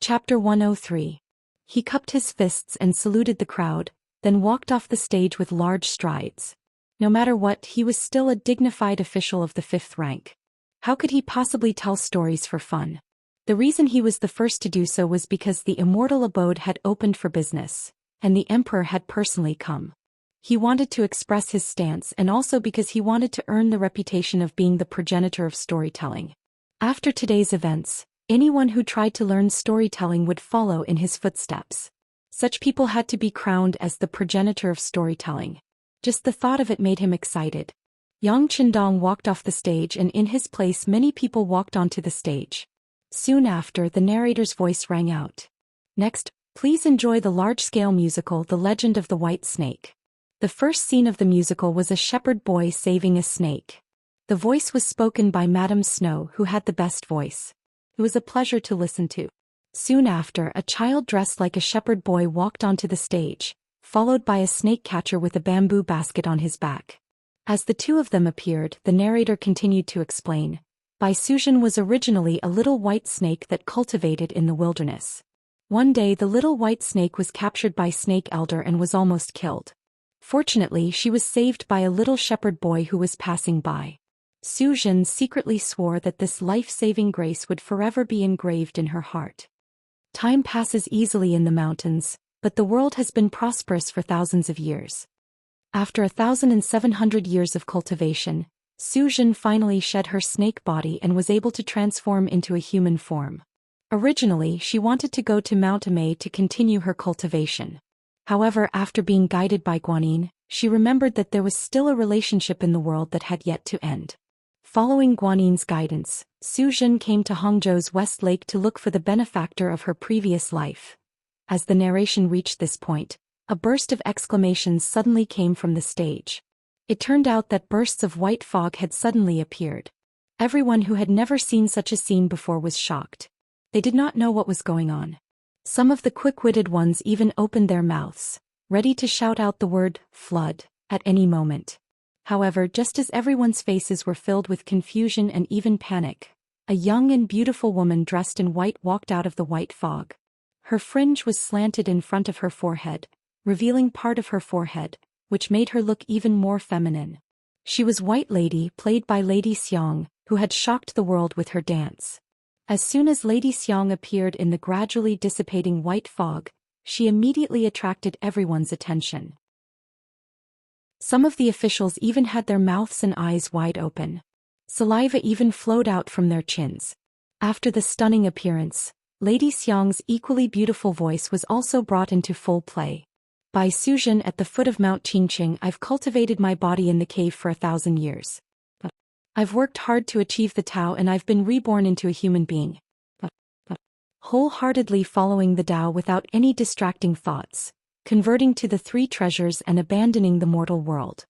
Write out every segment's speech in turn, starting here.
Chapter 103. He cupped his fists and saluted the crowd, then walked off the stage with large strides. No matter what, he was still a dignified official of the 5th rank. How could he possibly tell stories for fun? The reason he was the first to do so was because the Immortal abode had opened for business, and the Emperor had personally come. He wanted to express his stance, and also because he wanted to earn the reputation of being the progenitor of storytelling. After today's events, anyone who tried to learn storytelling would follow in his footsteps. Such people had to be crowned as the progenitor of storytelling. Just the thought of it made him excited. Yang Qindong walked off the stage, and in his place many people walked onto the stage. Soon after, the narrator's voice rang out. Next, please enjoy the large-scale musical The Legend of the White Snake. The first scene of the musical was a shepherd boy saving a snake. The voice was spoken by Madame Snow, who had the best voice. It was a pleasure to listen to. Soon after, a child dressed like a shepherd boy walked onto the stage, followed by a snake catcher with a bamboo basket on his back. As the two of them appeared, the narrator continued to explain. Bai Suzhen was originally a little white snake that cultivated in the wilderness. One day the little white snake was captured by Snake Elder and was almost killed. Fortunately, she was saved by a little shepherd boy who was passing by. Suzhen secretly swore that this life-saving grace would forever be engraved in her heart. Time passes easily in the mountains, but the world has been prosperous for thousands of years. After 1,700 years of cultivation, Suzhen finally shed her snake body and was able to transform into a human form. Originally, she wanted to go to Mount Imei to continue her cultivation. However, after being guided by Guanyin, she remembered that there was still a relationship in the world that had yet to end. Following Guanyin's guidance, Suzhen came to Hangzhou's West Lake to look for the benefactor of her previous life. As the narration reached this point, a burst of exclamations suddenly came from the stage. It turned out that bursts of white fog had suddenly appeared. Everyone who had never seen such a scene before was shocked. They did not know what was going on. Some of the quick-witted ones even opened their mouths, ready to shout out the word, flood, at any moment. However, just as everyone's faces were filled with confusion and even panic, a young and beautiful woman dressed in white walked out of the white fog. Her fringe was slanted in front of her forehead, revealing part of her forehead, which made her look even more feminine. She was White Lady, played by Lady Xiang, who had shocked the world with her dance. As soon as Lady Xiang appeared in the gradually dissipating white fog, she immediately attracted everyone's attention. Some of the officials even had their mouths and eyes wide open. Saliva even flowed out from their chins. After the stunning appearance, Lady Xiang's equally beautiful voice was also brought into full play. Bai Suzhen, at the foot of Mount Qingqing, I've cultivated my body in the cave for 1,000 years. I've worked hard to achieve the Tao, and I've been reborn into a human being. Wholeheartedly following the Tao without any distracting thoughts, converting to the 3 treasures and abandoning the mortal world.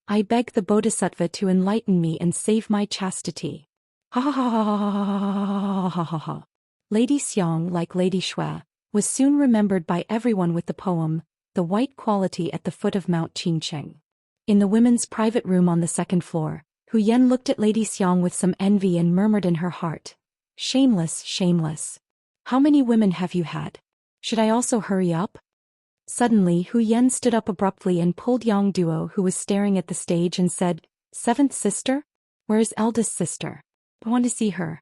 I beg the Bodhisattva to enlighten me and save my chastity. Ha ha ha ha ha ha ha ha. Lady Xiang, like Lady Shui, was soon remembered by everyone with the poem, The White Quality at the foot of Mount Qingqing. In the women's private room on the 2nd floor, Hu Yan looked at Lady Xiang with some envy and murmured in her heart, shameless, shameless. How many women have you had? Should I also hurry up? Suddenly Hu Yan stood up abruptly and pulled Yang Duo, who was staring at the stage, and said, 7th sister? Where is eldest sister? I want to see her.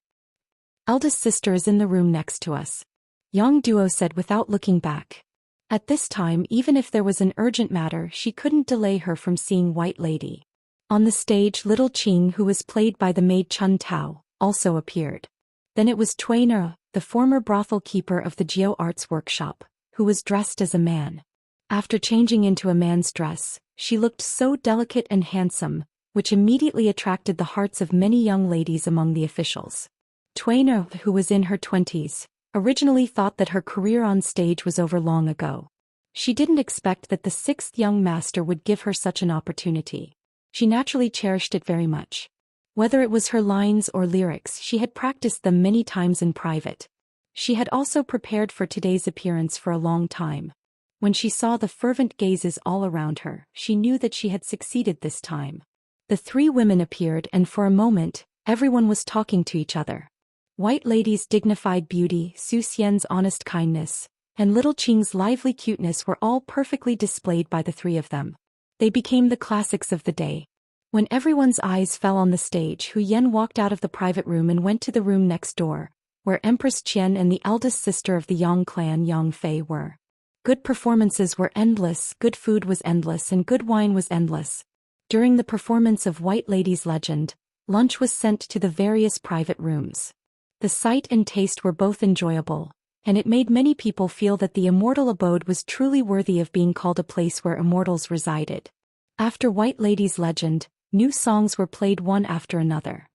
Eldest sister is in the room next to us, Yang Duo said without looking back. At this time, even if there was an urgent matter, she couldn't delay her from seeing White Lady. On the stage, little Qing, who was played by the maid Chun Tao, also appeared. Then it was Tuina, the former brothel keeper of the Jiao Arts Workshop, who was dressed as a man. After changing into a man's dress, she looked so delicate and handsome, which immediately attracted the hearts of many young ladies among the officials. Tuina, who was in her 20s, originally thought that her career on stage was over long ago. She didn't expect that the 6th young master would give her such an opportunity. She naturally cherished it very much. Whether it was her lines or lyrics, she had practiced them many times in private. She had also prepared for today's appearance for a long time. When she saw the fervent gazes all around her, she knew that she had succeeded this time. The 3 women appeared, and for a moment, everyone was talking to each other. White Lady's dignified beauty, Zhou Xian's honest kindness, and Little Qing's lively cuteness were all perfectly displayed by the three of them. They became the classics of the day. When everyone's eyes fell on the stage, Hu Yan walked out of the private room and went to the room next door, where Empress Qian and the eldest sister of the Yang clan, Yang Fei, were. Good performances were endless, good food was endless, and good wine was endless. During the performance of White Lady's legend, lunch was sent to the various private rooms. The sight and taste were both enjoyable, and it made many people feel that the Immortal Abode was truly worthy of being called a place where immortals resided. After White Lady's legend, new songs were played one after another.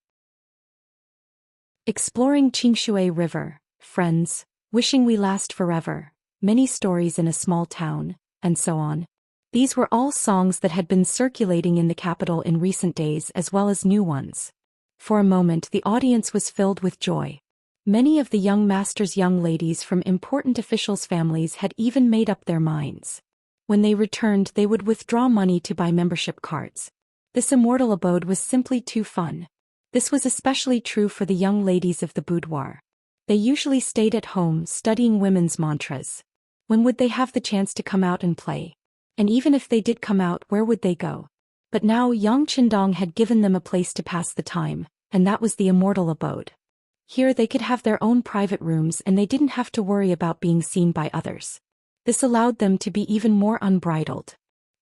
Exploring Qingshui River, Friends, Wishing We Last Forever, Many Stories in a Small Town, and so on. These were all songs that had been circulating in the capital in recent days as well as new ones. For a moment the audience was filled with joy. Many of the young masters' young ladies from important officials' families had even made up their minds. When they returned, they would withdraw money to buy membership cards. This Immortal Abode was simply too fun. This was especially true for the young ladies of the boudoir. They usually stayed at home studying women's mantras. When would they have the chance to come out and play? And even if they did come out, where would they go? But now Yang Qindong had given them a place to pass the time, and that was the Immortal Abode. Here they could have their own private rooms and they didn't have to worry about being seen by others. This allowed them to be even more unbridled.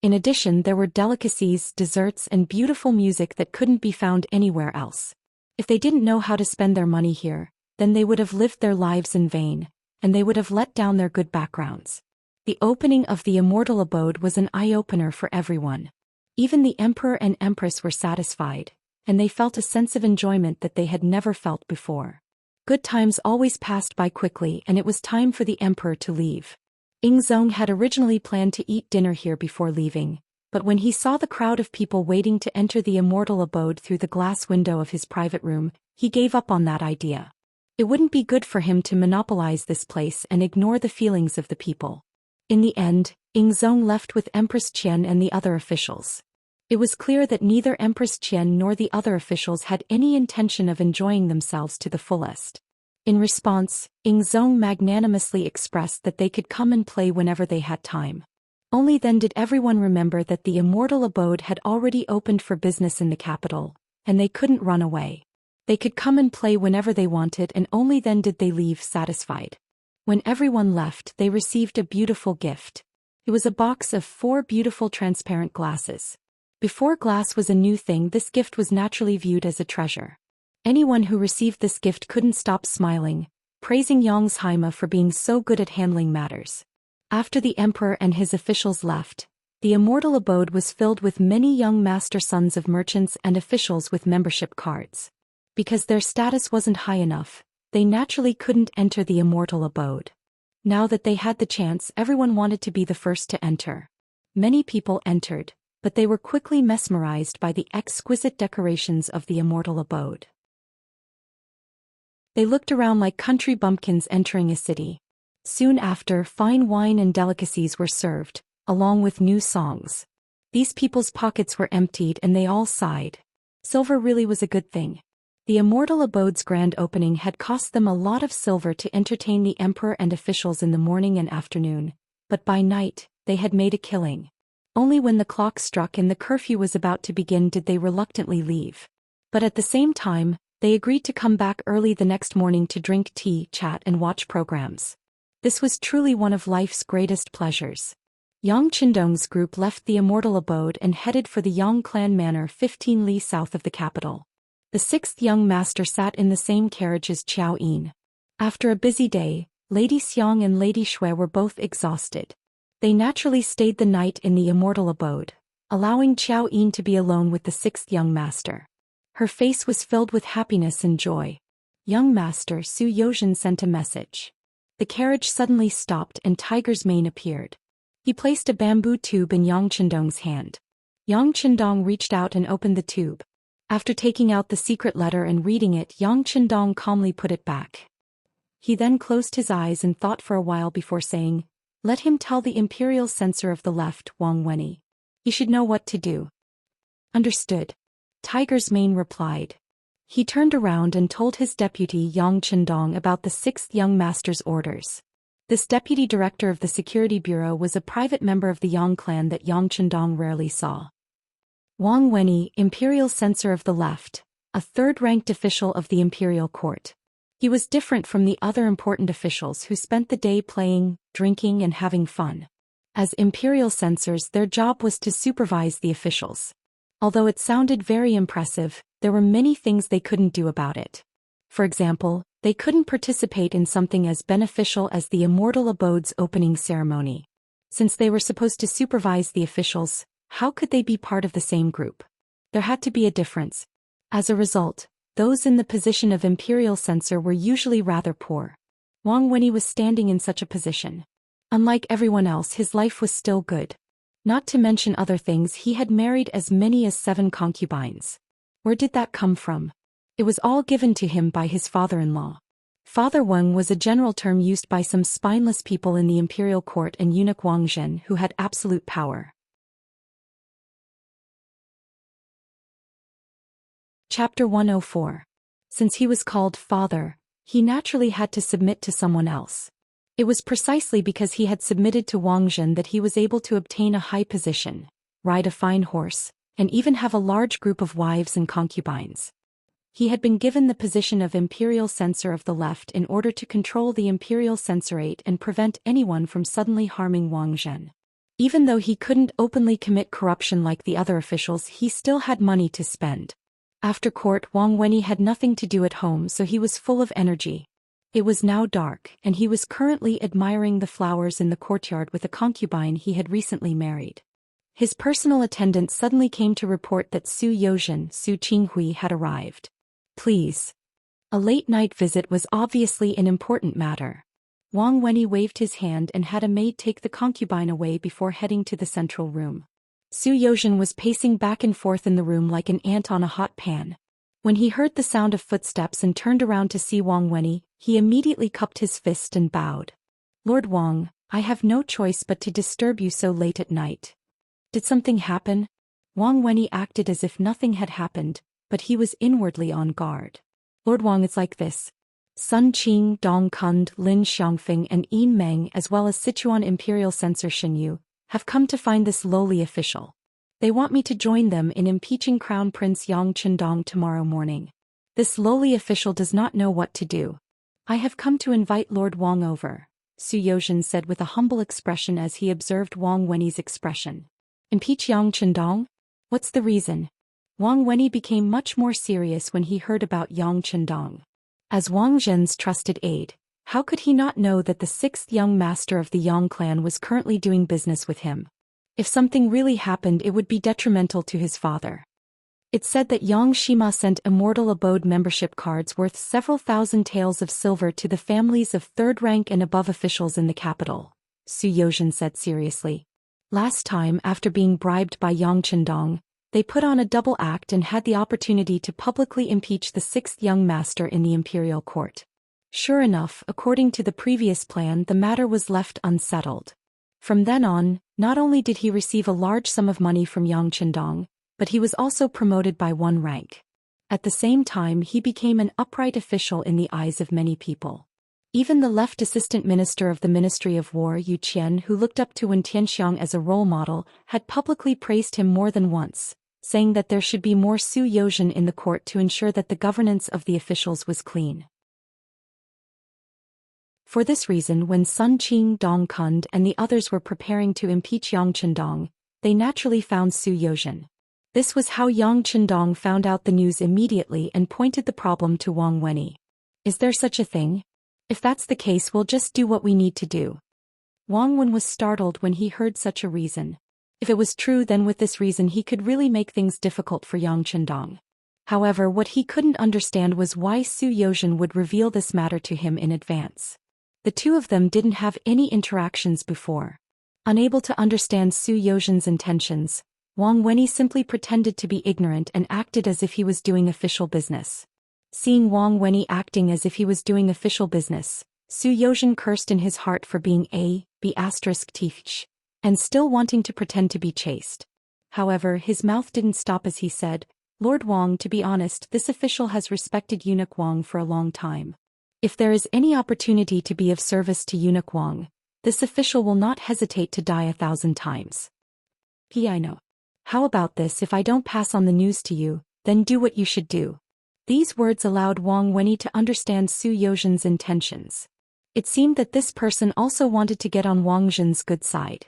In addition, there were delicacies, desserts, and beautiful music that couldn't be found anywhere else. If they didn't know how to spend their money here, then they would have lived their lives in vain, and they would have let down their good backgrounds. The opening of the Immortal Abode was an eye-opener for everyone. Even the Emperor and Empress were satisfied, and they felt a sense of enjoyment that they had never felt before. Good times always passed by quickly, and it was time for the Emperor to leave. Ingzong had originally planned to eat dinner here before leaving, but when he saw the crowd of people waiting to enter the Immortal Abode through the glass window of his private room, he gave up on that idea. It wouldn't be good for him to monopolize this place and ignore the feelings of the people. In the end, Ingzong left with Empress Qian and the other officials. It was clear that neither Empress Qian nor the other officials had any intention of enjoying themselves to the fullest. In response, Ingzong magnanimously expressed that they could come and play whenever they had time. Only then did everyone remember that the Immortal Abode had already opened for business in the capital, and they couldn't run away. They could come and play whenever they wanted, and only then did they leave satisfied. When everyone left, they received a beautiful gift. It was a box of 4 beautiful transparent glasses. Before glass was a new thing, this gift was naturally viewed as a treasure. Anyone who received this gift couldn't stop smiling, praising Yang's for being so good at handling matters. After the Emperor and his officials left, the Immortal Abode was filled with many young master sons of merchants and officials with membership cards. Because their status wasn't high enough, they naturally couldn't enter the Immortal Abode. Now that they had the chance, everyone wanted to be the first to enter. Many people entered, but they were quickly mesmerized by the exquisite decorations of the Immortal Abode. They looked around like country bumpkins entering a city. Soon after, fine wine and delicacies were served, along with new songs. These people's pockets were emptied and they all sighed. Silver really was a good thing. The Immortal Abode's grand opening had cost them a lot of silver to entertain the Emperor and officials in the morning and afternoon, but by night, they had made a killing. Only when the clock struck and the curfew was about to begin did they reluctantly leave. But at the same time, they agreed to come back early the next morning to drink tea, chat, and watch programs. This was truly one of life's greatest pleasures. Yang Qindong's group left the Immortal Abode and headed for the Yang clan manor 15 li south of the capital. The 6th young master sat in the same carriage as Qiao Yin. After a busy day, Lady Xiang and Lady Shui were both exhausted. They naturally stayed the night in the Immortal Abode, allowing Qiao Yin to be alone with the 6th young master. Her face was filled with happiness and joy. Young master Su Yozhen sent a message. The carriage suddenly stopped and Tiger's Mane appeared. He placed a bamboo tube in Yang Qindong's hand. Yang Qindong reached out and opened the tube. After taking out the secret letter and reading it, Yang Qindong calmly put it back. He then closed his eyes and thought for a while before saying, "Let him tell the imperial censor of the left, Wang Wenyi. He should know what to do." "Understood," Tiger's Mane replied. He turned around and told his deputy Yang Chendong about the sixth young master's orders. This deputy director of the security bureau was a private member of the Yang clan that Yang Chendong rarely saw. Wang Wenyi, imperial censor of the left, a third-ranked official of the imperial court. He was different from the other important officials who spent the day playing, drinking and having fun. As imperial censors, their job was to supervise the officials. Although it sounded very impressive, there were many things they couldn't do about it. For example, they couldn't participate in something as beneficial as the Immortal abode's opening ceremony. Since they were supposed to supervise the officials, how could they be part of the same group? There had to be a difference. As a result, those in the position of imperial censor were usually rather poor. Wang Wenyi was standing in such a position. Unlike everyone else, his life was still good. Not to mention other things, he had married as many as 7 concubines. Where did that come from? It was all given to him by his father-in-law. Father Wang was a general term used by some spineless people in the imperial court and eunuch Wang Zhen who had absolute power. Chapter 104. Since he was called father, he naturally had to submit to someone else. It was precisely because he had submitted to Wang Zhen that he was able to obtain a high position, ride a fine horse, and even have a large group of wives and concubines. He had been given the position of imperial censor of the left in order to control the imperial censorate and prevent anyone from suddenly harming Wang Zhen. Even though he couldn't openly commit corruption like the other officials, he still had money to spend. After court, Wang Wenyi had nothing to do at home, so he was full of energy. It was now dark, and he was currently admiring the flowers in the courtyard with a concubine he had recently married. His personal attendant suddenly came to report that Su Youzhen, Su Qinghui, had arrived. Please. A late-night visit was obviously an important matter. Wang Wenyi waved his hand and had a maid take the concubine away before heading to the central room. Su Youzhen was pacing back and forth in the room like an ant on a hot pan. When he heard the sound of footsteps and turned around to see Wang Wenyi, he immediately cupped his fist and bowed. Lord Wang, I have no choice but to disturb you so late at night. Did something happen? Wang Wenyi acted as if nothing had happened, but he was inwardly on guard. Lord Wang, it's like this. Sun Qing, Dong Kund, Lin Xiangfeng and Yin Meng, as well as Sichuan Imperial Censor Xin Yu, have come to find this lowly official. They want me to join them in impeaching Crown Prince Yang Chendong tomorrow morning. This lowly official does not know what to do. I have come to invite Lord Wang over, Su Youzhen said with a humble expression as he observed Wang Wenyi's expression. Impeach Yang Chendong? What's the reason? Wang Wenyi became much more serious when he heard about Yang Chendong. As Wang Zhen's trusted aide, how could he not know that the 6th young master of the Yang clan was currently doing business with him? If something really happened, it would be detrimental to his father. It said that Yang Shima sent Immortal abode membership cards worth several thousand taels of silver to the families of 3rd rank and above officials in the capital, Su Youzhen said seriously. Last time, after being bribed by Yang Chendong, they put on a double act and had the opportunity to publicly impeach the 6th young master in the imperial court. Sure enough, according to the previous plan, the matter was left unsettled. From then on, not only did he receive a large sum of money from Yang Chendong, but he was also promoted by 1 rank. At the same time, he became an upright official in the eyes of many people. Even the left assistant minister of the Ministry of War, Yu Qian, who looked up to Wen Tianxiang as a role model, had publicly praised him more than once, saying that there should be more Su Youzhen in the court to ensure that the governance of the officials was clean. For this reason, when Sun Qing, Dong Kund and the others were preparing to impeach Yang Chendong, they naturally found Su Youzhen. This was how Yang Chendong found out the news immediately and pointed the problem to Wang Wenyi. Is there such a thing? If that's the case, we'll just do what we need to do. Wang Wen was startled when he heard such a reason. If it was true, then with this reason he could really make things difficult for Yang Chendong. However, what he couldn't understand was why Su Youzhen would reveal this matter to him in advance. The two of them didn't have any interactions before. Unable to understand Su Youzhen's intentions, Wang Wenyi simply pretended to be ignorant and acted as if he was doing official business. Seeing Wang Wenyi acting as if he was doing official business, Su Youzhen cursed in his heart for being teach, and still wanting to pretend to be chaste. However, his mouth didn't stop as he said, Lord Wang, to be honest, this official has respected Eunuch Wang for a long time. If there is any opportunity to be of service to Eunuch Wang, this official will not hesitate to die 1,000 times. I know. How about this? If I don't pass on the news to you, then do what you should do. These words allowed Wang Wenyi to understand Su Youzhen's intentions. It seemed that this person also wanted to get on Wang Zhen's good side.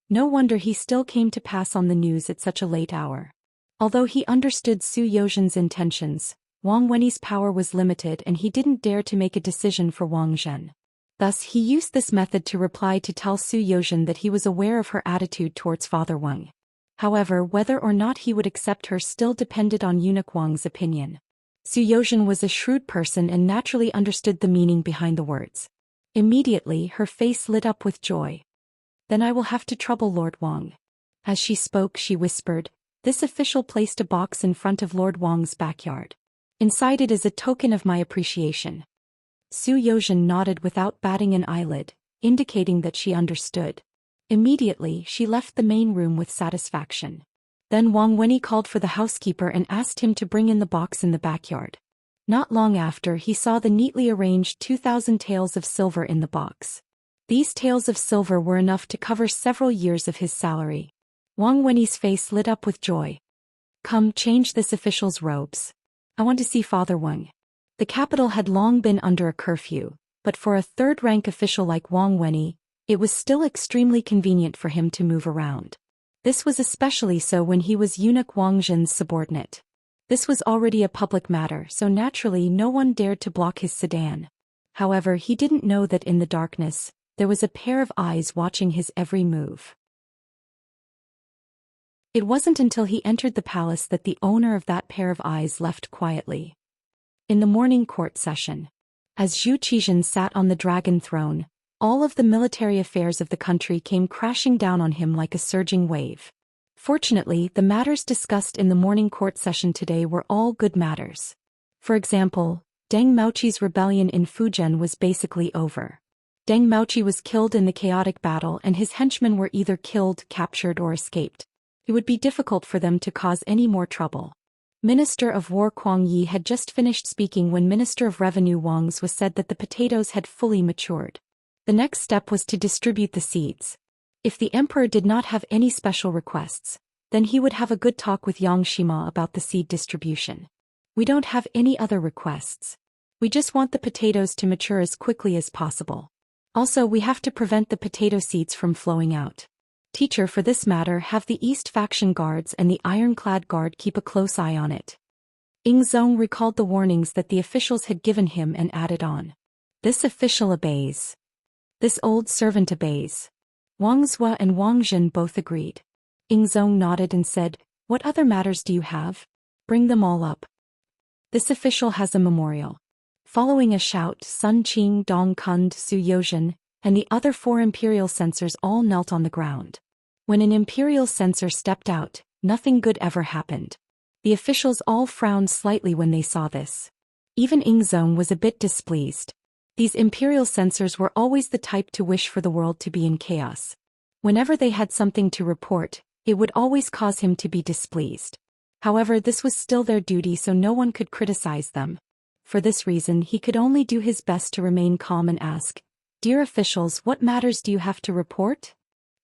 No wonder he still came to pass on the news at such a late hour. Although he understood Su Youzhen's intentions, Wang Wenyi's power was limited and he didn't dare to make a decision for Wang Zhen. Thus he used this method to reply to tell Su Youzhen that he was aware of her attitude towards Father Wang. However, whether or not he would accept her still depended on Eunuch Wang's opinion. Su Youzhen was a shrewd person and naturally understood the meaning behind the words. Immediately her face lit up with joy. Then I will have to trouble Lord Wang. As she spoke, she whispered, this official placed a box in front of Lord Wang's backyard. Inside it is a token of my appreciation. Su Youzhen nodded without batting an eyelid, indicating that she understood. Immediately she left the main room with satisfaction. Then Wang Wenyi called for the housekeeper and asked him to bring in the box in the backyard. Not long after, he saw the neatly arranged 2,000 taels of silver in the box. These taels of silver were enough to cover several years of his salary. Wang Wenyi's face lit up with joy. Come, change this official's robes. I want to see Father Wang. The capital had long been under a curfew, but for a third-rank official like Wang Wenyi, it was still extremely convenient for him to move around. This was especially so when he was Eunuch Wang Zhen's subordinate. This was already a public matter, so naturally no one dared to block his sedan. However, he didn't know that in the darkness, there was a pair of eyes watching his every move. It wasn't until he entered the palace that the owner of that pair of eyes left quietly. In the morning court session, as Zhou Xian sat on the dragon throne, all of the military affairs of the country came crashing down on him like a surging wave. Fortunately, the matters discussed in the morning court session today were all good matters. For example, Deng Maoqi's rebellion in Fujian was basically over. Deng Maoqi was killed in the chaotic battle and his henchmen were either killed, captured or escaped. It would be difficult for them to cause any more trouble. Minister of War Kuang Yi had just finished speaking when Minister of Revenue Wang's was said that the potatoes had fully matured. The next step was to distribute the seeds. If the emperor did not have any special requests, then he would have a good talk with Yang Shima about the seed distribution. We don't have any other requests. We just want the potatoes to mature as quickly as possible. Also, we have to prevent the potato seeds from flowing out. Teacher, for this matter, have the East faction guards and the ironclad guard keep a close eye on it. Ying Zong recalled the warnings that the officials had given him and added on. This official obeys. This old servant obeys. Wang Zhua and Wang Zhen both agreed. Ying Zong nodded and said, what other matters do you have? Bring them all up. This official has a memorial. Following a shout, Sun Qing, Dong Kund, Su Youzhen, and the other 4 imperial censors all knelt on the ground. When an imperial censor stepped out, nothing good ever happened. The officials all frowned slightly when they saw this. Even Ying Zong was a bit displeased. These imperial censors were always the type to wish for the world to be in chaos. Whenever they had something to report, it would always cause him to be displeased. However, this was still their duty, so no one could criticize them. For this reason, he could only do his best to remain calm and ask, Dear officials, what matters do you have to report?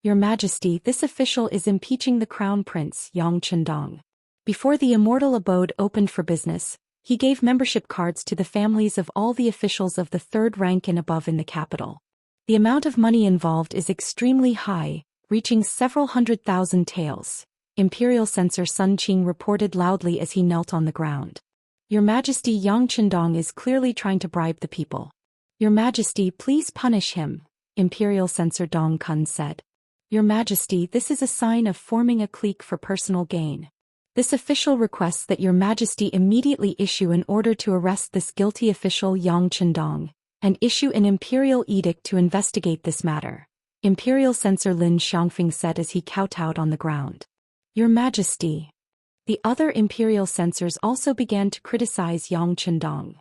Your Majesty, this official is impeaching the Crown Prince, Yang Chendong. Before the Immortal abode opened for business, he gave membership cards to the families of all the officials of the 3rd rank and above in the capital. The amount of money involved is extremely high, reaching several 100,000 taels. Imperial censor Sun Qing reported loudly as he knelt on the ground. Your Majesty, Yang Chendong is clearly trying to bribe the people. Your Majesty, please punish him, Imperial censor Dong Kun said. Your Majesty, this is a sign of forming a clique for personal gain. This official requests that Your Majesty immediately issue an order to arrest this guilty official Yang Chendong, and issue an imperial edict to investigate this matter, Imperial censor Lin Xiangfeng said as he kowtowed on the ground. Your Majesty. The other imperial censors also began to criticize Yang Chendong.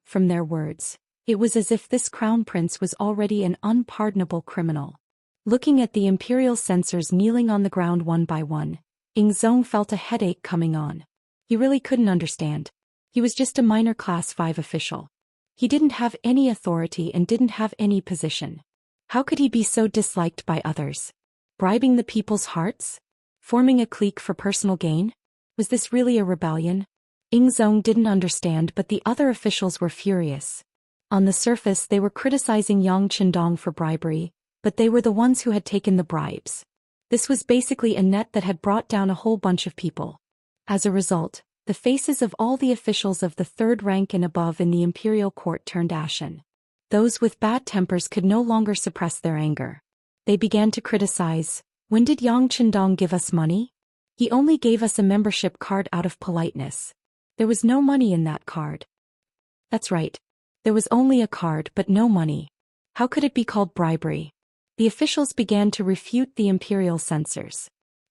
From their words, it was as if this crown prince was already an unpardonable criminal. Looking at the imperial censors kneeling on the ground one by one, Zhou felt a headache coming on. He really couldn't understand. He was just a minor Class 5 official. He didn't have any authority and didn't have any position. How could he be so disliked by others? Bribing the people's hearts? Forming a clique for personal gain? Was this really a rebellion? Zhou didn't understand, but the other officials were furious. On the surface they were criticizing Yang Qindong for bribery, but they were the ones who had taken the bribes. This was basically a net that had brought down a whole bunch of people. As a result, the faces of all the officials of the third rank and above in the imperial court turned ashen. Those with bad tempers could no longer suppress their anger. They began to criticize. When did Yang Qindong give us money? He only gave us a membership card out of politeness. There was no money in that card. That's right. There was only a card but no money. How could it be called bribery? The officials began to refute the imperial censors.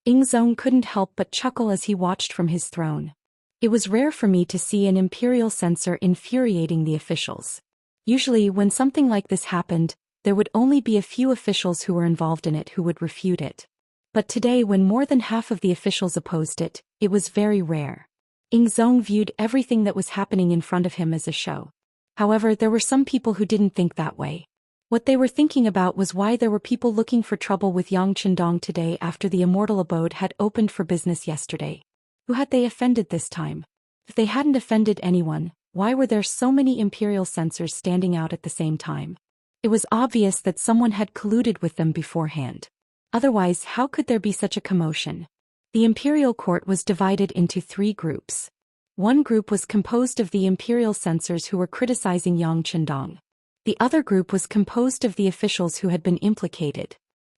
Zhou couldn't help but chuckle as he watched from his throne. It was rare for me to see an imperial censor infuriating the officials. Usually when something like this happened, there would only be a few officials who were involved in it who would refute it. But today, when more than half of the officials opposed it, it was very rare. Zhou viewed everything that was happening in front of him as a show. However, there were some people who didn't think that way. What they were thinking about was why there were people looking for trouble with Yang Qindong today after the Immortal abode had opened for business yesterday. Who had they offended this time? If they hadn't offended anyone, why were there so many imperial censors standing out at the same time? It was obvious that someone had colluded with them beforehand. Otherwise, how could there be such a commotion? The imperial court was divided into 3 groups. One group was composed of the imperial censors who were criticizing Yang Qindong. The other group was composed of the officials who had been implicated.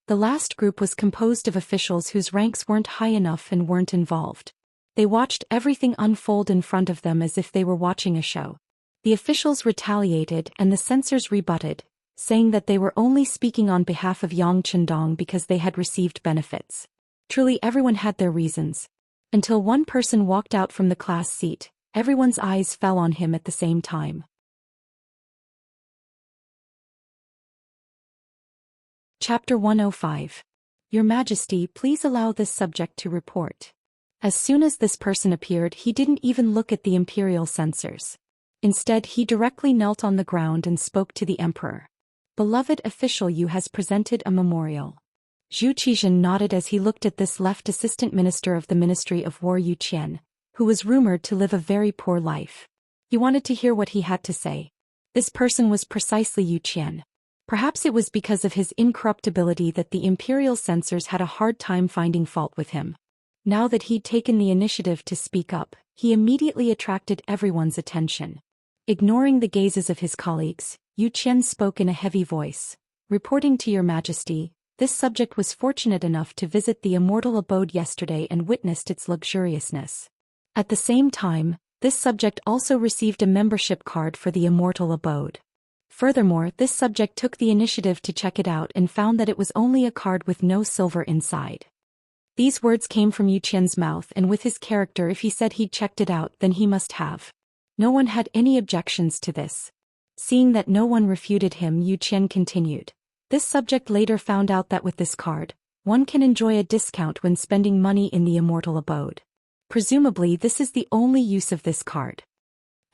The last group was composed of officials whose ranks weren't high enough and weren't involved. They watched everything unfold in front of them as if they were watching a show. The officials retaliated and the censors rebutted, saying that they were only speaking on behalf of Yang Qindong because they had received benefits. Truly, everyone had their reasons. Until one person walked out from the class seat, everyone's eyes fell on him at the same time. Chapter 105. Your Majesty, please allow this subject to report. As soon as this person appeared, he didn't even look at the imperial censors. Instead, he directly knelt on the ground and spoke to the emperor. Beloved official, you has presented a memorial. Zhou Xian nodded as he looked at this left assistant minister of the Ministry of War Zhou Xian, who was rumored to live a very poor life. He wanted to hear what he had to say. This person was precisely Zhou Xian. Perhaps it was because of his incorruptibility that the imperial censors had a hard time finding fault with him. Now that he'd taken the initiative to speak up, he immediately attracted everyone's attention. Ignoring the gazes of his colleagues, Zhou Xian spoke in a heavy voice. Reporting to Your Majesty, this subject was fortunate enough to visit the Immortal abode yesterday and witnessed its luxuriousness. At the same time, this subject also received a membership card for the Immortal abode. Furthermore, this subject took the initiative to check it out and found that it was only a card with no silver inside. These words came from Zhou Xian's mouth, and with his character, if he said he'd checked it out, then he must have. No one had any objections to this. Seeing that no one refuted him, Zhou Xian continued. This subject later found out that with this card, one can enjoy a discount when spending money in the Immortal abode. Presumably, this is the only use of this card.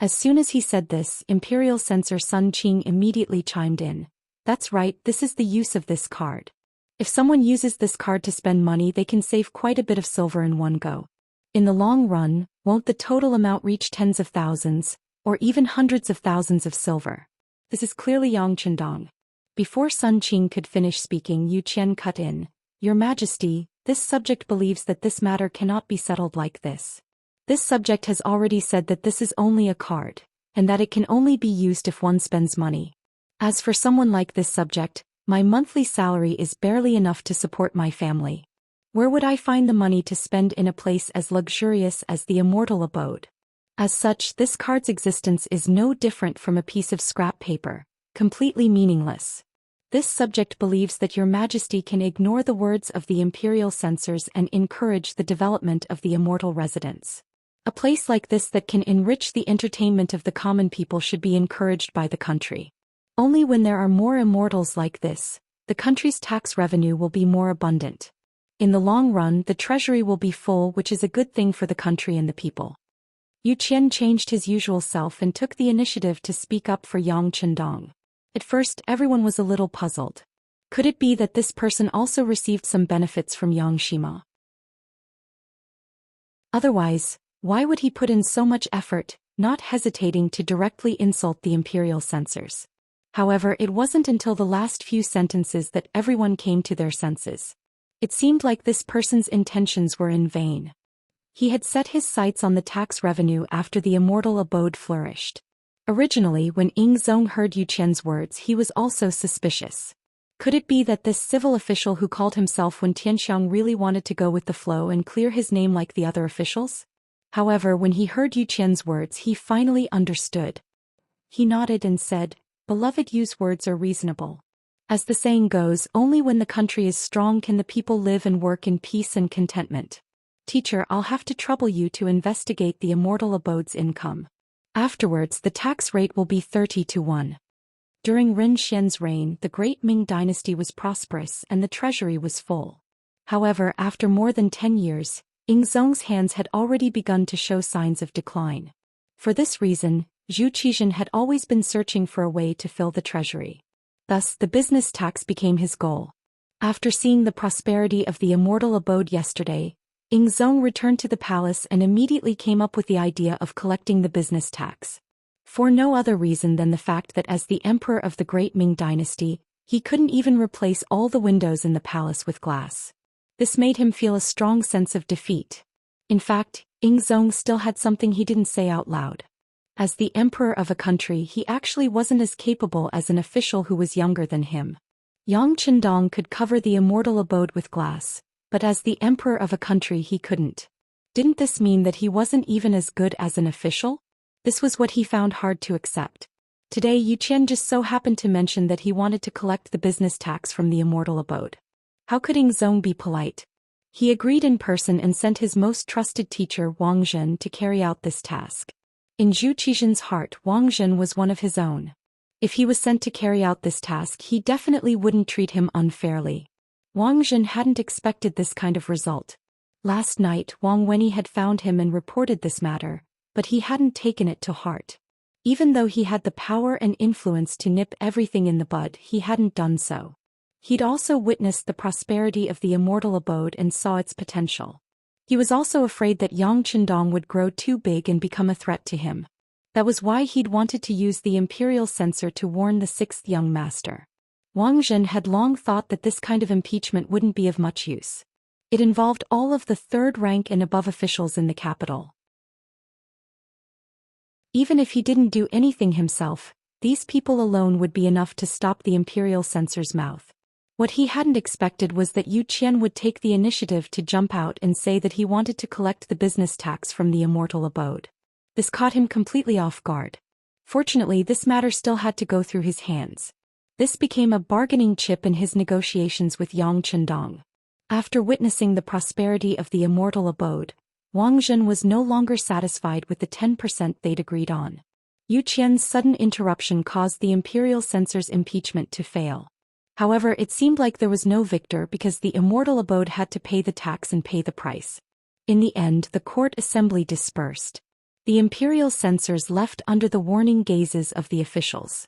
As soon as he said this, Imperial Censor Sun Qing immediately chimed in. That's right, this is the use of this card. If someone uses this card to spend money, they can save quite a bit of silver in one go. In the long run, won't the total amount reach tens of thousands, or even hundreds of thousands of silver? This is clearly Yang Qindong. Before Sun Qing could finish speaking, Zhou Xian cut in. Your Majesty, this subject believes that this matter cannot be settled like this. This subject has already said that this is only a card, and that it can only be used if one spends money. As for someone like this subject, my monthly salary is barely enough to support my family. Where would I find the money to spend in a place as luxurious as the Immortal abode? As such, this card's existence is no different from a piece of scrap paper, completely meaningless. This subject believes that Your Majesty can ignore the words of the imperial censors and encourage the development of the Immortal residence. A place like this that can enrich the entertainment of the common people should be encouraged by the country. Only when there are more immortals like this, the country's tax revenue will be more abundant. In the long run, the treasury will be full, which is a good thing for the country and the people. Yu Qian changed his usual self and took the initiative to speak up for Yang Chendong. At first, everyone was a little puzzled. Could it be that this person also received some benefits from Yang Shima? Otherwise, why would he put in so much effort, not hesitating to directly insult the imperial censors? However, it wasn't until the last few sentences that everyone came to their senses. It seemed like this person's intentions were in vain. He had set his sights on the tax revenue after the immortal abode flourished. Originally, when Ying Zong heard Yu Qian's words, he was also suspicious. Could it be that this civil official who called himself Wen Tianxiang really wanted to go with the flow and clear his name like the other officials? However, when he heard Yu Qian's words, he finally understood. He nodded and said, "Beloved, Yu's words are reasonable. As the saying goes, only when the country is strong can the people live and work in peace and contentment. Teacher, I'll have to trouble you to investigate the immortal abode's income. Afterwards, the tax rate will be 30-1. During Ren Xian's reign, the great Ming dynasty was prosperous and the treasury was full. However, after more than 10 years, Ying Zong's hands had already begun to show signs of decline. For this reason, Zhu Xian had always been searching for a way to fill the treasury. Thus, the business tax became his goal. After seeing the prosperity of the immortal abode yesterday, Ying Zong returned to the palace and immediately came up with the idea of collecting the business tax. For no other reason than the fact that as the emperor of the great Ming dynasty, he couldn't even replace all the windows in the palace with glass. This made him feel a strong sense of defeat. In fact, Ying Zong still had something he didn't say out loud. As the emperor of a country, he actually wasn't as capable as an official who was younger than him. Yang Chendong could cover the immortal abode with glass, but as the emperor of a country he couldn't. Didn't this mean that he wasn't even as good as an official? This was what he found hard to accept. Today Yu Qian just so happened to mention that he wanted to collect the business tax from the immortal abode. How could Ying Zong be polite? He agreed in person and sent his most trusted teacher Wang Zhen to carry out this task. In Zhu Qian's heart, Wang Zhen was one of his own. If he was sent to carry out this task, he definitely wouldn't treat him unfairly. Wang Zhen hadn't expected this kind of result. Last night, Wang Wenyi had found him and reported this matter, but he hadn't taken it to heart. Even though he had the power and influence to nip everything in the bud, he hadn't done so. He'd also witnessed the prosperity of the immortal abode and saw its potential. He was also afraid that Yang Chendong would grow too big and become a threat to him. That was why he'd wanted to use the imperial censor to warn the sixth young master. Wang Zhen had long thought that this kind of impeachment wouldn't be of much use. It involved all of the third rank and above officials in the capital. Even if he didn't do anything himself, these people alone would be enough to stop the imperial censor's mouth. What he hadn't expected was that Yu Qian would take the initiative to jump out and say that he wanted to collect the business tax from the immortal abode. This caught him completely off guard. Fortunately, this matter still had to go through his hands. This became a bargaining chip in his negotiations with Yang Chendong. After witnessing the prosperity of the immortal abode, Wang Zhen was no longer satisfied with the 10% they'd agreed on. Yu Qian's sudden interruption caused the imperial censor's impeachment to fail. However, it seemed like there was no victor because the immortal abode had to pay the tax and pay the price. In the end, the court assembly dispersed. The imperial censors left under the warning gazes of the officials.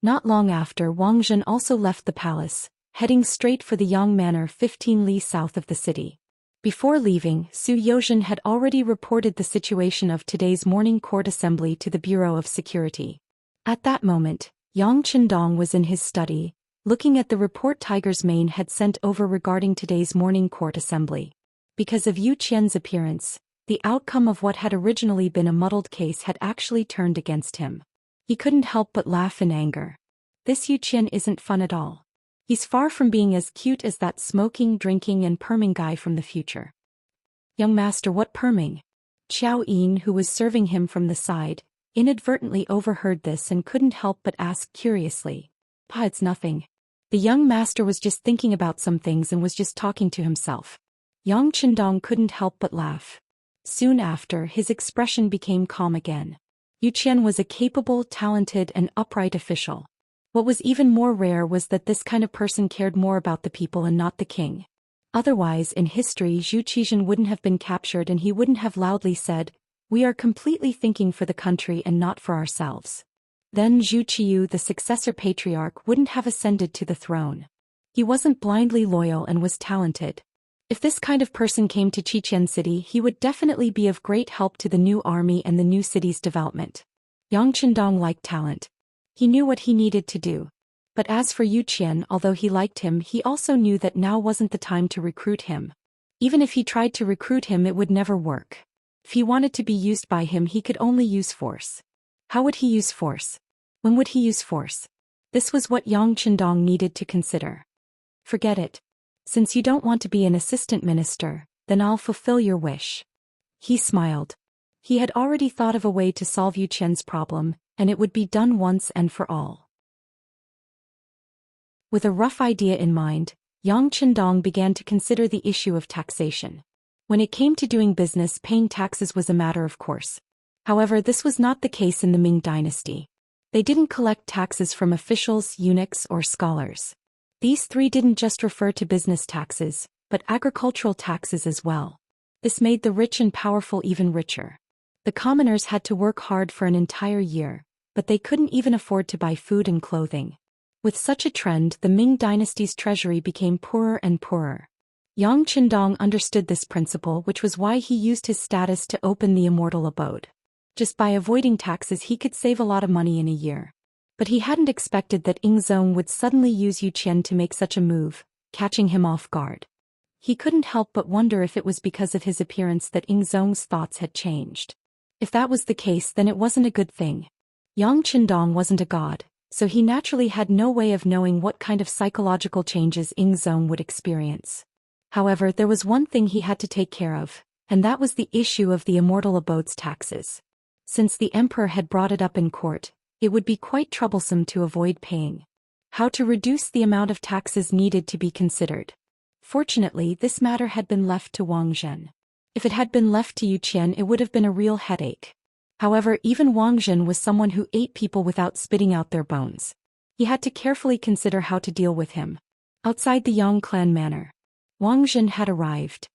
Not long after, Wang Zhen also left the palace, heading straight for the Yang Manor 15 li south of the city. Before leaving, Su Yozhen had already reported the situation of today's morning court assembly to the Bureau of Security. At that moment, Yang Chendong was in his study, looking at the report Tiger's Mane had sent over regarding today's morning court assembly. Because of Yu Qian's appearance, the outcome of what had originally been a muddled case had actually turned against him. He couldn't help but laugh in anger. This Yu Qian isn't fun at all. He's far from being as cute as that smoking, drinking and perming guy from the future. Young master, what perming? Xiao Yin, who was serving him from the side, inadvertently overheard this and couldn't help but ask curiously. Pa, it's nothing. The young master was just thinking about some things and was just talking to himself. Yang Chendong couldn't help but laugh. Soon after, his expression became calm again. Yu Qian was a capable, talented and upright official. What was even more rare was that this kind of person cared more about the people and not the king. Otherwise, in history, Zhou Xian wouldn't have been captured and he wouldn't have loudly said, "We are completely thinking for the country and not for ourselves." Then Zhu Qiu, the successor patriarch, wouldn't have ascended to the throne. He wasn't blindly loyal and was talented. If this kind of person came to Qiqian City, he would definitely be of great help to the new army and the new city's development. Yang Qindong liked talent. He knew what he needed to do. But as for Yu Qian, although he liked him, he also knew that now wasn't the time to recruit him. Even if he tried to recruit him, it would never work. If he wanted to be used by him, he could only use force. How would he use force? When would he use force? This was what Yang Qindong needed to consider. Forget it. Since you don't want to be an assistant minister, then I'll fulfill your wish. He smiled. He had already thought of a way to solve Yu Qian's problem, and it would be done once and for all. With a rough idea in mind, Yang Qindong began to consider the issue of taxation. When it came to doing business, paying taxes was a matter of course. However, this was not the case in the Ming dynasty. They didn't collect taxes from officials, eunuchs, or scholars. These three didn't just refer to business taxes, but agricultural taxes as well. This made the rich and powerful even richer. The commoners had to work hard for an entire year, but they couldn't even afford to buy food and clothing. With such a trend, the Ming dynasty's treasury became poorer and poorer. Yang Qindong understood this principle, which was why he used his status to open the Immortal abode. Just by avoiding taxes, he could save a lot of money in a year. But he hadn't expected that Ingzong would suddenly use Yu Qian to make such a move, catching him off guard. He couldn't help but wonder if it was because of his appearance that Ingzong's thoughts had changed. If that was the case, then it wasn't a good thing. Yang Qindong wasn't a god, so he naturally had no way of knowing what kind of psychological changes Ingzong would experience. However, there was one thing he had to take care of, and that was the issue of the Immortal abode's taxes. Since the emperor had brought it up in court, it would be quite troublesome to avoid paying. How to reduce the amount of taxes needed to be considered. Fortunately, this matter had been left to Wang Zhen. If it had been left to Yu Qian, it would have been a real headache. However, even Wang Zhen was someone who ate people without spitting out their bones. He had to carefully consider how to deal with him. Outside the Yang clan manor, Wang Zhen had arrived.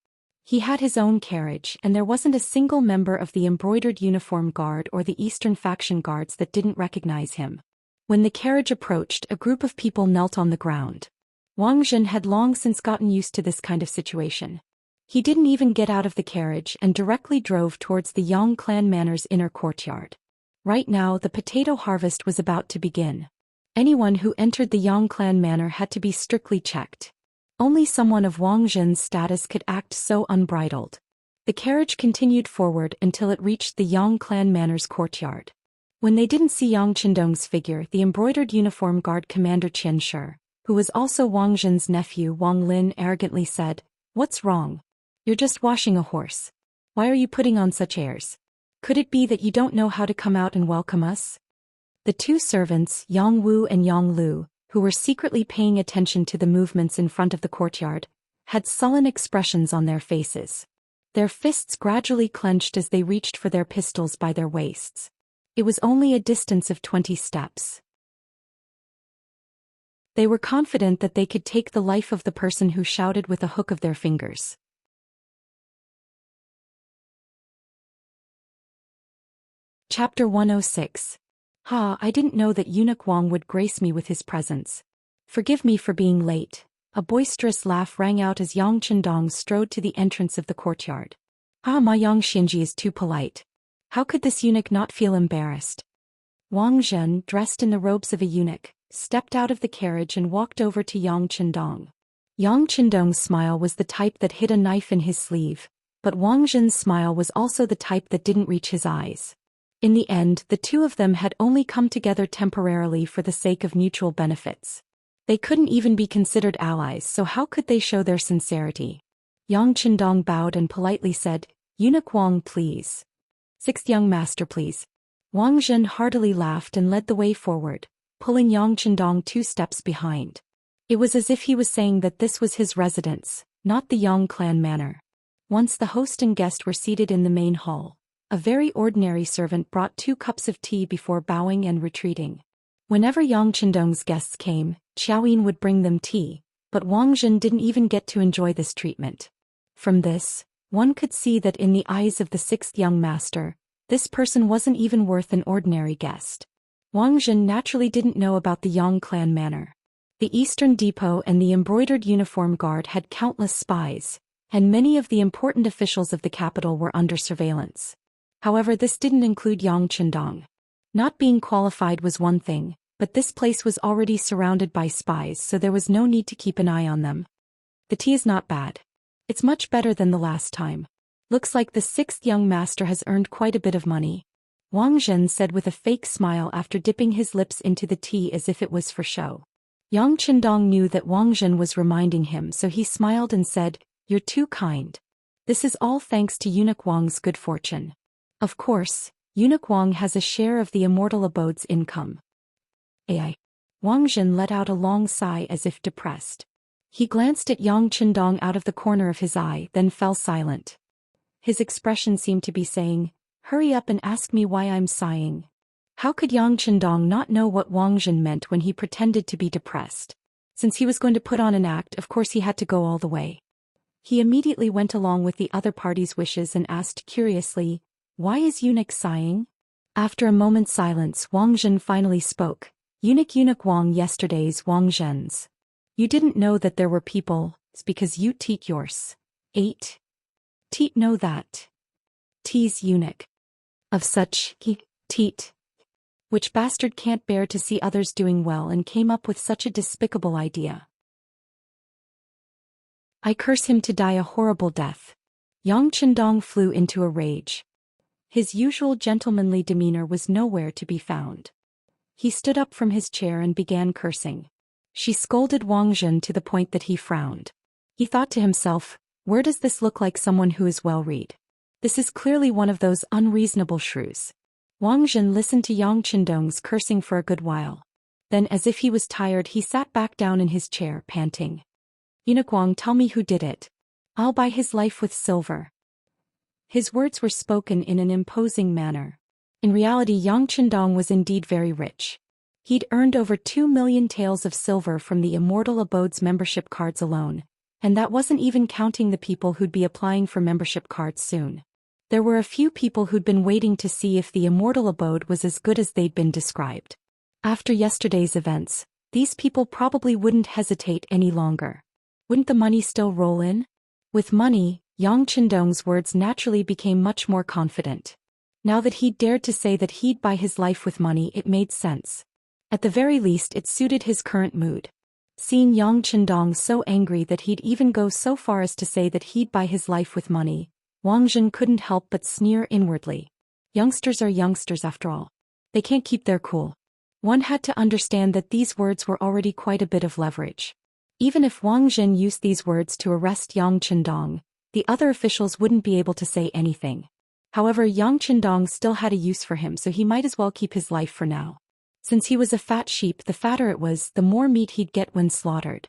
He had his own carriage, and there wasn't a single member of the embroidered uniform guard or the Eastern faction guards that didn't recognize him. When the carriage approached, a group of people knelt on the ground. Wang Zhen had long since gotten used to this kind of situation. He didn't even get out of the carriage and directly drove towards the Yang clan manor's inner courtyard. Right now, the potato harvest was about to begin. Anyone who entered the Yang clan manor had to be strictly checked. Only someone of Wang Zhen's status could act so unbridled. The carriage continued forward until it reached the Yang clan manor's courtyard. When they didn't see Yang Qindong's figure, the embroidered uniform guard commander Qianxia, who was also Wang Zhen's nephew Wang Lin, arrogantly said, "What's wrong? You're just washing a horse. Why are you putting on such airs? Could it be that you don't know how to come out and welcome us?" The two servants, Yang Wu and Yang Lu, who were secretly paying attention to the movements in front of the courtyard, had sullen expressions on their faces. Their fists gradually clenched as they reached for their pistols by their waists. It was only a distance of 20 steps. They were confident that they could take the life of the person who shouted with a hook of their fingers. Chapter 106. I didn't know that Eunuch Wang would grace me with his presence. Forgive me for being late. A boisterous laugh rang out as Yang Qindong strode to the entrance of the courtyard. My Yang Xianji is too polite. How could this eunuch not feel embarrassed? Wang Zhen, dressed in the robes of a eunuch, stepped out of the carriage and walked over to Yang Qindong. Yang Qindong's smile was the type that hid a knife in his sleeve, but Wang Zhen's smile was also the type that didn't reach his eyes. In the end, the two of them had only come together temporarily for the sake of mutual benefits. They couldn't even be considered allies, so how could they show their sincerity? Yang Qindong bowed and politely said, "Eunuch Wang, please." "Sixth young master, please." Wang Zhen heartily laughed and led the way forward, pulling Yang Qindong 2 steps behind. It was as if he was saying that this was his residence, not the Yang clan manor. Once the host and guest were seated in the main hall, a very ordinary servant brought 2 cups of tea before bowing and retreating. Whenever Yang Qindong's guests came, Xiaoyin would bring them tea, But Wang Zhen didn't even get to enjoy this treatment. From this, one could see that in the eyes of the sixth young master, this person wasn't even worth an ordinary guest. Wang Zhen naturally didn't know about the Yang clan manor. The Eastern Depot and the embroidered uniform guard had countless spies, and many of the important officials of the capital were under surveillance. However, this didn't include Yang Qindong. Not being qualified was one thing, but this place was already surrounded by spies, so there was no need to keep an eye on them. The tea is not bad. It's much better than the last time. Looks like the sixth young master has earned quite a bit of money, Wang Zhen said with a fake smile after dipping his lips into the tea as if it was for show. Yang Qindong knew that Wang Zhen was reminding him, so he smiled and said, "You're too kind. This is all thanks to Eunuch Wang's good fortune. Of course, Eunuch Wang has a share of the Immortal Abode's income." AI. Wang Zhen let out a long sigh as if depressed. He glanced at Yang Qindong out of the corner of his eye, then fell silent. His expression seemed to be saying, "Hurry up and ask me why I'm sighing." How could Yang Qindong not know what Wang Zhen meant when he pretended to be depressed? Since he was going to put on an act, of course he had to go all the way. He immediately went along with the other party's wishes and asked curiously, "Why is Eunuch sighing?" After a moment's silence, Wang Zhen finally spoke. Eunuch Wang, yesterday's Wang Zhen's. You didn't know that there were people, it's because you teat yours. 8. Teat know that. T's eunuch. Of such, he, teat. Which bastard can't bear to see others doing well and came up with such a despicable idea. I curse him to die a horrible death. Yang Qindong flew into a rage. His usual gentlemanly demeanor was nowhere to be found. He stood up from his chair and began cursing. She scolded Wang Zhen to the point that he frowned. He thought to himself, where does this look like someone who is well-read? This is clearly one of those unreasonable shrews. Wang Zhen listened to Yang Qindong's cursing for a good while. Then, as if he was tired, he sat back down in his chair, panting. Eunuch Wang, tell me who did it. I'll buy his life with silver. His words were spoken in an imposing manner. In reality, Yang Qindong was indeed very rich. He'd earned over 2 million taels of silver from the Immortal Abode's membership cards alone, and that wasn't even counting the people who'd be applying for membership cards soon. There were a few people who'd been waiting to see if the Immortal Abode was as good as they'd been described. After yesterday's events, these people probably wouldn't hesitate any longer. Wouldn't the money still roll in? With money, Yang Qindong's words naturally became much more confident. Now that he'd dared to say that he'd buy his life with money, it made sense. At the very least, it suited his current mood. Seeing Yang Qindong so angry that he'd even go so far as to say that he'd buy his life with money, Wang Zhen couldn't help but sneer inwardly. Youngsters are youngsters after all. They can't keep their cool. One had to understand that these words were already quite a bit of leverage. Even if Wang Zhen used these words to arrest Yang Qindong, the other officials wouldn't be able to say anything. However, Yang Qindong still had a use for him, so he might as well keep his life for now. Since he was a fat sheep, the fatter it was, the more meat he'd get when slaughtered.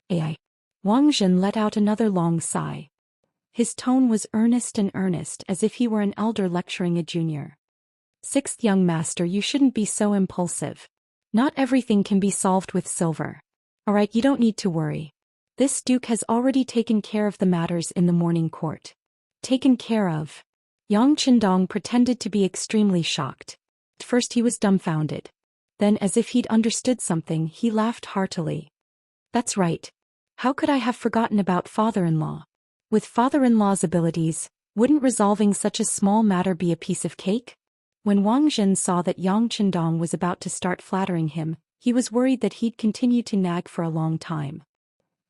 AI. Wang Zhen let out another long sigh. His tone was earnest, as if he were an elder lecturing a junior. Sixth young master, you shouldn't be so impulsive. Not everything can be solved with silver. Alright, you don't need to worry. This duke has already taken care of the matters in the morning court. Taken care of? Yang Qindong pretended to be extremely shocked. At first he was dumbfounded. Then, as if he'd understood something, he laughed heartily. That's right. How could I have forgotten about father-in-law? With father-in-law's abilities, wouldn't resolving such a small matter be a piece of cake? When Wang Zhen saw that Yang Qindong was about to start flattering him, he was worried that he'd continue to nag for a long time.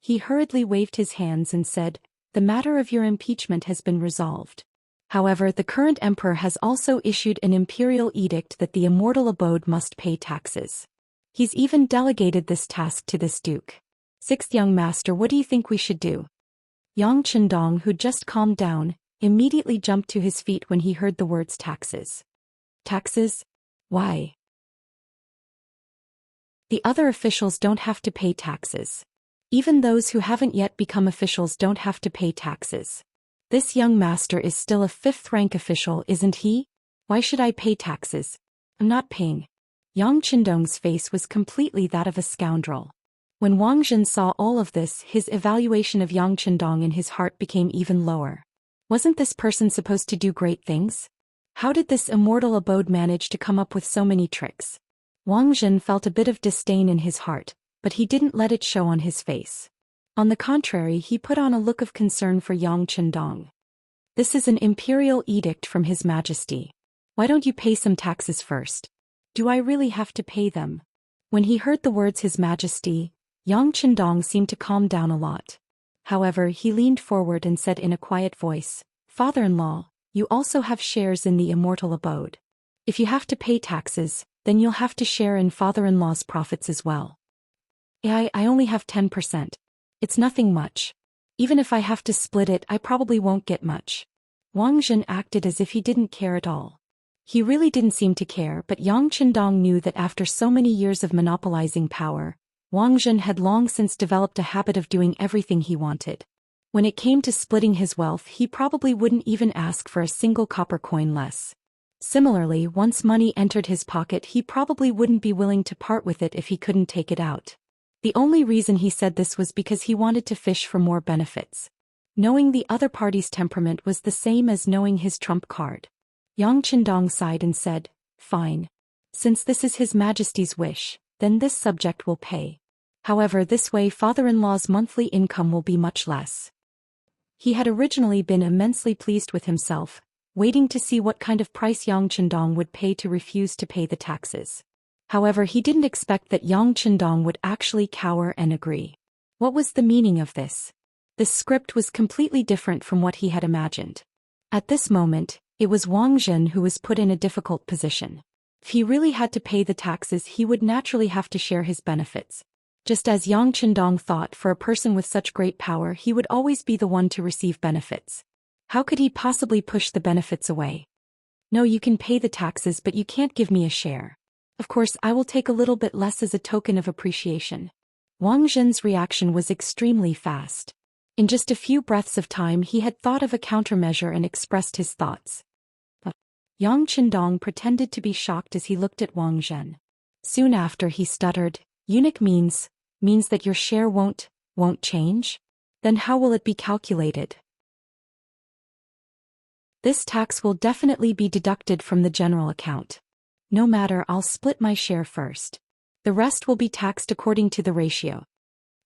He hurriedly waved his hands and said, "The matter of your impeachment has been resolved. However, the current emperor has also issued an imperial edict that the Immortal Abode must pay taxes. He's even delegated this task to this duke. Sixth young master, what do you think we should do?" Yang Qindong, who'd just calmed down, immediately jumped to his feet when he heard the words taxes. Taxes? Why? The other officials don't have to pay taxes. Even those who haven't yet become officials don't have to pay taxes. This young master is still a 5th-rank official, isn't he? Why should I pay taxes? I'm not paying. Yang Qindong's face was completely that of a scoundrel. When Wang Zhen saw all of this, his evaluation of Yang Chendong in his heart became even lower. Wasn't this person supposed to do great things? How did this immortal abode manage to come up with so many tricks? Wang Zhen felt a bit of disdain in his heart, but he didn't let it show on his face. On the contrary, he put on a look of concern for Yang Chendong. This is an imperial edict from His Majesty. Why don't you pay some taxes first? Do I really have to pay them? When he heard the words His Majesty, Yang Chendong seemed to calm down a lot. However, he leaned forward and said in a quiet voice, "Father-in-law, you also have shares in the immortal abode. If you have to pay taxes, then you'll have to share in father-in-law's profits as well." I only have 10%. It's nothing much. Even if I have to split it, I probably won't get much. Wang Zhen acted as if he didn't care at all. He really didn't seem to care, but Yang Chendong knew that after so many years of monopolizing power, Wang Zhen had long since developed a habit of doing everything he wanted. When it came to splitting his wealth, he probably wouldn't even ask for a single copper coin less. Similarly, once money entered his pocket, he probably wouldn't be willing to part with it if he couldn't take it out. The only reason he said this was because he wanted to fish for more benefits. Knowing the other party's temperament was the same as knowing his trump card. Yang Chendong sighed and said, "Fine. Since this is His Majesty's wish, then this subject will pay. However, this way father-in-law's monthly income will be much less." He had originally been immensely pleased with himself, waiting to see what kind of price Yang Chendong would pay to refuse to pay the taxes. However, he didn't expect that Yang Chendong would actually cower and agree. What was the meaning of this? This script was completely different from what he had imagined. At this moment, it was Wang Zhen who was put in a difficult position. If he really had to pay the taxes, he would naturally have to share his benefits. Just as Yang Chendong thought, for a person with such great power, he would always be the one to receive benefits. How could he possibly push the benefits away? "No, you can pay the taxes, but you can't give me a share. Of course, I will take a little bit less as a token of appreciation." Wang Zhen's reaction was extremely fast. In just a few breaths of time, he had thought of a countermeasure and expressed his thoughts. But Yang Chendong pretended to be shocked as he looked at Wang Zhen. Soon after, he stuttered, "Eunuch means that your share won't change? Then how will it be calculated?" "This tax will definitely be deducted from the general account. No matter, I'll split my share first. The rest will be taxed according to the ratio."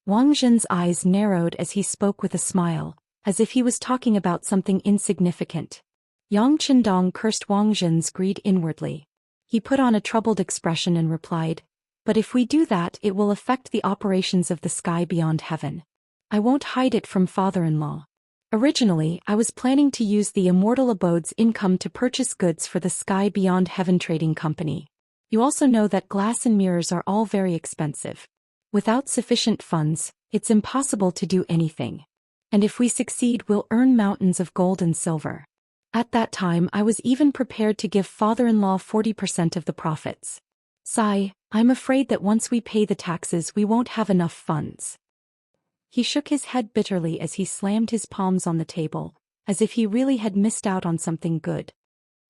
Wang Zhen's eyes narrowed as he spoke with a smile, as if he was talking about something insignificant. Yang Chendong cursed Wang Zhen's greed inwardly. He put on a troubled expression and replied, "But if we do that, it will affect the operations of the sky beyond heaven. I won't hide it from father-in-law. Originally, I was planning to use the Immortal Abode's income to purchase goods for the Sky Beyond Heaven Trading Company. You also know that glass and mirrors are all very expensive. Without sufficient funds, it's impossible to do anything. And if we succeed, we'll earn mountains of gold and silver. At that time, I was even prepared to give father-in-law 40% of the profits. Sigh, I'm afraid that once we pay the taxes, we won't have enough funds." He shook his head bitterly as he slammed his palms on the table, as if he really had missed out on something good.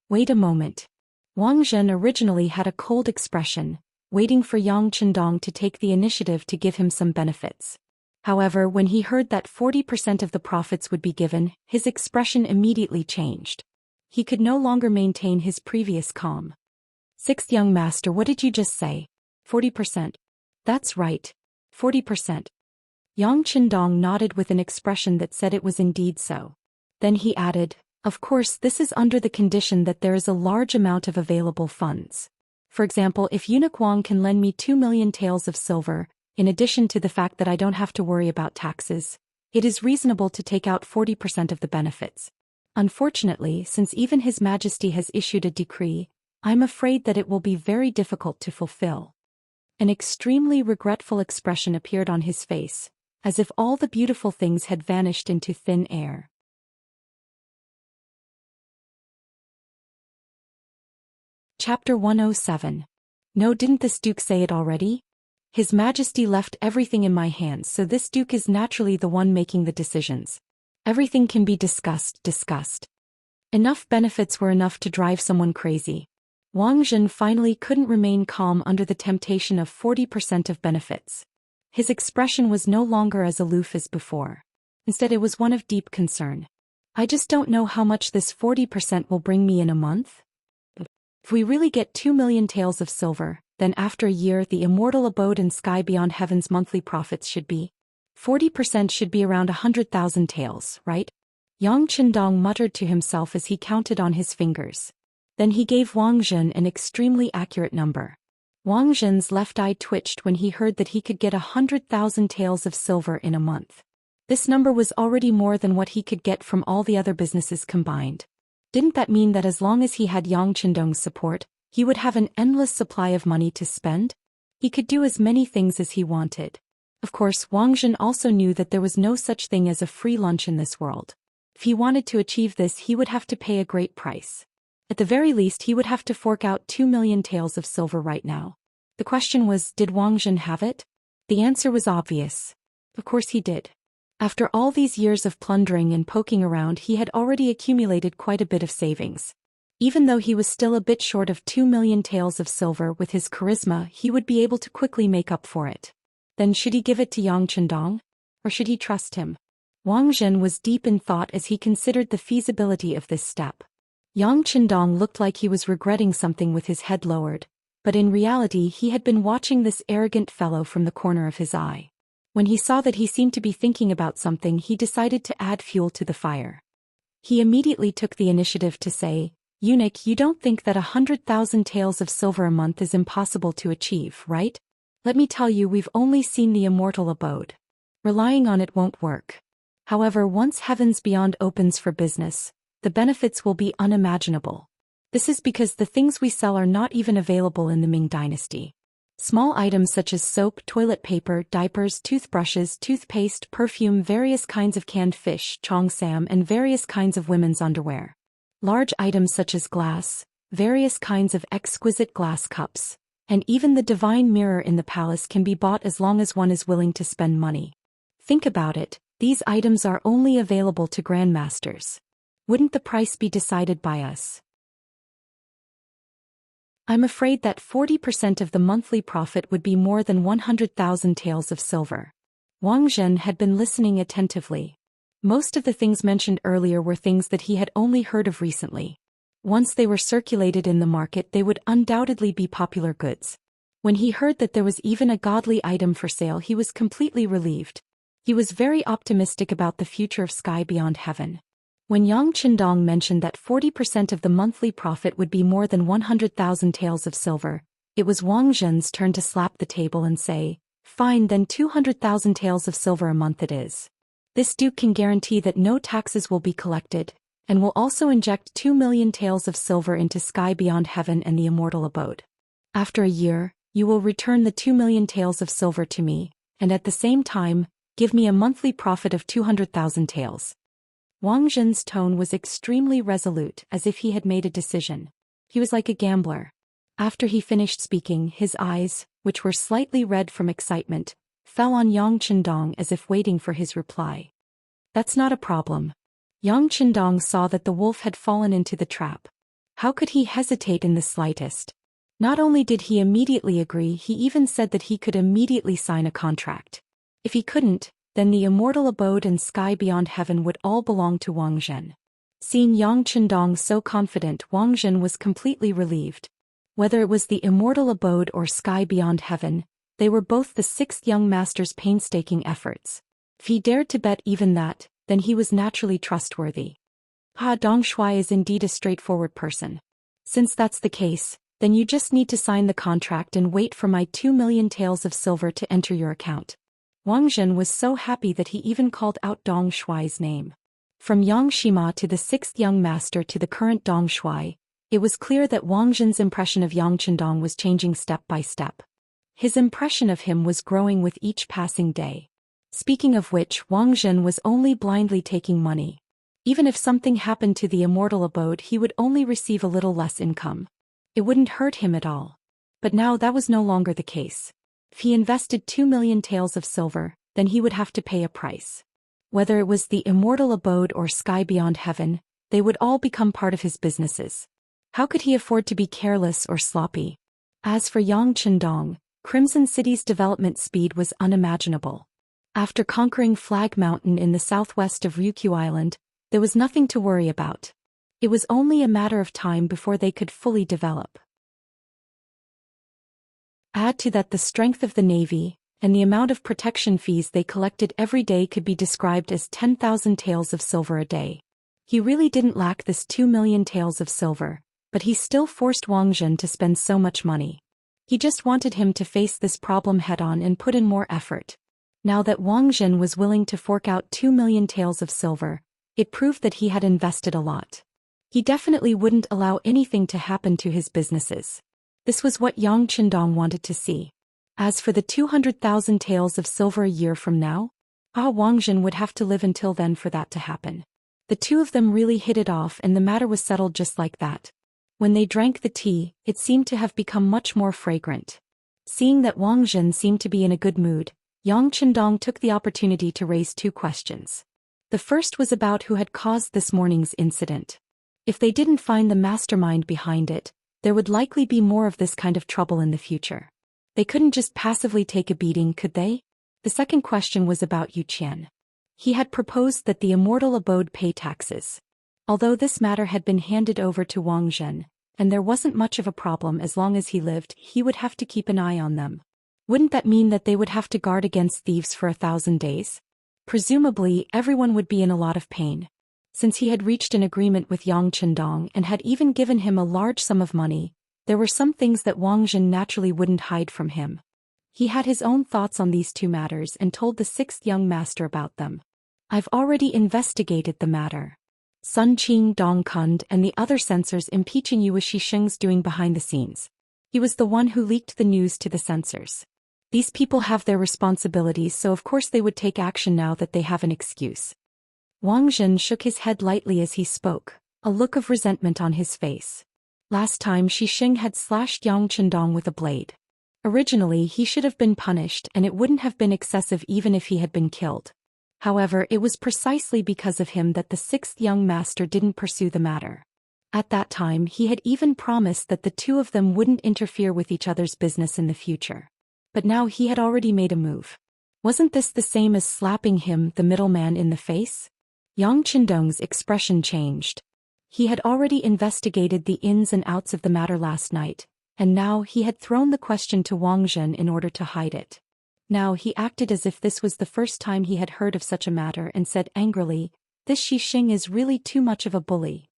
"Wait a moment." Wang Zhen originally had a cold expression, waiting for Yang Chendong to take the initiative to give him some benefits. However, when he heard that 40% of the profits would be given, his expression immediately changed. He could no longer maintain his previous calm. "Sixth young master, what did you just say? 40%? That's right. 40%. Yang Chendong nodded with an expression that said it was indeed so. Then he added, "Of course, this is under the condition that there is a large amount of available funds. For example, if Eunuch Wang can lend me 2 million taels of silver, in addition to the fact that I don't have to worry about taxes, it is reasonable to take out 40% of the benefits. Unfortunately, since even His Majesty has issued a decree, I'm afraid that it will be very difficult to fulfill." An extremely regretful expression appeared on his face, as if all the beautiful things had vanished into thin air. Chapter 107. No, didn't this Duke say it already? His Majesty left everything in my hands, so this Duke is naturally the one making the decisions. Everything can be discussed. Enough benefits were enough to drive someone crazy. Wang Zhen finally couldn't remain calm under the temptation of 40% of benefits. His expression was no longer as aloof as before. Instead, it was one of deep concern. I just don't know how much this 40% will bring me in a month. If we really get 2 million taels of silver, then after a year the Immortal Abode and Sky Beyond Heaven's monthly profits should be 40% should be around 100,000 taels, right? Yang Qindong muttered to himself as he counted on his fingers. Then he gave Wang Zhen an extremely accurate number. Wang Zhen's left eye twitched when he heard that he could get 100,000 taels of silver in a month. This number was already more than what he could get from all the other businesses combined. Didn't that mean that as long as he had Yang Qindong's support, he would have an endless supply of money to spend? He could do as many things as he wanted. Of course, Wang Zhen also knew that there was no such thing as a free lunch in this world. If he wanted to achieve this, he would have to pay a great price. At the very least, he would have to fork out 2 million taels of silver right now. The question was, did Wang Zhen have it? The answer was obvious. Of course he did. After all these years of plundering and poking around, he had already accumulated quite a bit of savings. Even though he was still a bit short of 2 million taels of silver, with his charisma he would be able to quickly make up for it. Then should he give it to Yang Qindong? Or should he trust him? Wang Zhen was deep in thought as he considered the feasibility of this step. Yang Qindong looked like he was regretting something with his head lowered, but in reality he had been watching this arrogant fellow from the corner of his eye. When he saw that he seemed to be thinking about something, he decided to add fuel to the fire. He immediately took the initiative to say, "Eunuch, you don't think that 100,000 taels of silver a month is impossible to achieve, right? Let me tell you, we've only seen the Immortal Abode. Relying on it won't work. However, once Heavens Beyond opens for business, the benefits will be unimaginable. This is because the things we sell are not even available in the Ming Dynasty. Small items such as soap, toilet paper, diapers, toothbrushes, toothpaste, perfume, various kinds of canned fish, cheongsam, and various kinds of women's underwear. Large items such as glass, various kinds of exquisite glass cups, and even the divine mirror in the palace can be bought as long as one is willing to spend money. Think about it, these items are only available to grandmasters. Wouldn't the price be decided by us? I'm afraid that 40% of the monthly profit would be more than 100,000 taels of silver." Wang Zhen had been listening attentively. Most of the things mentioned earlier were things that he had only heard of recently. Once they were circulated in the market, they would undoubtedly be popular goods. When he heard that there was even a godly item for sale, he was completely relieved. He was very optimistic about the future of Sky Beyond Heaven. When Yang Qindong mentioned that 40% of the monthly profit would be more than 100,000 taels of silver, it was Wang Zhen's turn to slap the table and say, "Fine, then 200,000 taels of silver a month it is. This duke can guarantee that no taxes will be collected, and will also inject 2 million taels of silver into Sky Beyond Heaven and the Immortal Abode. After a year, you will return the 2 million taels of silver to me, and at the same time, give me a monthly profit of 200,000 taels." Wang Zhen's tone was extremely resolute, as if he had made a decision. He was like a gambler. After he finished speaking, his eyes, which were slightly red from excitement, fell on Yang Qindong as if waiting for his reply. "That's not a problem." Yang Qindong saw that the wolf had fallen into the trap. How could he hesitate in the slightest? Not only did he immediately agree, he even said that he could immediately sign a contract. If he couldn't, then the Immortal Abode and Sky Beyond Heaven would all belong to Wang Zhen. Seeing Yang Qindong so confident, Wang Zhen was completely relieved. Whether it was the Immortal Abode or Sky Beyond Heaven, they were both the sixth young master's painstaking efforts. If he dared to bet even that, then he was naturally trustworthy. Dong Shuai is indeed a straightforward person. Since that's the case, then you just need to sign the contract and wait for my 2 million taels of silver to enter your account. Wang Zhen was so happy that he even called out Dong Shuai's name. From Yang Shima to the sixth young master to the current Dong Shuai, it was clear that Wang Zhen's impression of Yang Qindong was changing step by step. His impression of him was growing with each passing day. Speaking of which, Wang Zhen was only blindly taking money. Even if something happened to the Immortal Abode, he would only receive a little less income. It wouldn't hurt him at all. But now that was no longer the case. If he invested 2 million taels of silver, then he would have to pay a price. Whether it was the Immortal Abode or Sky Beyond Heaven, they would all become part of his businesses. How could he afford to be careless or sloppy? As for Yang Qindong, Crimson City's development speed was unimaginable. After conquering Flag Mountain in the southwest of Ryukyu Island, there was nothing to worry about. It was only a matter of time before they could fully develop. Add to that the strength of the navy, and the amount of protection fees they collected every day could be described as 10,000 taels of silver a day. He really didn't lack this 2 million taels of silver, but he still forced Wang Zhen to spend so much money. He just wanted him to face this problem head-on and put in more effort. Now that Wang Zhen was willing to fork out 2 million taels of silver, it proved that he had invested a lot. He definitely wouldn't allow anything to happen to his businesses. This was what Yang Qindong wanted to see. As for the 200,000 taels of silver a year from now, Wang Zhen would have to live until then for that to happen. The two of them really hit it off and the matter was settled just like that. When they drank the tea, it seemed to have become much more fragrant. Seeing that Wang Zhen seemed to be in a good mood, Yang Qindong took the opportunity to raise two questions. The first was about who had caused this morning's incident. If they didn't find the mastermind behind it, there would likely be more of this kind of trouble in the future. They couldn't just passively take a beating, could they? The second question was about Zhou Xian. He had proposed that the Immortal abode pay taxes. Although this matter had been handed over to Wang Zhen, and there wasn't much of a problem as long as he lived, he would have to keep an eye on them. Wouldn't that mean that they would have to guard against thieves for 1,000 days? Presumably, everyone would be in a lot of pain. Since he had reached an agreement with Yang Qindong and had even given him a large sum of money, there were some things that Wang Zhen naturally wouldn't hide from him. He had his own thoughts on these two matters and told the sixth young master about them. I've already investigated the matter. Sun Qing Dongkund and the other censors impeaching you with Xisheng's doing behind the scenes. He was the one who leaked the news to the censors. These people have their responsibilities, so of course they would take action now that they have an excuse. Wang Zhen shook his head lightly as he spoke, a look of resentment on his face. Last time Xisheng had slashed Yang Qindong with a blade. Originally he should have been punished and it wouldn't have been excessive even if he had been killed. However, it was precisely because of him that the sixth young master didn't pursue the matter. At that time he had even promised that the two of them wouldn't interfere with each other's business in the future. But now he had already made a move. Wasn't this the same as slapping him, the middleman, in the face? Yang Qindong's expression changed. He had already investigated the ins and outs of the matter last night, and now he had thrown the question to Wang Zhen in order to hide it. Now he acted as if this was the first time he had heard of such a matter and said angrily, "This Xisheng is really too much of a bully."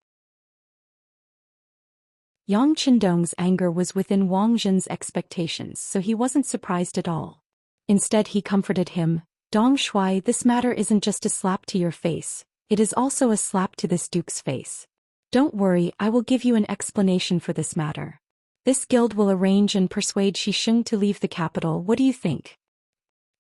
Yang Qindong's anger was within Wang Zhen's expectations, so he wasn't surprised at all. Instead he comforted him, "Dong Shuai, this matter isn't just a slap to your face, it is also a slap to this duke's face. Don't worry, I will give you an explanation for this matter. This guild will arrange and persuade Xisheng to leave the capital. What do you think?"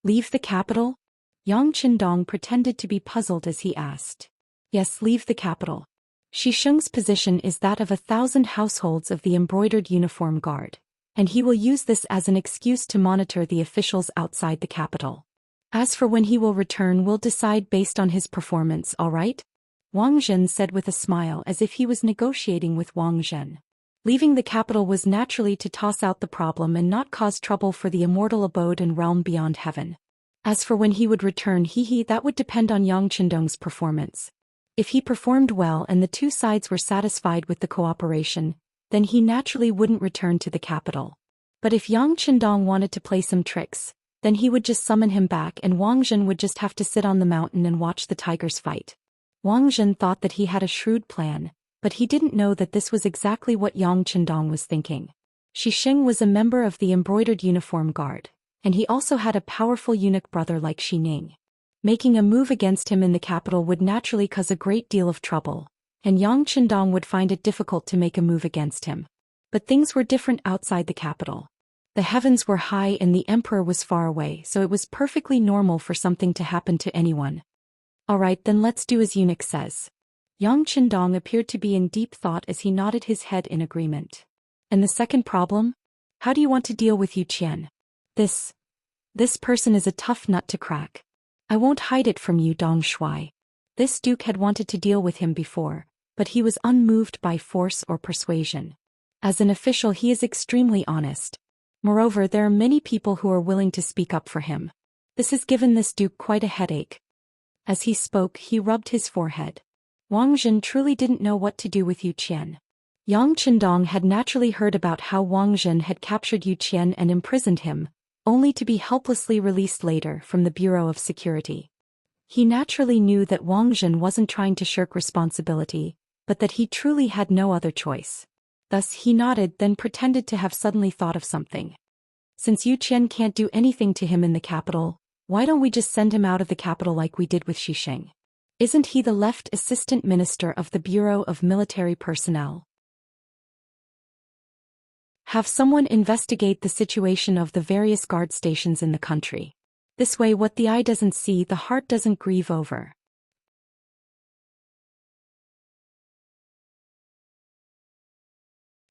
"Leave the capital?" Yang Qindong pretended to be puzzled as he asked. "Yes, leave the capital. Xisheng's position is that of 1,000 households of the embroidered uniform guard, and he will use this as an excuse to monitor the officials outside the capital. As for when he will return, we'll decide based on his performance, all right?" Wang Zhen said with a smile as if he was negotiating with Wang Zhen. Leaving the capital was naturally to toss out the problem and not cause trouble for the immortal abode and realm beyond heaven. As for when he would return, that would depend on Yang Qindong's performance. If he performed well and the two sides were satisfied with the cooperation, then he naturally wouldn't return to the capital. But if Yang Qindong wanted to play some tricks, then he would just summon him back and Wang Zhen would just have to sit on the mountain and watch the tigers fight. Wang Zhen thought that he had a shrewd plan, but he didn't know that this was exactly what Yang Qindong was thinking. Xisheng was a member of the embroidered uniform guard, and he also had a powerful eunuch brother like Xining. Making a move against him in the capital would naturally cause a great deal of trouble, and Yang Qindong would find it difficult to make a move against him. But things were different outside the capital. The heavens were high and the emperor was far away, so it was perfectly normal for something to happen to anyone. "All right, then let's do as eunuch says." Yang Qindong appeared to be in deep thought as he nodded his head in agreement. "And the second problem? How do you want to deal with Zhou Xian? This person is a tough nut to crack. I won't hide it from you, Dong Shuai." This duke had wanted to deal with him before, but he was unmoved by force or persuasion. As an official he is extremely honest. Moreover, there are many people who are willing to speak up for him. This has given this duke quite a headache. As he spoke, he rubbed his forehead. Wang Zhen truly didn't know what to do with Yu Qian. Yang Qindong had naturally heard about how Wang Zhen had captured Yu Qian and imprisoned him, only to be helplessly released later from the Bureau of Security. He naturally knew that Wang Zhen wasn't trying to shirk responsibility, but that he truly had no other choice. Thus he nodded, then pretended to have suddenly thought of something. Since Yu Qian can't do anything to him in the capital, why don't we just send him out of the capital like we did with Xisheng? Isn't he the left assistant minister of the Bureau of Military Personnel? Have someone investigate the situation of the various guard stations in the country. This way, what the eye doesn't see, the heart doesn't grieve over.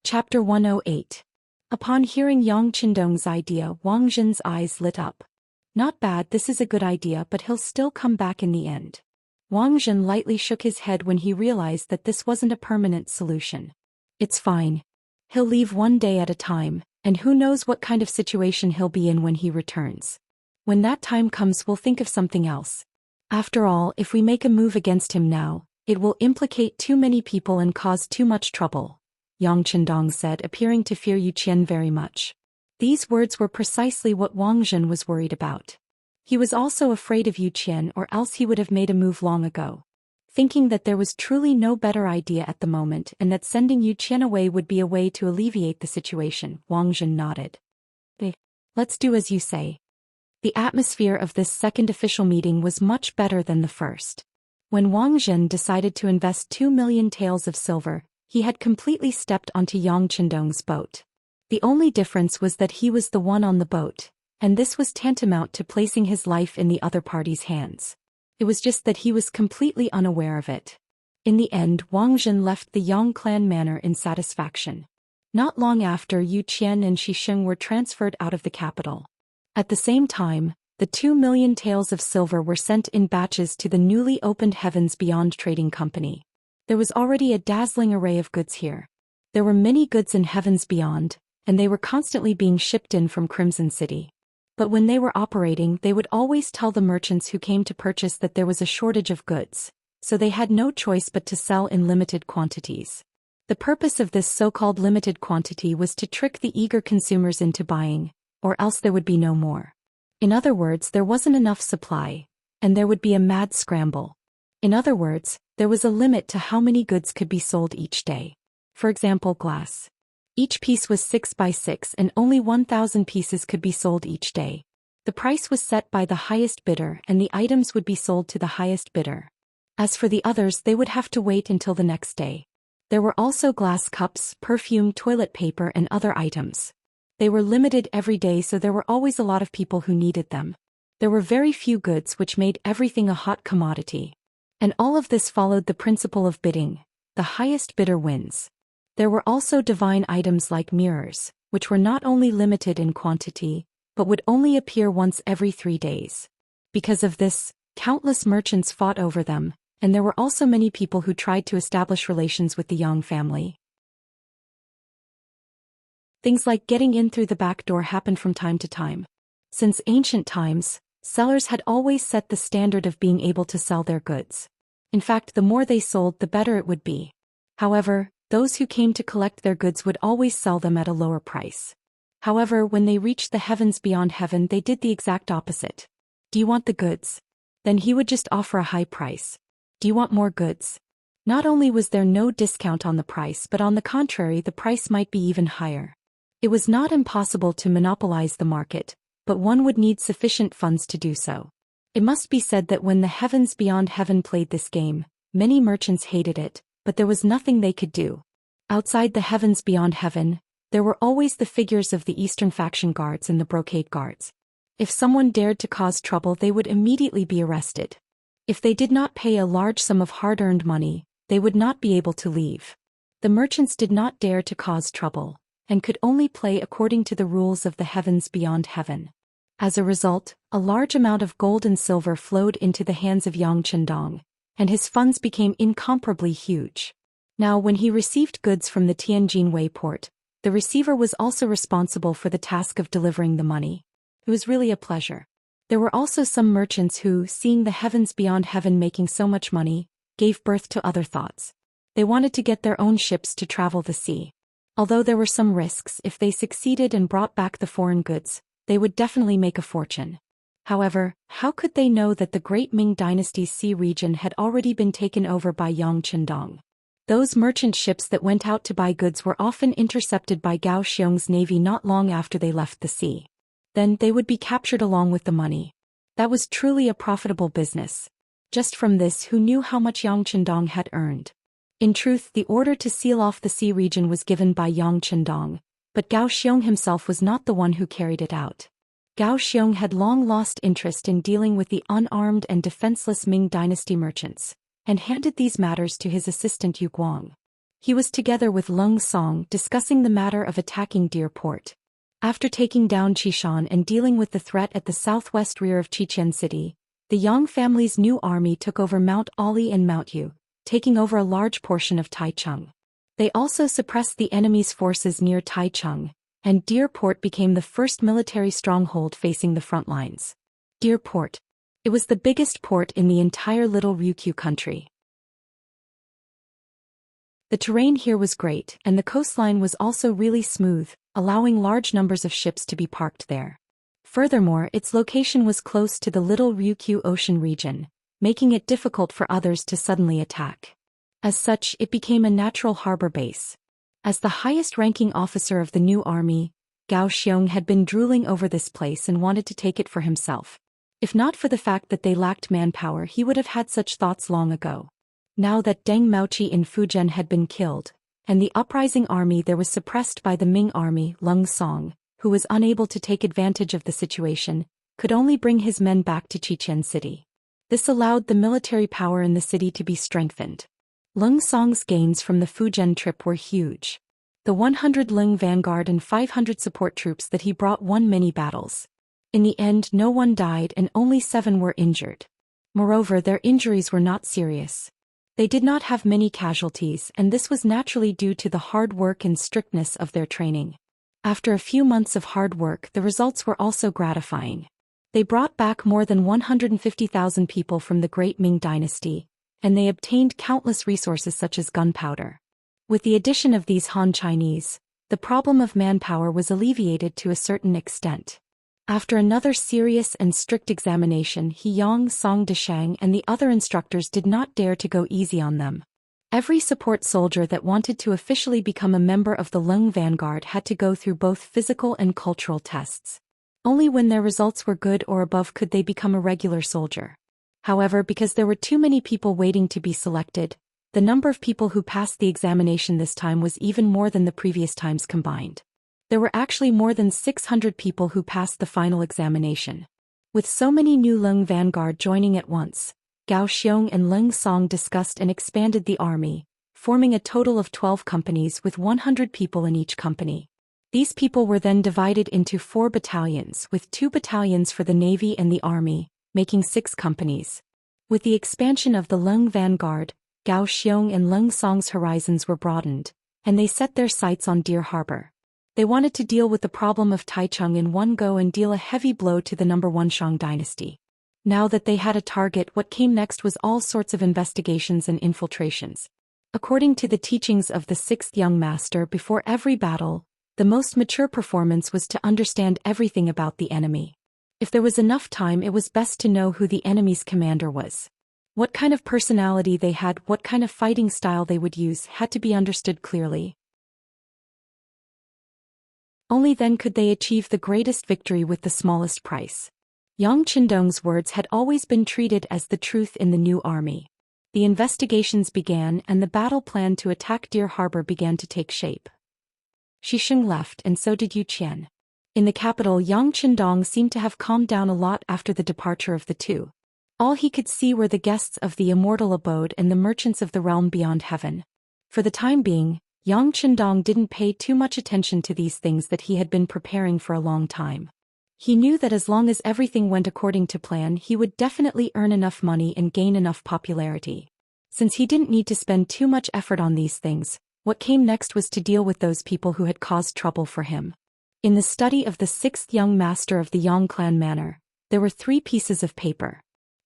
Chapter 108. Upon hearing Yang Qindong's idea, Wang Zhen's eyes lit up. Not bad, this is a good idea, but he'll still come back in the end. Wang Zhen lightly shook his head when he realized that this wasn't a permanent solution. It's fine. He'll leave one day at a time, and who knows what kind of situation he'll be in when he returns. When that time comes, we'll think of something else. After all, if we make a move against him now, it will implicate too many people and cause too much trouble, Yang Qindong said, appearing to fear Yu Qian very much. These words were precisely what Wang Zhen was worried about. He was also afraid of Yu Qian, or else he would have made a move long ago. Thinking that there was truly no better idea at the moment and that sending Yu Qian away would be a way to alleviate the situation, Wang Zhen nodded. Let's do as you say. The atmosphere of this second official meeting was much better than the first. When Wang Zhen decided to invest 2 million taels of silver, he had completely stepped onto Yang Qindong's boat. The only difference was that he was the one on the boat, and this was tantamount to placing his life in the other party's hands. It was just that he was completely unaware of it. In the end, Wang Zhen left the Yang clan manor in satisfaction. Not long after, Yu Qian and Xisheng were transferred out of the capital. At the same time, the 2 million taels of silver were sent in batches to the newly opened Heavens Beyond Trading Company. There was already a dazzling array of goods here. There were many goods in Heavens Beyond, and they were constantly being shipped in from Crimson City. But when they were operating, they would always tell the merchants who came to purchase that there was a shortage of goods, so they had no choice but to sell in limited quantities. The purpose of this so-called limited quantity was to trick the eager consumers into buying, or else there would be no more. In other words, there wasn't enough supply, and there would be a mad scramble. In other words, there was a limit to how many goods could be sold each day. For example, glass. Each piece was 6 by 6 and only 1,000 pieces could be sold each day. The price was set by the highest bidder and the items would be sold to the highest bidder. As for the others, they would have to wait until the next day. There were also glass cups, perfume, toilet paper and other items. They were limited every day, so there were always a lot of people who needed them. There were very few goods, which made everything a hot commodity. And all of this followed the principle of bidding. The highest bidder wins. There were also divine items like mirrors, which were not only limited in quantity, but would only appear once every 3 days. Because of this, countless merchants fought over them, and there were also many people who tried to establish relations with the Yang family. Things like getting in through the back door happened from time to time. Since ancient times, sellers had always set the standard of being able to sell their goods. In fact, the more they sold, the better it would be. However, those who came to collect their goods would always sell them at a lower price. However, when they reached the Heavens Beyond Heaven, they did the exact opposite. Do you want the goods? Then he would just offer a high price. Do you want more goods? Not only was there no discount on the price, but on the contrary, the price might be even higher. It was not impossible to monopolize the market, but one would need sufficient funds to do so. It must be said that when the Heavens Beyond Heaven played this game, many merchants hated it, but there was nothing they could do. Outside the Heavens Beyond Heaven, there were always the figures of the Eastern Faction guards and the Brocade guards. If someone dared to cause trouble, they would immediately be arrested. If they did not pay a large sum of hard-earned money, they would not be able to leave. The merchants did not dare to cause trouble, and could only play according to the rules of the Heavens Beyond Heaven. As a result, a large amount of gold and silver flowed into the hands of Yang Qindong, and his funds became incomparably huge. Now, when he received goods from the Tianjin Wayport, the receiver was also responsible for the task of delivering the money. It was really a pleasure. There were also some merchants who, seeing the heavens beyond heaven making so much money, gave birth to other thoughts. They wanted to get their own ships to travel the sea. Although there were some risks, if they succeeded and brought back the foreign goods, they would definitely make a fortune. However, how could they know that the great Ming dynasty's sea region had already been taken over by Yang Chendong? Those merchant ships that went out to buy goods were often intercepted by Gao Xiong's navy not long after they left the sea. Then they would be captured along with the money. That was truly a profitable business. Just from this, who knew how much Yang Chendong had earned? In truth, the order to seal off the sea region was given by Yang Chendong, but Gao Xiong himself was not the one who carried it out. Gao Xiong had long lost interest in dealing with the unarmed and defenseless Ming dynasty merchants, and handed these matters to his assistant Yu Guang. He was together with Leng Song discussing the matter of attacking Deer Port. After taking down Qishan and dealing with the threat at the southwest rear of Xichen City, the Yang family's new army took over Mount Ali and Mount Yu, taking over a large portion of Taichung. They also suppressed the enemy's forces near Taichung, and Deer Port became the first military stronghold facing the front lines. Deer Port. It was the biggest port in the entire Little Ryukyu country. The terrain here was great, and the coastline was also really smooth, allowing large numbers of ships to be parked there. Furthermore, its location was close to the Little Ryukyu Ocean region, making it difficult for others to suddenly attack. As such, it became a natural harbor base. As the highest-ranking officer of the new army, Gao Xiong had been drooling over this place and wanted to take it for himself. If not for the fact that they lacked manpower, he would have had such thoughts long ago. Now that Deng Maoqi in Fujian had been killed, and the uprising army there was suppressed by the Ming army, Leng Song, who was unable to take advantage of the situation, could only bring his men back to Xichen City. This allowed the military power in the city to be strengthened. Leng Song's gains from the Fujian trip were huge. The 100 Leng vanguard and 500 support troops that he brought won many battles. In the end, no one died and only 7 were injured. Moreover, their injuries were not serious. They did not have many casualties, and this was naturally due to the hard work and strictness of their training. After a few months of hard work, the results were also gratifying. They brought back more than 150,000 people from the Great Ming Dynasty, and they obtained countless resources such as gunpowder. With the addition of these Han Chinese, the problem of manpower was alleviated to a certain extent. After another serious and strict examination, He Yang, Song Deshang and the other instructors did not dare to go easy on them. Every support soldier that wanted to officially become a member of the Leng Vanguard had to go through both physical and cultural tests. Only when their results were good or above could they become a regular soldier. However, because there were too many people waiting to be selected, the number of people who passed the examination this time was even more than the previous times combined. There were actually more than 600 people who passed the final examination. With so many new Leng Vanguard joining at once, Gao Xiong and Leng Song discussed and expanded the army, forming a total of 12 companies with 100 people in each company. These people were then divided into 4 battalions, with 2 battalions for the Navy and the Army, making 6 companies. With the expansion of the Leng Vanguard, Gao Xiong and Leng Song's horizons were broadened, and they set their sights on Deer Harbor. They wanted to deal with the problem of Taichung in one go and deal a heavy blow to the No. 1 Shang dynasty. Now that they had a target, what came next was all sorts of investigations and infiltrations. According to the teachings of the 6th young master, before every battle, the most mature performance was to understand everything about the enemy. If there was enough time, it was best to know who the enemy's commander was. What kind of personality they had, what kind of fighting style they would use, had to be understood clearly. Only then could they achieve the greatest victory with the smallest price. Yang Chendong's words had always been treated as the truth in the new army. The investigations began and the battle plan to attack Deer Harbor began to take shape. Xisheng left and so did Yu Qian. In the capital, Yang Chendong seemed to have calmed down a lot after the departure of the two. All he could see were the guests of the immortal abode and the merchants of the realm beyond heaven. For the time being, Yang Chendong didn't pay too much attention to these things that he had been preparing for a long time. He knew that as long as everything went according to plan, he would definitely earn enough money and gain enough popularity. Since he didn't need to spend too much effort on these things, What came next was to deal with those people who had caused trouble for him. In the study of the sixth young master of the Yang clan manor, there were 3 pieces of paper.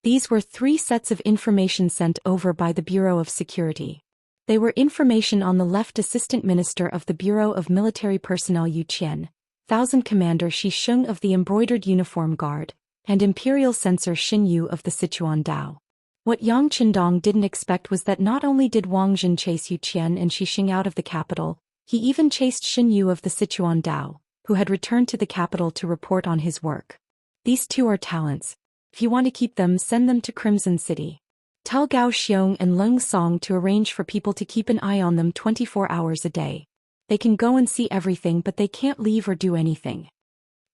These were 3 sets of information sent over by the Bureau of Security. They were information on the left Assistant Minister of the Bureau of Military Personnel Zhou Xian, 1000 Commander Xisheng of the Embroidered Uniform Guard, and Imperial Censor Xin Yu of the Sichuan Dao. What Yang Qindong didn't expect was that not only did Wang Jin chase Zhou Xian and Xisheng out of the capital, he even chased Xin Yu of the Sichuan Dao, who had returned to the capital to report on his work. These 2 are talents. If you want to keep them, send them to Crimson City. Tell Gao Xiong and Leng Song to arrange for people to keep an eye on them 24 hours a day. They can go and see everything, but they can't leave or do anything.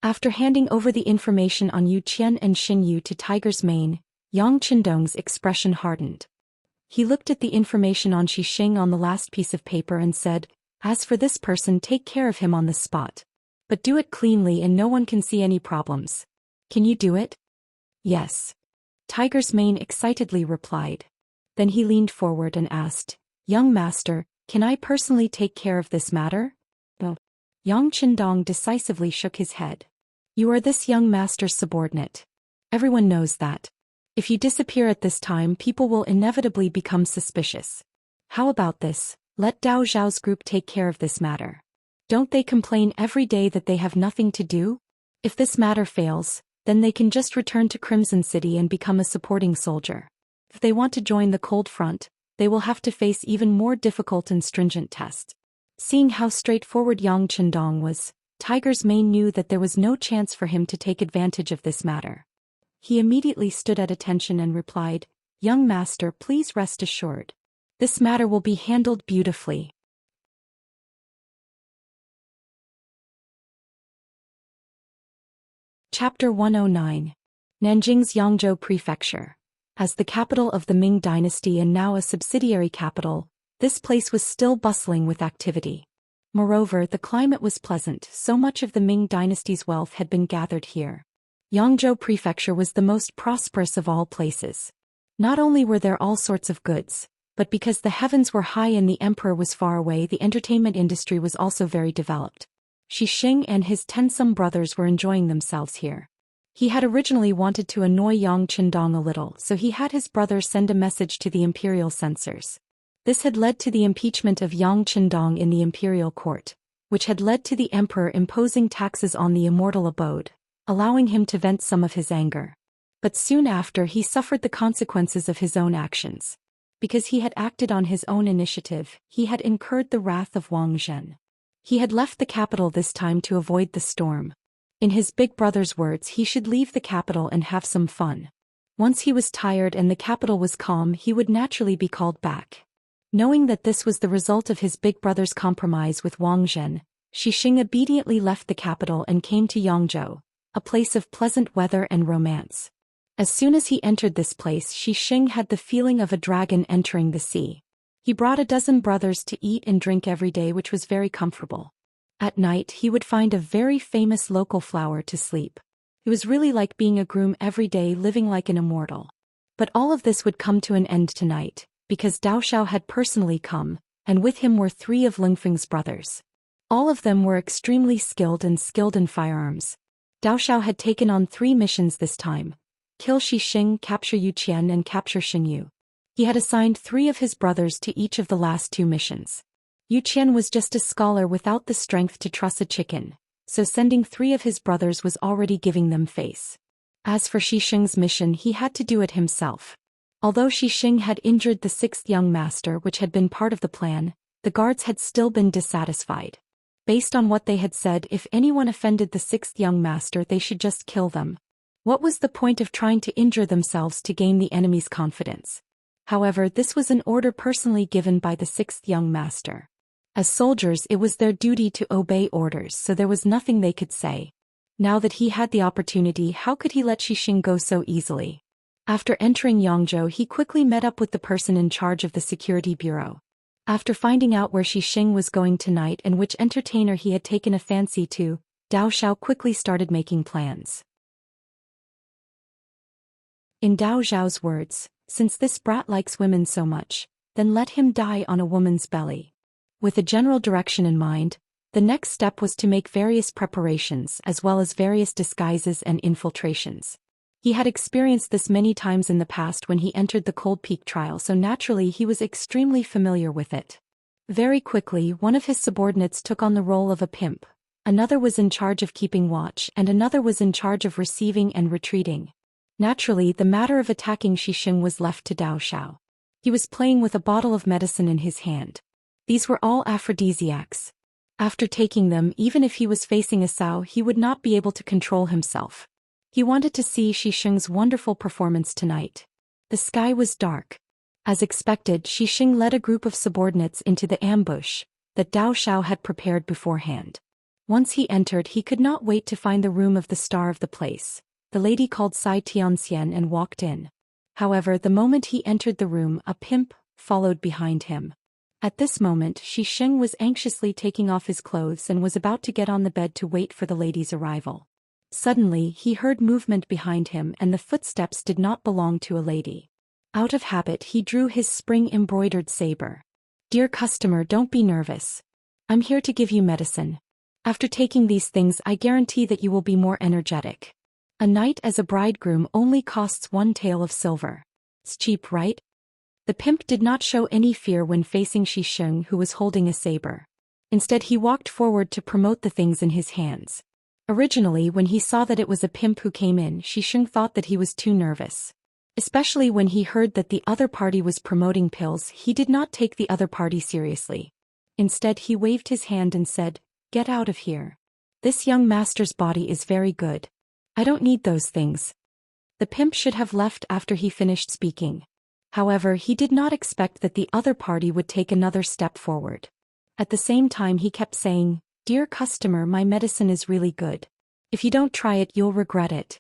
After handing over the information on Yu Qian and Xin Yu to Tiger's Mane, Yang Qindong's expression hardened. He looked at the information on Xisheng on the last piece of paper and said, "As for this person, take care of him on the spot. But do it cleanly and no one can see any problems. Can you do it?" "Yes." Tiger's Mane excitedly replied. Then he leaned forward and asked, "Young master, can I personally take care of this matter?" "No." Yang Qindong decisively shook his head. "You are this young master's subordinate. Everyone knows that. If you disappear at this time, people will inevitably become suspicious. How about this? Let Dao Zhao's group take care of this matter. Don't they complain every day that they have nothing to do? If this matter fails, then they can just return to Crimson City and become a supporting soldier. If they want to join the Cold Front, they will have to face even more difficult and stringent tests." Seeing how straightforward Yang Qindong was, Tiger's Mane knew that there was no chance for him to take advantage of this matter. He immediately stood at attention and replied, "Young master, please rest assured. This matter will be handled beautifully." Chapter 109. Nanjing's Yangzhou Prefecture. As the capital of the Ming dynasty and now a subsidiary capital, this place was still bustling with activity. Moreover, the climate was pleasant, so much of the Ming dynasty's wealth had been gathered here. Yangzhou Prefecture was the most prosperous of all places. Not only were there all sorts of goods, but because the heavens were high and the emperor was far away, the entertainment industry was also very developed. Xisheng and his 10-some brothers were enjoying themselves here. He had originally wanted to annoy Yang Qindong a little, so he had his brother send a message to the imperial censors. This had led to the impeachment of Yang Qindong in the imperial court, which had led to the emperor imposing taxes on the Immortal abode, allowing him to vent some of his anger. But soon after, he suffered the consequences of his own actions. Because he had acted on his own initiative, he had incurred the wrath of Wang Zhen. He had left the capital this time to avoid the storm. In his big brother's words, he should leave the capital and have some fun. Once he was tired and the capital was calm, he would naturally be called back. Knowing that this was the result of his big brother's compromise with Wang Zhen, Xisheng obediently left the capital and came to Yangzhou, a place of pleasant weather and romance. As soon as he entered this place, Xisheng had the feeling of a dragon entering the sea. He brought a dozen brothers to eat and drink every day, which was very comfortable. At night, he would find a very famous local flower to sleep. It was really like being a groom every day, living like an immortal. But all of this would come to an end tonight, because Dao Xiao had personally come, and with him were 3 of Lingfeng's brothers. All of them were extremely skilled in firearms. Dao Xiao had taken on 3 missions this time: kill Xisheng, capture Yu Qian, and capture Xin Yu. He had assigned 3 of his brothers to each of the last 2 missions. Yu Qian was just a scholar without the strength to truss a chicken, so sending 3 of his brothers was already giving them face. As for Xisheng's mission, he had to do it himself. Although Xisheng had injured the 6th young master, which had been part of the plan, the guards had still been dissatisfied. Based on what they had said, if anyone offended the 6th young master, they should just kill them. What was the point of trying to injure themselves to gain the enemy's confidence? However, this was an order personally given by the 6th young master. As soldiers, it was their duty to obey orders, so there was nothing they could say. Now that he had the opportunity, how could he let Xisheng go so easily? After entering Yangzhou, he quickly met up with the person in charge of the security bureau. After finding out where Xisheng was going tonight and which entertainer he had taken a fancy to, Dao Xiao quickly started making plans. In Dao Xiao's words, "Since this brat likes women so much, then let him die on a woman's belly." With a general direction in mind, the next step was to make various preparations as well as various disguises and infiltrations. He had experienced this many times in the past when he entered the Cold Peak trial, so naturally he was extremely familiar with it. Very quickly, one of his subordinates took on the role of a pimp, another was in charge of keeping watch, and another was in charge of receiving and retreating. Naturally, the matter of attacking Xixing was left to Dao Xiao. He was playing with a bottle of medicine in his hand. These were all aphrodisiacs. After taking them, even if he was facing a Sao, he would not be able to control himself. He wanted to see Xixing's wonderful performance tonight. The sky was dark. As expected, Xixing led a group of subordinates into the ambush that Dao Xiao had prepared beforehand. Once he entered, he could not wait to find the room of the star of the place, the lady called Xianxia, and walked in. However, the moment he entered the room, a pimp followed behind him. At this moment, Xixing was anxiously taking off his clothes and was about to get on the bed to wait for the lady's arrival. Suddenly, he heard movement behind him, and the footsteps did not belong to a lady. Out of habit, he drew his spring-embroidered saber. "Dear customer, don't be nervous. I'm here to give you medicine. After taking these things, I guarantee that you will be more energetic. A night as a bridegroom only costs 1 tael of silver. It's cheap, right?" The pimp did not show any fear when facing Xixing, who was holding a saber. Instead, he walked forward to promote the things in his hands. Originally, when he saw that it was a pimp who came in, Xixing thought that he was too nervous. Especially when he heard that the other party was promoting pills, he did not take the other party seriously. Instead, he waved his hand and said, "Get out of here. This young master's body is very good. I don't need those things." The pimp should have left after he finished speaking. However, he did not expect that the other party would take another step forward. At the same time, he kept saying, "Dear customer, my medicine is really good. If you don't try it, you'll regret it.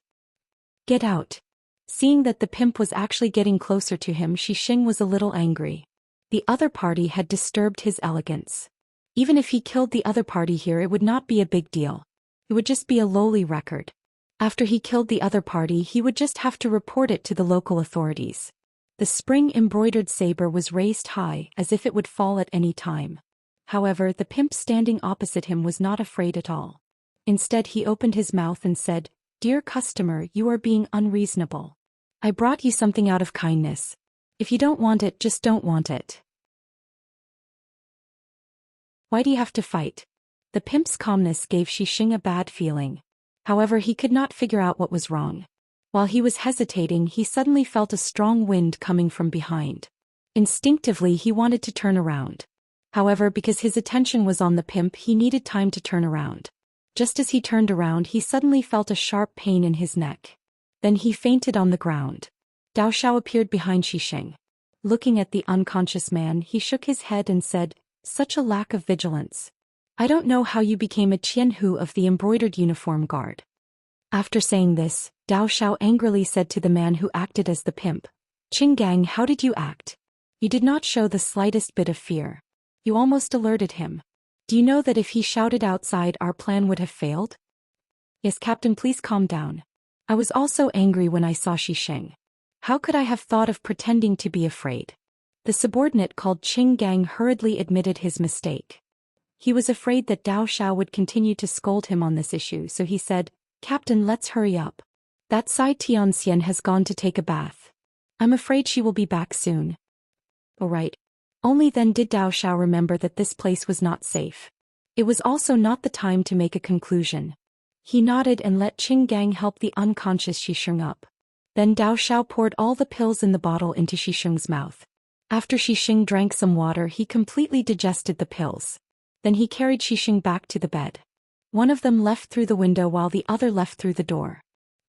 Get out." Seeing that the pimp was actually getting closer to him, Xixing was a little angry. The other party had disturbed his elegance. Even if he killed the other party here, it would not be a big deal. It would just be a lowly record. After he killed the other party, he would just have to report it to the local authorities. The spring-embroidered saber was raised high, as if it would fall at any time. However, the pimp standing opposite him was not afraid at all. Instead, he opened his mouth and said, "Dear customer, you are being unreasonable. I brought you something out of kindness. If you don't want it, just don't want it. Why do you have to fight?" The pimp's calmness gave Xixing a bad feeling. However, he could not figure out what was wrong. While he was hesitating, he suddenly felt a strong wind coming from behind. Instinctively, he wanted to turn around. However, because his attention was on the pimp, he needed time to turn around. Just as he turned around, he suddenly felt a sharp pain in his neck. Then he fainted on the ground. Dao Xiao appeared behind Xixing. Looking at the unconscious man, he shook his head and said, "Such a lack of vigilance. I don't know how you became a Qianhu of the embroidered uniform guard." After saying this, Dao Xiao angrily said to the man who acted as the pimp, "Qinggang, how did you act? You did not show the slightest bit of fear. You almost alerted him. Do you know that if he shouted outside, our plan would have failed?" "Yes, Captain, please calm down. I was also angry when I saw Xixing. How could I have thought of pretending to be afraid?" The subordinate called Qinggang hurriedly admitted his mistake. He was afraid that Dao Xiao would continue to scold him on this issue, so he said, "Captain, let's hurry up. That Xianxia has gone to take a bath. I'm afraid she will be back soon." "All right." Only then did Dao Xiao remember that this place was not safe. It was also not the time to make a conclusion. He nodded and let Qinggang help the unconscious Xixing up. Then Dao Xiao poured all the pills in the bottle into Xixing's mouth. After Xixing drank some water, he completely digested the pills. Then he carried Xixing back to the bed. One of them left through the window while the other left through the door.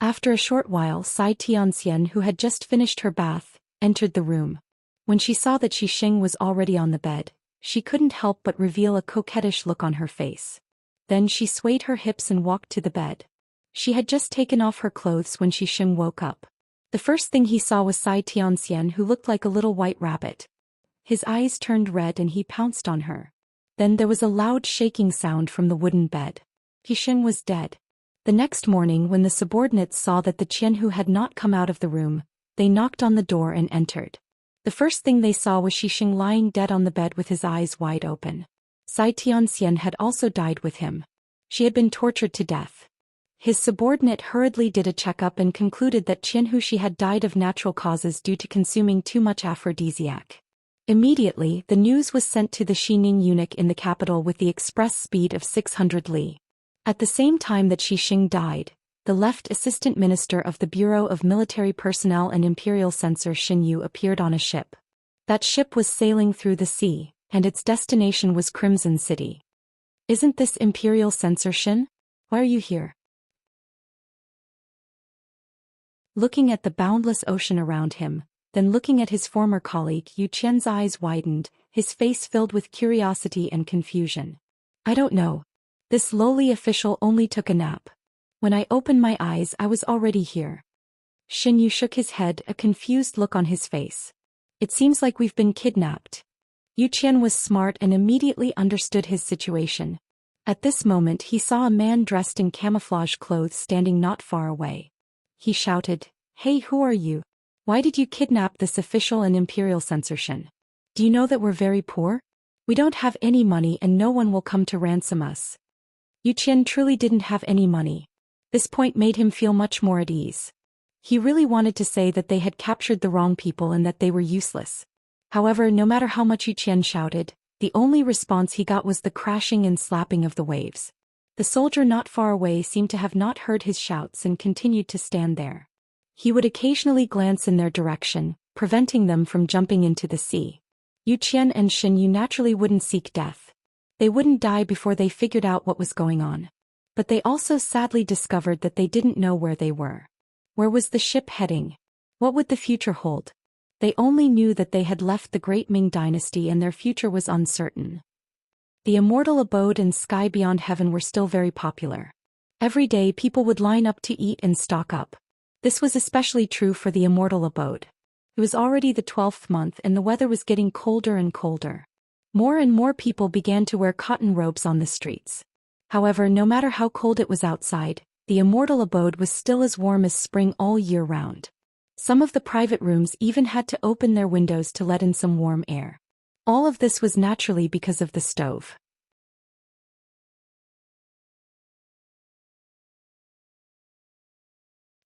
After a short while, Xianxia, who had just finished her bath, entered the room. When she saw that Xixing was already on the bed, she couldn't help but reveal a coquettish look on her face. Then she swayed her hips and walked to the bed. She had just taken off her clothes when Xixing woke up. The first thing he saw was Xianxia, who looked like a little white rabbit. His eyes turned red and he pounced on her. Then there was a loud shaking sound from the wooden bed. Xixing was dead. The next morning, when the subordinates saw that the Qianhu had not come out of the room, they knocked on the door and entered. The first thing they saw was Xixing lying dead on the bed with his eyes wide open. Xianxia had also died with him. She had been tortured to death. His subordinate hurriedly did a checkup and concluded that Qianxia had died of natural causes due to consuming too much aphrodisiac. Immediately, the news was sent to the Xining eunuch in the capital with the express speed of 600 li. At the same time that Xixing died, the left assistant minister of the Bureau of Military Personnel and imperial censor Xin Yu appeared on a ship. That ship was sailing through the sea, and its destination was Crimson City. "Isn't this imperial censor Xin? Why are you here?" Looking at the boundless ocean around him, then looking at his former colleague, Yu Qian's eyes widened, his face filled with curiosity and confusion. "I don't know. This lowly official only took a nap. When I opened my eyes, I was already here." Xin Yu shook his head, a confused look on his face. "It seems like we've been kidnapped." Yu Qian was smart and immediately understood his situation. At this moment he saw a man dressed in camouflage clothes standing not far away. He shouted, "Hey, who are you? Why did you kidnap this official and imperial censorship? Do you know that we're very poor? We don't have any money and no one will come to ransom us." Yu Qian truly didn't have any money. This point made him feel much more at ease. He really wanted to say that they had captured the wrong people and that they were useless. However, no matter how much Yu Qian shouted, the only response he got was the crashing and slapping of the waves. The soldier not far away seemed to have not heard his shouts and continued to stand there. He would occasionally glance in their direction, preventing them from jumping into the sea. Yu Qian and Xin Yu naturally wouldn't seek death. They wouldn't die before they figured out what was going on. But they also sadly discovered that they didn't know where they were. Where was the ship heading? What would the future hold? They only knew that they had left the Great Ming Dynasty and their future was uncertain. The Immortal Abode and Sky Beyond Heaven were still very popular. Every day people would line up to eat and stock up. This was especially true for the Immortal Abode. It was already the 12th month and the weather was getting colder and colder. More and more people began to wear cotton robes on the streets. However, no matter how cold it was outside, the Immortal Abode was still as warm as spring all year round. Some of the private rooms even had to open their windows to let in some warm air. All of this was naturally because of the stove.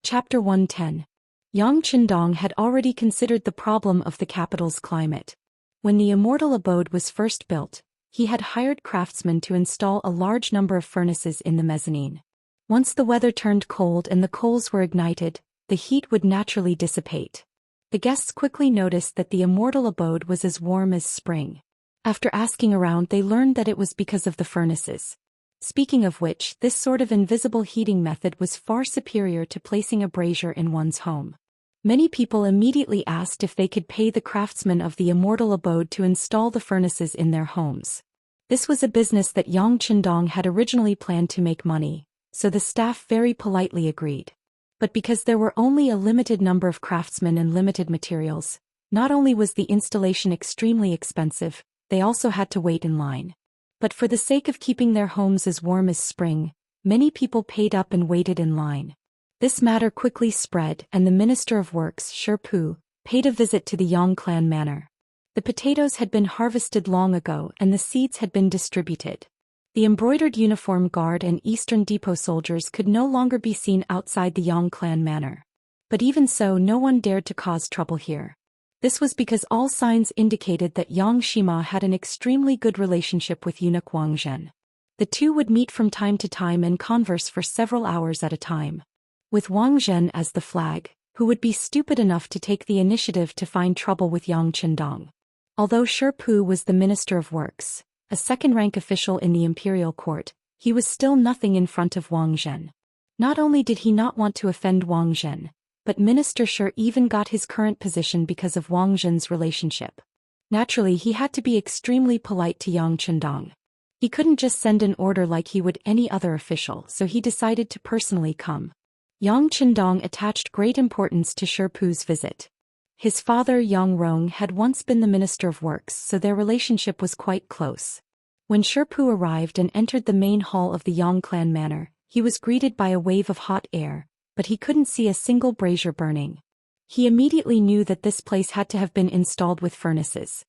Chapter 110. Yang Qindong had already considered the problem of the capital's climate. When the Immortal Abode was first built, he had hired craftsmen to install a large number of furnaces in the mezzanine. Once the weather turned cold and the coals were ignited, the heat would naturally dissipate. The guests quickly noticed that the Immortal Abode was as warm as spring. After asking around, they learned that it was because of the furnaces. Speaking of which, this sort of invisible heating method was far superior to placing a brazier in one's home. Many people immediately asked if they could pay the craftsmen of the Immortal Abode to install the furnaces in their homes. This was a business that Yang Qindong had originally planned to make money, so the staff very politely agreed. But because there were only a limited number of craftsmen and limited materials, not only was the installation extremely expensive, they also had to wait in line. But for the sake of keeping their homes as warm as spring, many people paid up and waited in line. This matter quickly spread and the Minister of Works, Shi Pu, paid a visit to the Yang clan manor. The potatoes had been harvested long ago and the seeds had been distributed. The embroidered uniform guard and Eastern Depot soldiers could no longer be seen outside the Yang clan manor. But even so, no one dared to cause trouble here. This was because all signs indicated that Yang Shima had an extremely good relationship with eunuch Wang Zhen. The two would meet from time to time and converse for several hours at a time. With Wang Zhen as the flag, who would be stupid enough to take the initiative to find trouble with Yang Qindong? Although Shi Pu was the Minister of Works, a second-rank official in the imperial court, he was still nothing in front of Wang Zhen. Not only did he not want to offend Wang Zhen, but Minister Shi even got his current position because of Wang Zhen's relationship. Naturally, he had to be extremely polite to Yang Qindong. He couldn't just send an order like he would any other official, so he decided to personally come. Yang Qindong attached great importance to Shi Pu's visit. His father Yang Rong had once been the Minister of Works, so their relationship was quite close. When Shi Pu arrived and entered the main hall of the Yang clan manor, he was greeted by a wave of hot air, but he couldn't see a single brazier burning. He immediately knew that this place had to have been installed with furnaces.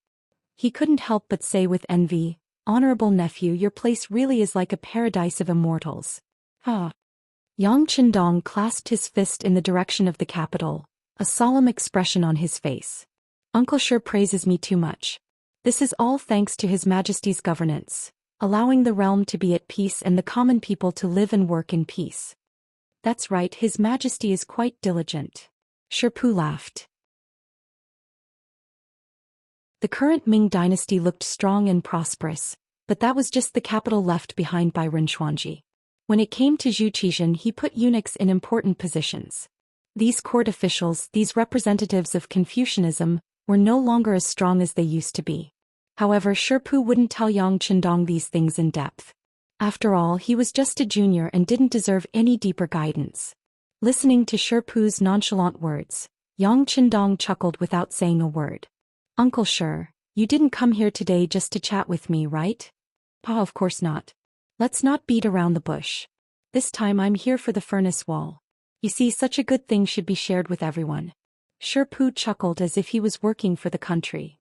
He couldn't help but say with envy, Honorable nephew, your place really is like a paradise of immortals. Ah. Yang Qindong clasped his fist in the direction of the capital, a solemn expression on his face. Uncle sure praises me too much. This is all thanks to His Majesty's governance, allowing the realm to be at peace and the common people to live and work in peace. That's right, His Majesty is quite diligent. Sherpu laughed. The current Ming dynasty looked strong and prosperous, but that was just the capital left behind by Rinchuanji. When it came to Zhou Xian, he put eunuchs in important positions. These court officials, these representatives of Confucianism, were no longer as strong as they used to be. However, Sherpu wouldn't tell Yang Qindong these things in depth. After all, he was just a junior and didn't deserve any deeper guidance. Listening to Sherpu's nonchalant words, Yang Qindong chuckled without saying a word. Uncle Sher, you didn't come here today just to chat with me, right? Pa, of course not. Let's not beat around the bush. This time I'm here for the furnace wall. You see, such a good thing should be shared with everyone. Sherpu chuckled as if he was working for the country.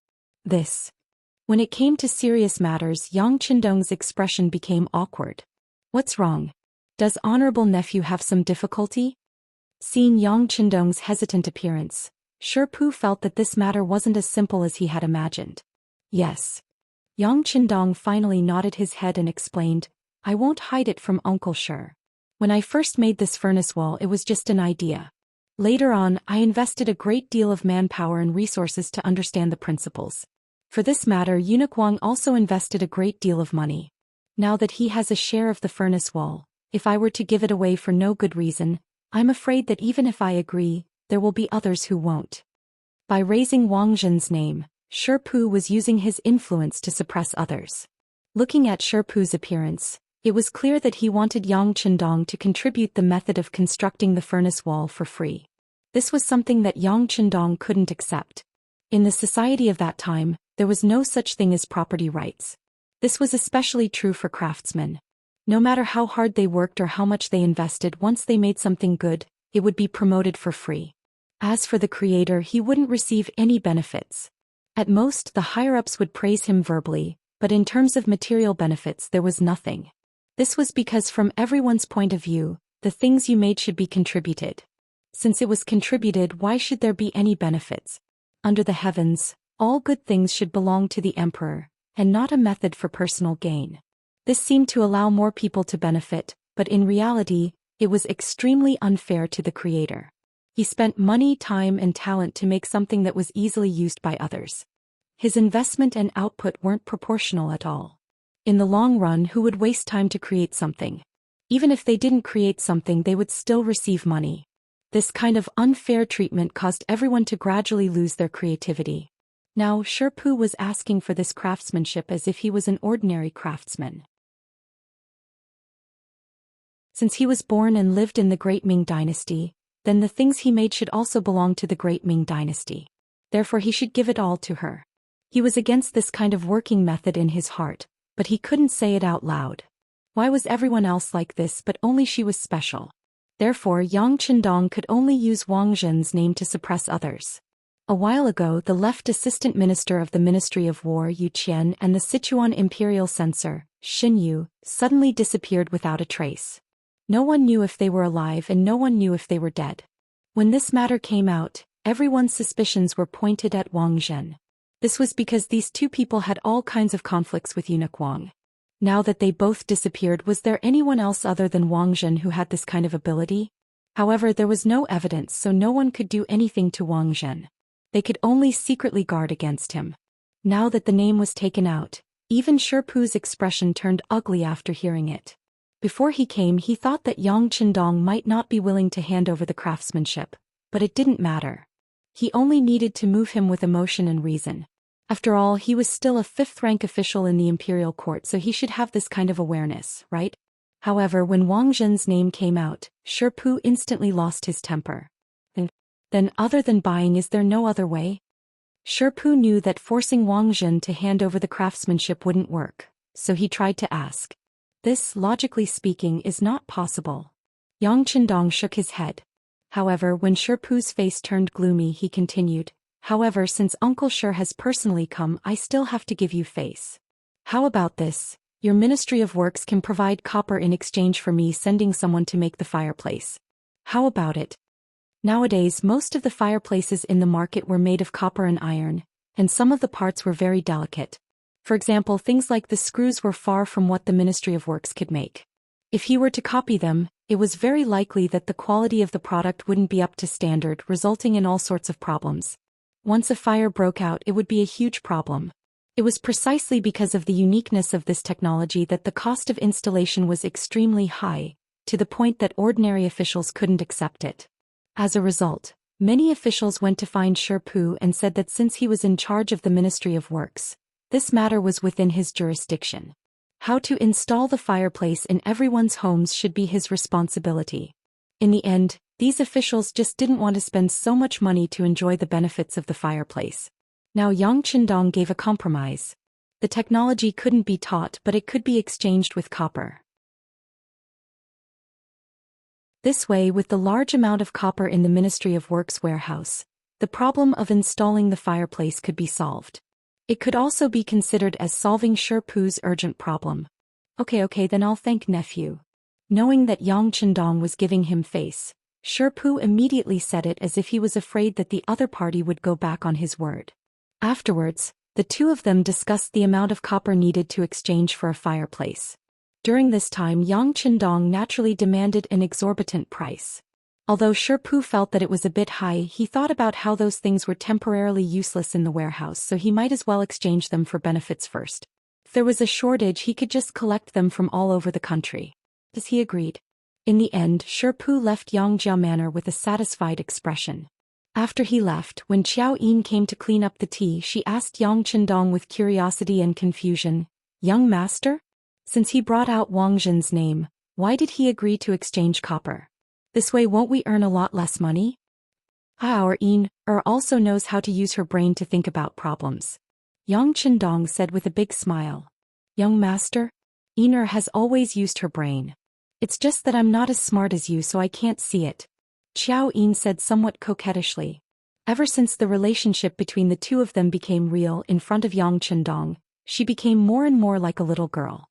When it came to serious matters, Yang Qindong's expression became awkward. What's wrong? Does honorable nephew have some difficulty? Seeing Yang Qindong's hesitant appearance, Sherpu felt that this matter wasn't as simple as he had imagined. Yes. Yang Qindong finally nodded his head and explained, I won't hide it from Uncle Sher. When I first made this furnace wall, it was just an idea. Later on, I invested a great deal of manpower and resources to understand the principles. For this matter, Eunuch Wang also invested a great deal of money. Now that he has a share of the furnace wall, if I were to give it away for no good reason, I'm afraid that even if I agree, there will be others who won't. By raising Wang Zhen's name, Sherpu was using his influence to suppress others. Looking at Sherpu's appearance, it was clear that he wanted Yang Qindong to contribute the method of constructing the furnace wall for free. This was something that Yang Qindong couldn't accept. In the society of that time, there was no such thing as property rights. This was especially true for craftsmen. No matter how hard they worked or how much they invested, once they made something good, it would be promoted for free. As for the creator, he wouldn't receive any benefits. At most, the higher-ups would praise him verbally, but in terms of material benefits there was nothing. This was because from everyone's point of view, the things you made should be contributed. Since it was contributed, why should there be any benefits? Under the heavens, all good things should belong to the emperor, and not a method for personal gain. This seemed to allow more people to benefit, but in reality, it was extremely unfair to the creator. He spent money, time, and talent to make something that was easily used by others. His investment and output weren't proportional at all. In the long run, who would waste time to create something? Even if they didn't create something, they would still receive money. This kind of unfair treatment caused everyone to gradually lose their creativity. Now, Sherpu was asking for this craftsmanship as if he was an ordinary craftsman. Since he was born and lived in the Great Ming Dynasty, then the things he made should also belong to the Great Ming Dynasty. Therefore he should give it all to her. He was against this kind of working method in his heart, but he couldn't say it out loud. Why was everyone else like this but only she was special? Therefore Yang Qindong could only use Wang Zhen's name to suppress others. A while ago, the left assistant minister of the Ministry of War Yu Qian and the Sichuan imperial censor, Xin Yu, suddenly disappeared without a trace. No one knew if they were alive and no one knew if they were dead. When this matter came out, everyone's suspicions were pointed at Wang Zhen. This was because these two people had all kinds of conflicts with Eunuch Wang. Now that they both disappeared, was there anyone else other than Wang Zhen who had this kind of ability? However, there was no evidence, so no one could do anything to Wang Zhen. They could only secretly guard against him. Now that the name was taken out, even Sherpu's expression turned ugly after hearing it. Before he came, he thought that Yang Qindong might not be willing to hand over the craftsmanship, but it didn't matter. He only needed to move him with emotion and reason. After all, he was still a fifth-rank official in the imperial court, so he should have this kind of awareness, right? However, when Wang Zhen's name came out, Sherpu instantly lost his temper. Then other than buying, is there no other way? Sherpu knew that forcing Wang Zhen to hand over the craftsmanship wouldn't work, so he tried to ask. This, logically speaking, is not possible. Yang Qindong shook his head. However, when Sherpu's face turned gloomy, he continued, However, since Uncle Sher has personally come, I still have to give you face. How about this? Your Ministry of Works can provide copper in exchange for me sending someone to make the fireplace. How about it? Nowadays, most of the fireplaces in the market were made of copper and iron, and some of the parts were very delicate. For example, things like the screws were far from what the Ministry of Works could make. If he were to copy them, it was very likely that the quality of the product wouldn't be up to standard, resulting in all sorts of problems. Once a fire broke out, it would be a huge problem. It was precisely because of the uniqueness of this technology that the cost of installation was extremely high, to the point that ordinary officials couldn't accept it. As a result, many officials went to find Sherpu and said that since he was in charge of the Ministry of Works, this matter was within his jurisdiction. How to install the fireplace in everyone's homes should be his responsibility. In the end, these officials just didn't want to spend so much money to enjoy the benefits of the fireplace. Now Yang Qindong gave a compromise. The technology couldn't be taught, but it could be exchanged with copper. This way, with the large amount of copper in the Ministry of Works warehouse, the problem of installing the fireplace could be solved. It could also be considered as solving Sherpu's urgent problem. Okay, then I'll thank nephew. Knowing that Yang Qindong was giving him face, Sherpu immediately said it as if he was afraid that the other party would go back on his word. Afterwards, the two of them discussed the amount of copper needed to exchange for a fireplace. During this time, Yang Qindong naturally demanded an exorbitant price. Although Sherpu felt that it was a bit high, he thought about how those things were temporarily useless in the warehouse, so he might as well exchange them for benefits first. If there was a shortage, he could just collect them from all over the country. As he agreed. In the end, Sherpu left Yangjia Manor with a satisfied expression. After he left, when Qiao Yin came to clean up the tea, she asked Yang Qindong with curiosity and confusion, "Young master? Since he brought out Wang Zhen's name, why did he agree to exchange copper? This way won't we earn a lot less money?" Our Yin also knows how to use her brain to think about problems. Yang Qindong said with a big smile. "Young master? Yin has always used her brain. It's just that I'm not as smart as you, so I can't see it," Qiao Yin said somewhat coquettishly. Ever since the relationship between the two of them became real in front of Yang Qindong, she became more and more like a little girl.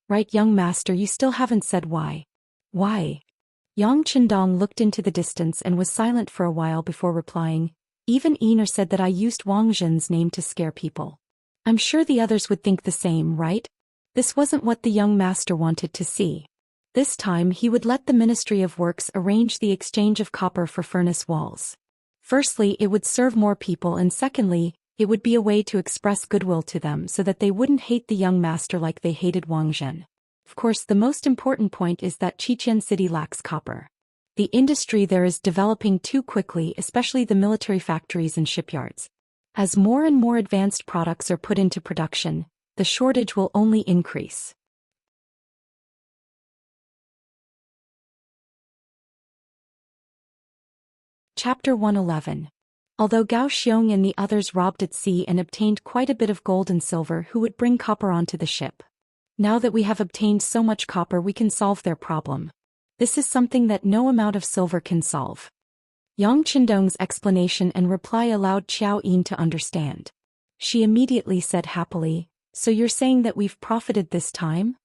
"Right, young master, you still haven't said why." "Why?" Yang Qindong looked into the distance and was silent for a while before replying. "Even Yin said that I used Wang Zhen's name to scare people. I'm sure the others would think the same, right? This wasn't what the young master wanted to see. This time he would let the Ministry of Works arrange the exchange of copper for furnace walls. Firstly, it would serve more people, and secondly, it would be a way to express goodwill to them so that they wouldn't hate the young master like they hated Wang Zhen. Of course, the most important point is that Qiqian City lacks copper. The industry there is developing too quickly, especially the military factories and shipyards. As more and more advanced products are put into production, the shortage will only increase. Chapter 111. Although Gao Xiong and the others robbed at sea and obtained quite a bit of gold and silver, who would bring copper onto the ship? Now that we have obtained so much copper, we can solve their problem. This is something that no amount of silver can solve. Yang Qindong's explanation and reply allowed Qiao Yin to understand. She immediately said happily, "So you're saying that we've profited this time?"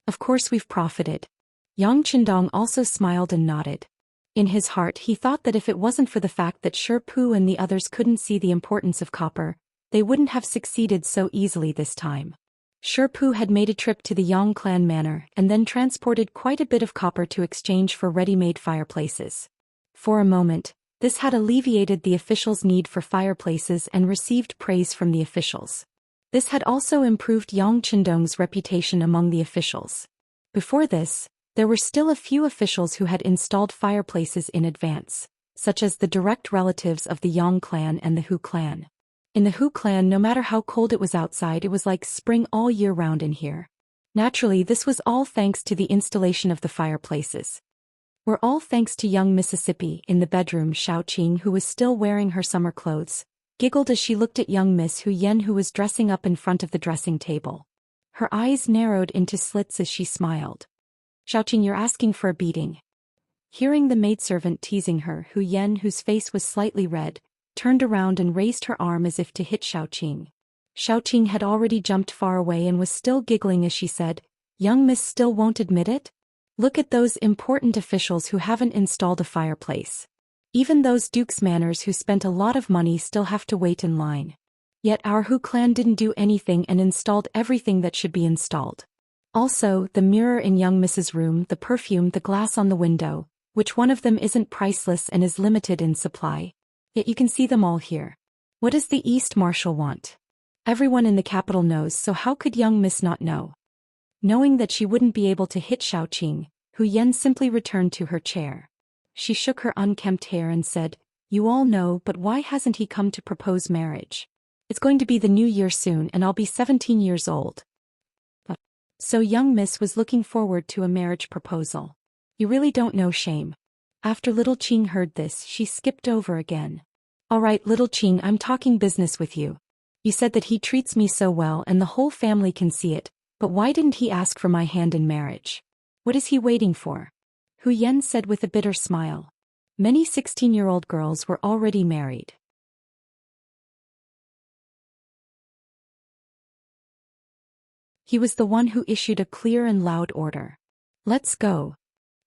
"Of course we've profited." Yang Qindong also smiled and nodded. In his heart he thought that if it wasn't for the fact that Sherpu and the others couldn't see the importance of copper, they wouldn't have succeeded so easily this time. Sherpu had made a trip to the Yang clan manor and then transported quite a bit of copper to exchange for ready-made fireplaces. For a moment, this had alleviated the officials' need for fireplaces and received praise from the officials. This had also improved Yang Qindong's reputation among the officials. Before this, there were still a few officials who had installed fireplaces in advance, such as the direct relatives of the Yang clan and the Hu clan. In the Hu clan, no matter how cold it was outside, it was like spring all year round in here. Naturally, this was all thanks to the installation of the fireplaces. We're all thanks to young Mississippi. In the bedroom, Xiaoqing, who was still wearing her summer clothes, giggled as she looked at young Miss Hu Yen, who was dressing up in front of the dressing table. Her eyes narrowed into slits as she smiled. "Xiaoqing, you're asking for a beating." Hearing the maidservant teasing her, Hu Yen, whose face was slightly red, turned around and raised her arm as if to hit Xiaoqing. Xiaoqing had already jumped far away and was still giggling as she said, "Young Miss still won't admit it? Look at those important officials who haven't installed a fireplace. Even those Duke's Manners who spent a lot of money still have to wait in line. Yet our Hu clan didn't do anything and installed everything that should be installed. Also, the mirror in young Mrs. room, the perfume, the glass on the window, which one of them isn't priceless and is limited in supply? Yet you can see them all here. What does the East Marshal want? Everyone in the capital knows, so how could young Miss not know?" Knowing that she wouldn't be able to hit Xiaoqing, Hu Yan simply returned to her chair. She shook her unkempt hair and said, "You all know, but why hasn't he come to propose marriage? It's going to be the new year soon and I'll be 17 years old." So young Miss was looking forward to a marriage proposal. You really don't know shame. After little Qing heard this, she skipped over again. "All right, little Qing, I'm talking business with you. You said that he treats me so well and the whole family can see it, but why didn't he ask for my hand in marriage? What is he waiting for?" Hu Yan said with a bitter smile. Many 16-year-old girls were already married. He was the one who issued a clear and loud order. "Let's go."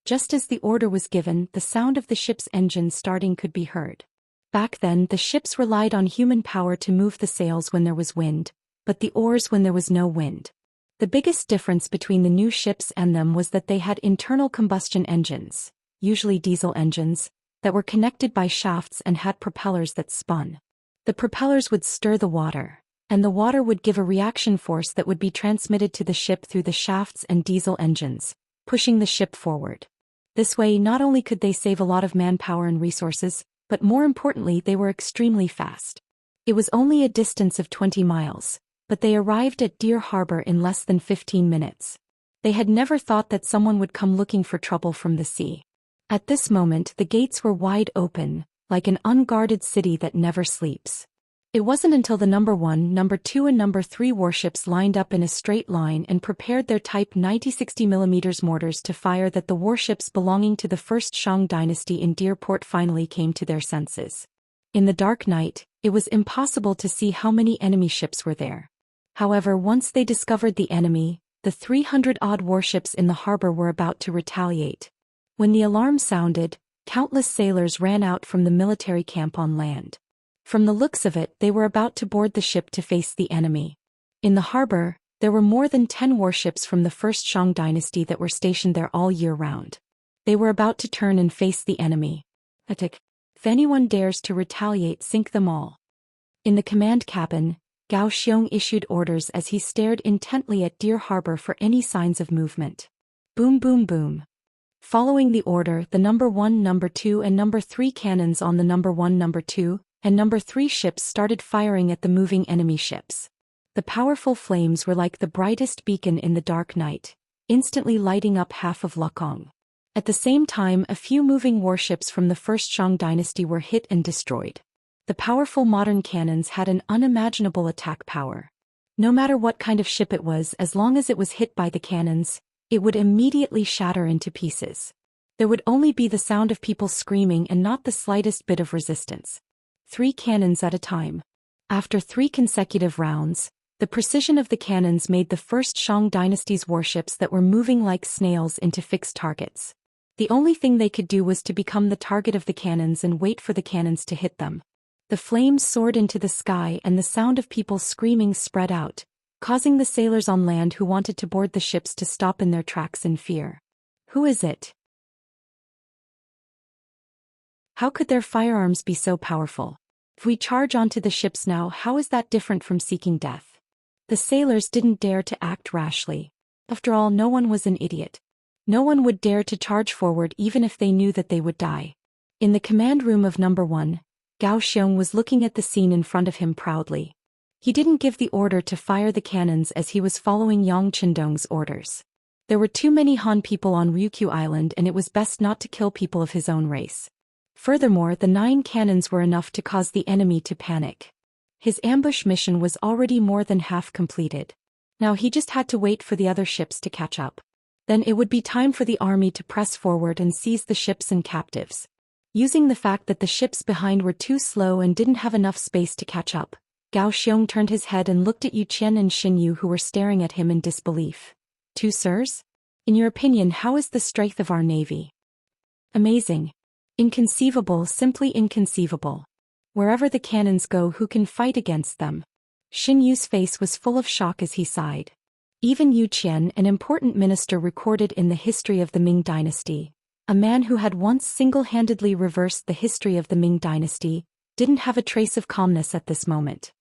Just as the order was given, the sound of the ship's engine starting could be heard. Back then, the ships relied on human power to move the sails when there was wind, but the oars when there was no wind. The biggest difference between the new ships and them was that they had internal combustion engines, usually diesel engines, that were connected by shafts and had propellers that spun. The propellers would stir the water, and the water would give a reaction force that would be transmitted to the ship through the shafts and diesel engines, pushing the ship forward. This way, not only could they save a lot of manpower and resources, but more importantly, they were extremely fast. It was only a distance of 20 miles, but they arrived at Deer Harbor in less than 15 minutes. They had never thought that someone would come looking for trouble from the sea. At this moment, the gates were wide open, like an unguarded city that never sleeps. It wasn't until the number 1, number 2 and number 3 warships lined up in a straight line and prepared their Type 90 60mm mortars to fire that the warships belonging to the first Shang dynasty in Deer Port finally came to their senses. In the dark night, it was impossible to see how many enemy ships were there. However, once they discovered the enemy, the 300-odd warships in the harbor were about to retaliate. When the alarm sounded, countless sailors ran out from the military camp on land. From the looks of it, they were about to board the ship to face the enemy. In the harbor, there were more than 10 warships from the first Shang dynasty that were stationed there all year round. They were about to turn and face the enemy. Attack! If anyone dares to retaliate, sink them all. In the command cabin, Gao Xiong issued orders as he stared intently at Deer Harbor for any signs of movement. Boom boom boom. Following the order, the number 1, number 2 and number 3 cannons on the number 1, number 2, and number 3 ships started firing at the moving enemy ships. The powerful flames were like the brightest beacon in the dark night, instantly lighting up half of Lekong. At the same time, a few moving warships from the first Shang dynasty were hit and destroyed. The powerful modern cannons had an unimaginable attack power. No matter what kind of ship it was, as long as it was hit by the cannons, it would immediately shatter into pieces. There would only be the sound of people screaming and not the slightest bit of resistance. 3 cannons at a time. After 3 consecutive rounds, the precision of the cannons made the first Shang dynasty's warships that were moving like snails into fixed targets. The only thing they could do was to become the target of the cannons and wait for the cannons to hit them. The flames soared into the sky and the sound of people screaming spread out, causing the sailors on land who wanted to board the ships to stop in their tracks in fear. Who is it? How could their firearms be so powerful? If we charge onto the ships now, how is that different from seeking death? The sailors didn't dare to act rashly. After all, no one was an idiot. No one would dare to charge forward even if they knew that they would die. In the command room of number 1, Gao Xiong was looking at the scene in front of him proudly. He didn't give the order to fire the cannons as he was following Yang Qindong's orders. There were too many Han people on Ryukyu Island and it was best not to kill people of his own race. Furthermore, the 9 cannons were enough to cause the enemy to panic. His ambush mission was already more than half completed. Now he just had to wait for the other ships to catch up. Then it would be time for the army to press forward and seize the ships and captives. Using the fact that the ships behind were too slow and didn't have enough space to catch up, Gao Xiong turned his head and looked at Yu Qian and Xin Yu, who were staring at him in disbelief. "Two sirs? In your opinion, how is the strength of our navy?" "Amazing. Inconceivable, simply inconceivable. Wherever the cannons go, who can fight against them?" Xin Yu's face was full of shock as he sighed. Even Yu Qian, an important minister recorded in the history of the Ming dynasty, a man who had once single-handedly reversed the history of the Ming dynasty, didn't have a trace of calmness at this moment.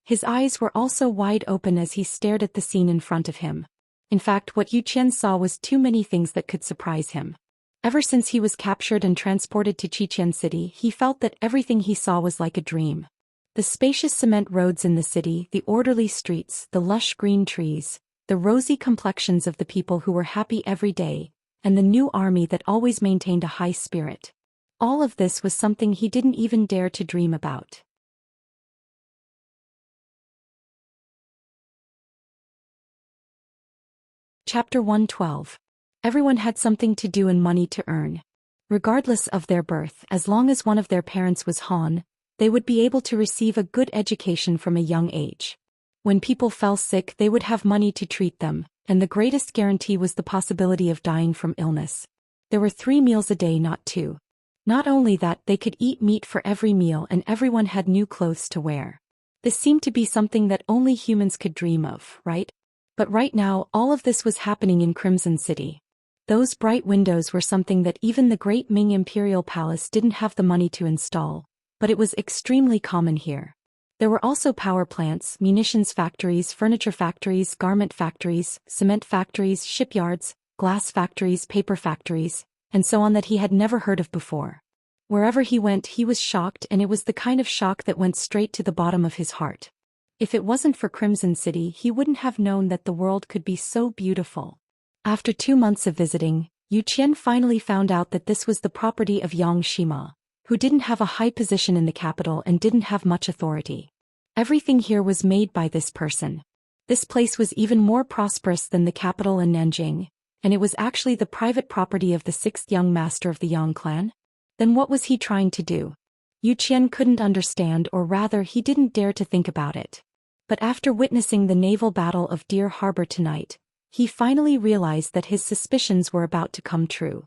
His eyes were also wide open as he stared at the scene in front of him. In fact, what Yu Qian saw was too many things that could surprise him. Ever since he was captured and transported to Xianxia city, he felt that everything he saw was like a dream. The spacious cement roads in the city, the orderly streets, the lush green trees, the rosy complexions of the people who were happy every day, and the new army that always maintained a high spirit. All of this was something he didn't even dare to dream about. Chapter 112. Everyone had something to do and money to earn. Regardless of their birth, as long as one of their parents was Han, they would be able to receive a good education from a young age. When people fell sick, they would have money to treat them, and the greatest guarantee was the possibility of dying from illness. There were 3 meals a day, not 2. Not only that, they could eat meat for every meal, and everyone had new clothes to wear. This seemed to be something that only humans could dream of, right? But right now, all of this was happening in Crimson City. Those bright windows were something that even the Great Ming Imperial Palace didn't have the money to install, but it was extremely common here. There were also power plants, munitions factories, furniture factories, garment factories, cement factories, shipyards, glass factories, paper factories, and so on that he had never heard of before. Wherever he went, he was shocked, and it was the kind of shock that went straight to the bottom of his heart. If it wasn't for Crimson City, he wouldn't have known that the world could be so beautiful. After 2 months of visiting, Yu Qian finally found out that this was the property of Yang Shima, who didn't have a high position in the capital and didn't have much authority. Everything here was made by this person. This place was even more prosperous than the capital in Nanjing, and it was actually the private property of the 6th young master of the Yang clan. Then what was he trying to do? Yu Qian couldn't understand, or rather he didn't dare to think about it. But after witnessing the naval battle of Deer Harbor tonight, he finally realized that his suspicions were about to come true.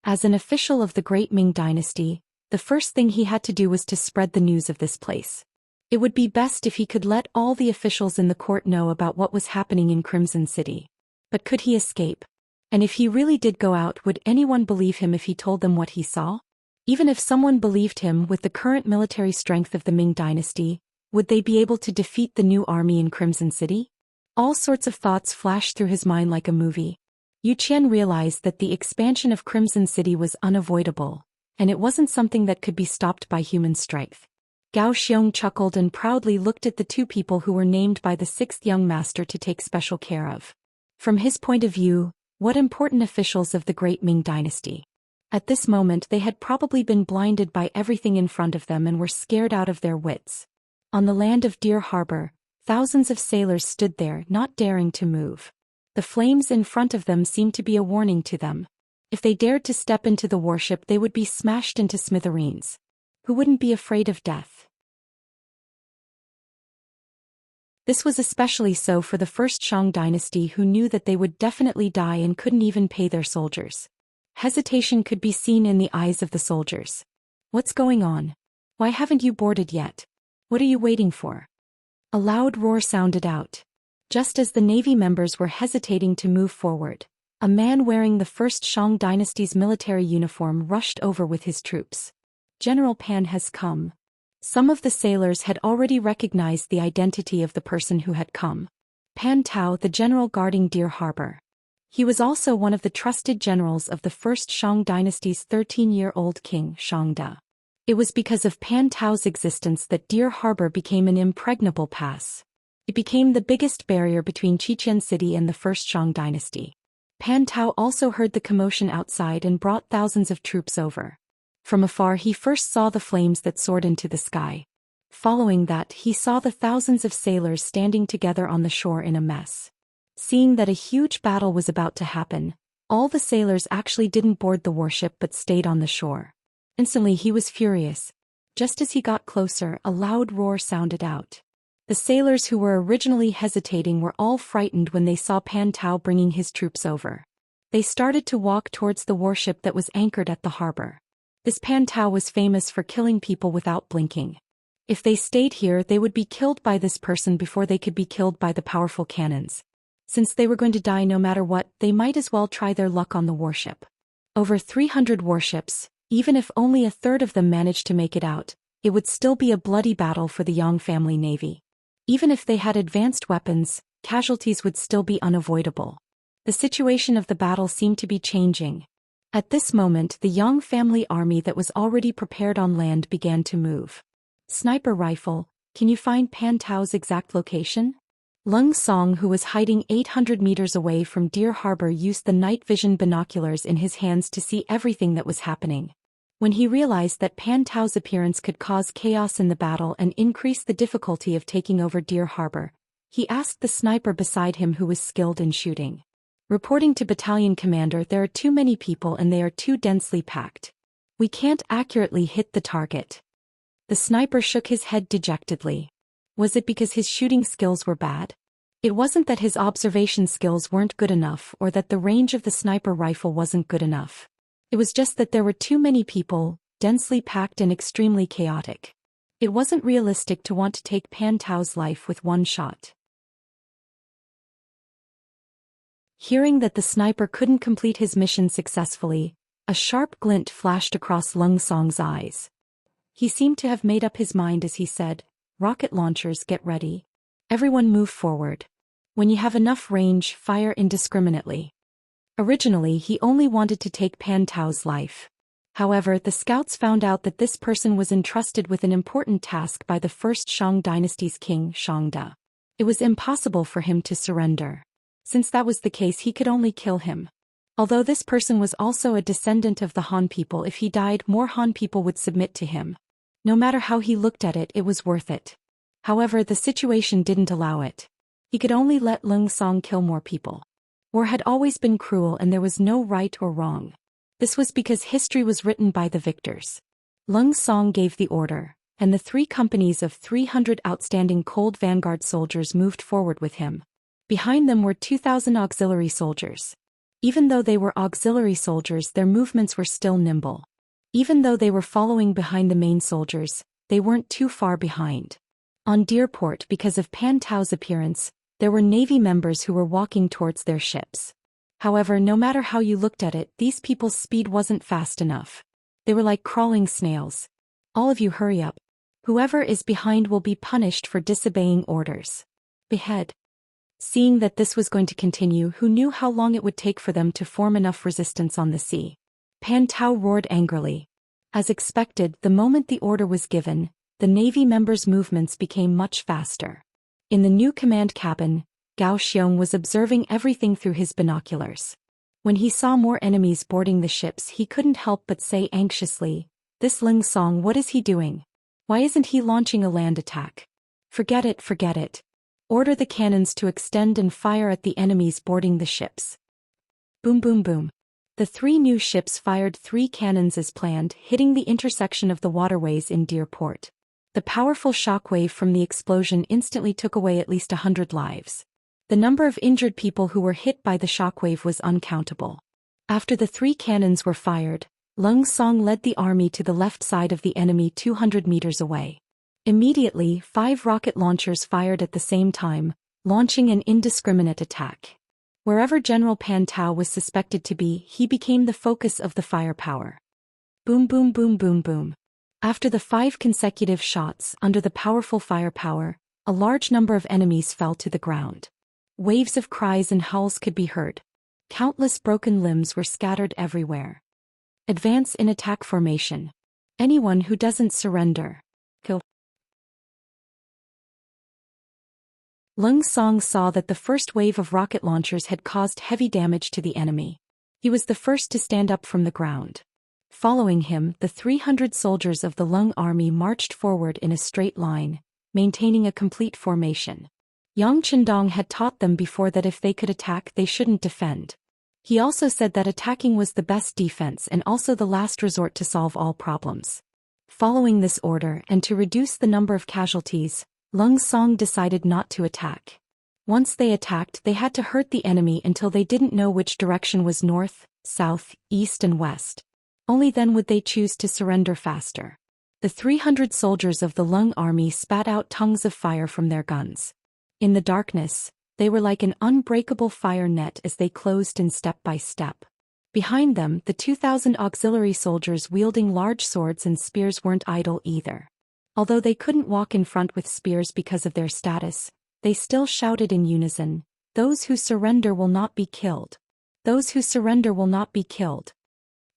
As an official of the Great Ming dynasty, the first thing he had to do was to spread the news of this place. It would be best if he could let all the officials in the court know about what was happening in Crimson City. But could he escape? And if he really did go out, would anyone believe him if he told them what he saw? Even if someone believed him, with the current military strength of the Ming dynasty, would they be able to defeat the new army in Crimson City? All sorts of thoughts flashed through his mind like a movie. Yu Qian realized that the expansion of Crimson City was unavoidable, and it wasn't something that could be stopped by human strength. Gao Xiong chuckled and proudly looked at the 2 people who were named by the 6th young master to take special care of. From his point of view, what important officials of the Great Ming dynasty. At this moment they had probably been blinded by everything in front of them and were scared out of their wits. On the land of Deer Harbor, thousands of sailors stood there, not daring to move. The flames in front of them seemed to be a warning to them. If they dared to step into the warship, they would be smashed into smithereens. Who wouldn't be afraid of death? This was especially so for the first Shang dynasty, who knew that they would definitely die and couldn't even pay their soldiers. Hesitation could be seen in the eyes of the soldiers. What's going on? Why haven't you boarded yet? What are you waiting for? A loud roar sounded out. Just as the Navy members were hesitating to move forward, a man wearing the first Shang dynasty's military uniform rushed over with his troops. General Pan has come. Some of the sailors had already recognized the identity of the person who had come. Pan Tao, the general guarding Deer Harbor. He was also one of the trusted generals of the first Shang dynasty's 13-year-old king, Shangda. It was because of Pan Tao's existence that Deer Harbor became an impregnable pass. It became the biggest barrier between Xianxia city and the first Shang dynasty. Pan Tao also heard the commotion outside and brought thousands of troops over. From afar he first saw the flames that soared into the sky. Following that, he saw the thousands of sailors standing together on the shore in a mess. Seeing that a huge battle was about to happen, all the sailors actually didn't board the warship but stayed on the shore. Instantly he was furious. Just as he got closer, a loud roar sounded out. The sailors who were originally hesitating were all frightened when they saw Pan Tao bringing his troops over. They started to walk towards the warship that was anchored at the harbor. This Pan Tao was famous for killing people without blinking. If they stayed here, they would be killed by this person before they could be killed by the powerful cannons. Since they were going to die no matter what, they might as well try their luck on the warship. Over 300 warships, even if only a third of them managed to make it out, it would still be a bloody battle for the Yang family navy. Even if they had advanced weapons, casualties would still be unavoidable. The situation of the battle seemed to be changing. At this moment, the Yang family army that was already prepared on land began to move. Sniper rifle, can you find Pan Tao's exact location? Lung Song, who was hiding 800 meters away from Deer Harbor, used the night vision binoculars in his hands to see everything that was happening. When he realized that Pan Tao's appearance could cause chaos in the battle and increase the difficulty of taking over Deer Harbor, he asked the sniper beside him who was skilled in shooting. Reporting to battalion commander, there are too many people and they are too densely packed. We can't accurately hit the target. The sniper shook his head dejectedly. Was it because his shooting skills were bad? It wasn't that his observation skills weren't good enough or that the range of the sniper rifle wasn't good enough. It was just that there were too many people, densely packed and extremely chaotic. It wasn't realistic to want to take Pan Tao's life with one shot. Hearing that the sniper couldn't complete his mission successfully, a sharp glint flashed across Lung Song's eyes. He seemed to have made up his mind as he said, "Rocket launchers, get ready. Everyone move forward. When you have enough range, fire indiscriminately." Originally, he only wanted to take Pan Tao's life. However, the scouts found out that this person was entrusted with an important task by the first Shang dynasty's king, Shangda. It was impossible for him to surrender. Since that was the case, he could only kill him. Although this person was also a descendant of the Han people, if he died, more Han people would submit to him. No matter how he looked at it, it was worth it. However, the situation didn't allow it. He could only let Lung Song kill more people. War had always been cruel and there was no right or wrong. This was because history was written by the victors. Lung Song gave the order, and the 3 companies of 300 outstanding Cold Vanguard soldiers moved forward with him. Behind them were 2,000 auxiliary soldiers. Even though they were auxiliary soldiers, their movements were still nimble. Even though they were following behind the main soldiers, they weren't too far behind. On Deerport, because of Pan Tao's appearance, there were Navy members who were walking towards their ships. However, no matter how you looked at it, these people's speed wasn't fast enough. They were like crawling snails. All of you hurry up. Whoever is behind will be punished for disobeying orders. Behead. Seeing that this was going to continue, who knew how long it would take for them to form enough resistance on the sea? Pan Tao roared angrily. As expected, the moment the order was given, the Navy members' movements became much faster. In the new command cabin, Gao Xiong was observing everything through his binoculars. When he saw more enemies boarding the ships, he couldn't help but say anxiously, "This Lung Song, what is he doing? Why isn't he launching a land attack? Forget it, forget it. Order the cannons to extend and fire at the enemies boarding the ships." Boom boom boom. The 3 new ships fired 3 cannons as planned, hitting the intersection of the waterways in Deerport. The powerful shockwave from the explosion instantly took away at least 100 lives. The number of injured people who were hit by the shockwave was uncountable. After the 3 cannons were fired, Lung Song led the army to the left side of the enemy 200 meters away. Immediately, 5 rocket launchers fired at the same time, launching an indiscriminate attack. Wherever General Pan Tao was suspected to be, he became the focus of the firepower. Boom boom boom boom boom. After the 5 consecutive shots, under the powerful firepower, a large number of enemies fell to the ground. Waves of cries and howls could be heard. Countless broken limbs were scattered everywhere. Advance in attack formation. Anyone who doesn't surrender, kill. Lung Song saw that the first wave of rocket launchers had caused heavy damage to the enemy. He was the first to stand up from the ground. Following him, the 300 soldiers of the Lung army marched forward in a straight line, maintaining a complete formation. Yang Chendong had taught them before that if they could attack, they shouldn't defend. He also said that attacking was the best defense and also the last resort to solve all problems. Following this order and to reduce the number of casualties, Lung Song decided not to attack. Once they attacked, they had to hurt the enemy until they didn't know which direction was north, south, east and west. Only then would they choose to surrender faster. The 300 soldiers of the Lung army spat out tongues of fire from their guns. In the darkness, they were like an unbreakable fire net as they closed in step by step. Behind them, the 2,000 auxiliary soldiers wielding large swords and spears weren't idle either. Although they couldn't walk in front with spears because of their status, they still shouted in unison, "Those who surrender will not be killed. Those who surrender will not be killed."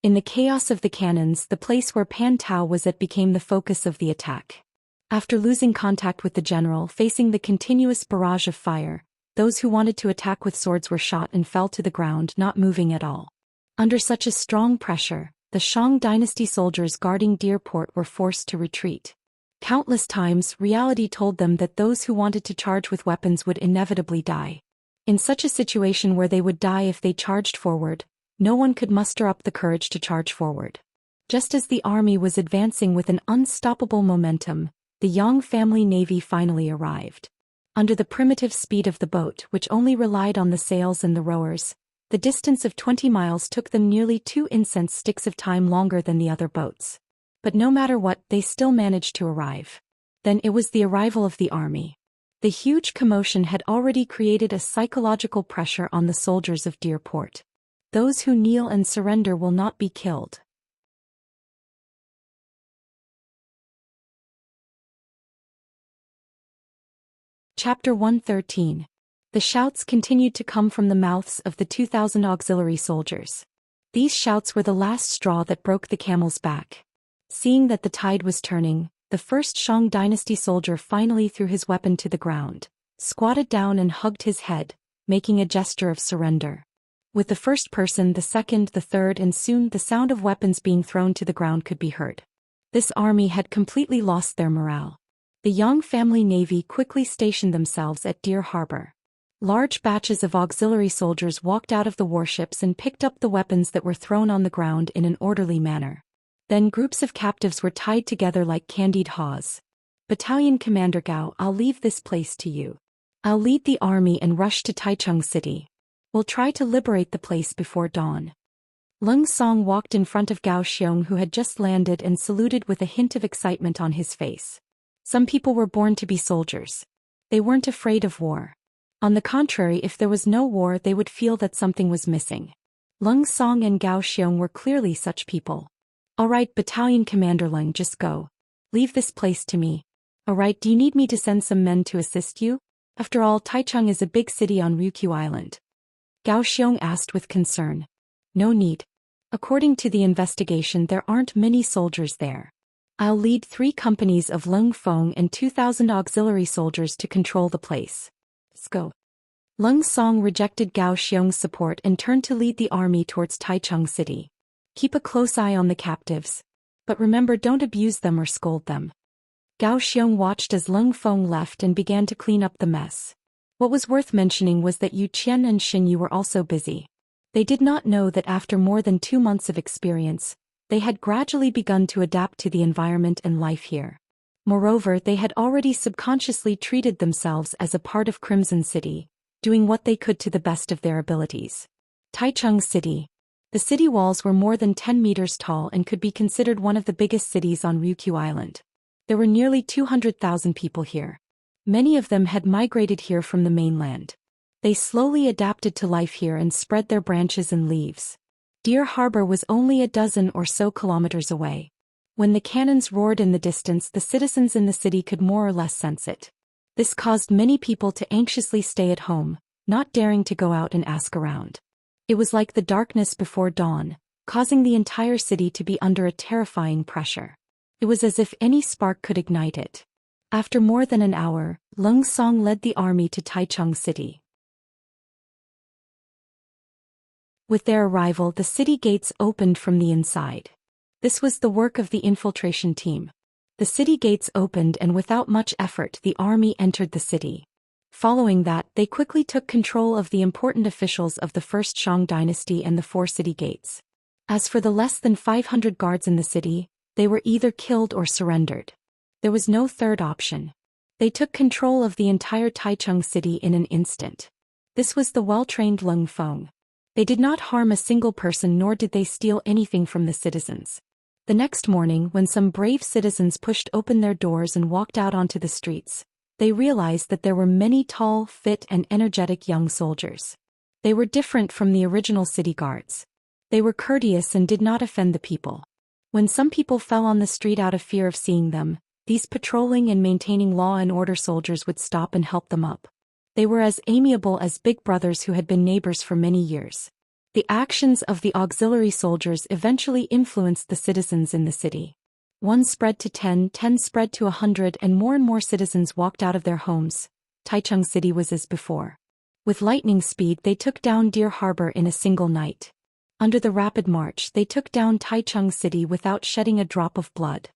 In the chaos of the cannons, the place where Pan Tao was at became the focus of the attack. After losing contact with the general, facing the continuous barrage of fire, those who wanted to attack with swords were shot and fell to the ground, not moving at all. Under such a strong pressure, the Shang dynasty soldiers guarding Deer Port were forced to retreat. Countless times, reality told them that those who wanted to charge with weapons would inevitably die. In such a situation where they would die if they charged forward, no one could muster up the courage to charge forward. Just as the army was advancing with an unstoppable momentum, the Yang family navy finally arrived. Under the primitive speed of the boat, which only relied on the sails and the rowers, the distance of 20 miles took them nearly 2 incense sticks of time longer than the other boats. But no matter what, they still managed to arrive. Then it was the arrival of the army. The huge commotion had already created a psychological pressure on the soldiers of Deer Port. Those who kneel and surrender will not be killed. Chapter 113. The shouts continued to come from the mouths of the 2,000 auxiliary soldiers. These shouts were the last straw that broke the camel's back. Seeing that the tide was turning, the first Shang dynasty soldier finally threw his weapon to the ground, squatted down and hugged his head, making a gesture of surrender. With the first person, the second, the third, and soon the sound of weapons being thrown to the ground could be heard. This army had completely lost their morale. The Yang family navy quickly stationed themselves at Deer Harbor. Large batches of auxiliary soldiers walked out of the warships and picked up the weapons that were thrown on the ground in an orderly manner. Then groups of captives were tied together like candied haws. Battalion Commander Gao, I'll leave this place to you. I'll lead the army and rush to Taichung City. We'll try to liberate the place before dawn. Lung Song walked in front of Gao Xiong, who had just landed, and saluted with a hint of excitement on his face. Some people were born to be soldiers. They weren't afraid of war. On the contrary, if there was no war, they would feel that something was missing. Lung Song and Gao Xiong were clearly such people. All right, Battalion Commander Lung, just go. Leave this place to me. All right, do you need me to send some men to assist you? After all, Taichung is a big city on Ryukyu Island. Gao Xiong asked with concern. No need. According to the investigation, there aren't many soldiers there. I'll lead 3 companies of Lung Feng and 2,000 auxiliary soldiers to control the place. Let's go. Lung Song rejected Gao Xiong's support and turned to lead the army towards Taichung City. Keep a close eye on the captives. But remember, don't abuse them or scold them. Gao Xiong watched as Lung Feng left and began to clean up the mess. What was worth mentioning was that Yu Qian and Xin Yu were also busy. They did not know that after more than 2 months of experience, they had gradually begun to adapt to the environment and life here. Moreover, they had already subconsciously treated themselves as a part of Crimson City, doing what they could to the best of their abilities. Taichung City. The city walls were more than 10 meters tall and could be considered one of the biggest cities on Ryukyu Island. There were nearly 200,000 people here. Many of them had migrated here from the mainland. They slowly adapted to life here and spread their branches and leaves. Deer Harbor was only a dozen or so kilometers away. When the cannons roared in the distance, the citizens in the city could more or less sense it. This caused many people to anxiously stay at home, not daring to go out and ask around. It was like the darkness before dawn, causing the entire city to be under a terrifying pressure. It was as if any spark could ignite it. After more than an hour, Lung Song led the army to Taichung City. With their arrival, the city gates opened from the inside. This was the work of the infiltration team. The city gates opened and without much effort the army entered the city. Following that, they quickly took control of the important officials of the first Shang dynasty and the 4 city gates. As for the less than 500 guards in the city, they were either killed or surrendered. There was no third option. They took control of the entire Taichung city in an instant. This was the well-trained Lung Feng. They did not harm a single person, nor did they steal anything from the citizens. The next morning, when some brave citizens pushed open their doors and walked out onto the streets, they realized that there were many tall, fit, and energetic young soldiers. They were different from the original city guards. They were courteous and did not offend the people. When some people fell on the street out of fear of seeing them, these patrolling and maintaining law and order soldiers would stop and help them up. They were as amiable as big brothers who had been neighbors for many years. The actions of the auxiliary soldiers eventually influenced the citizens in the city. 1 spread to 10, 10 spread to 100, and more citizens walked out of their homes. Taichung City was as before. With lightning speed, they took down Deer Harbor in a single night. Under the rapid march, they took down Taichung City without shedding a drop of blood.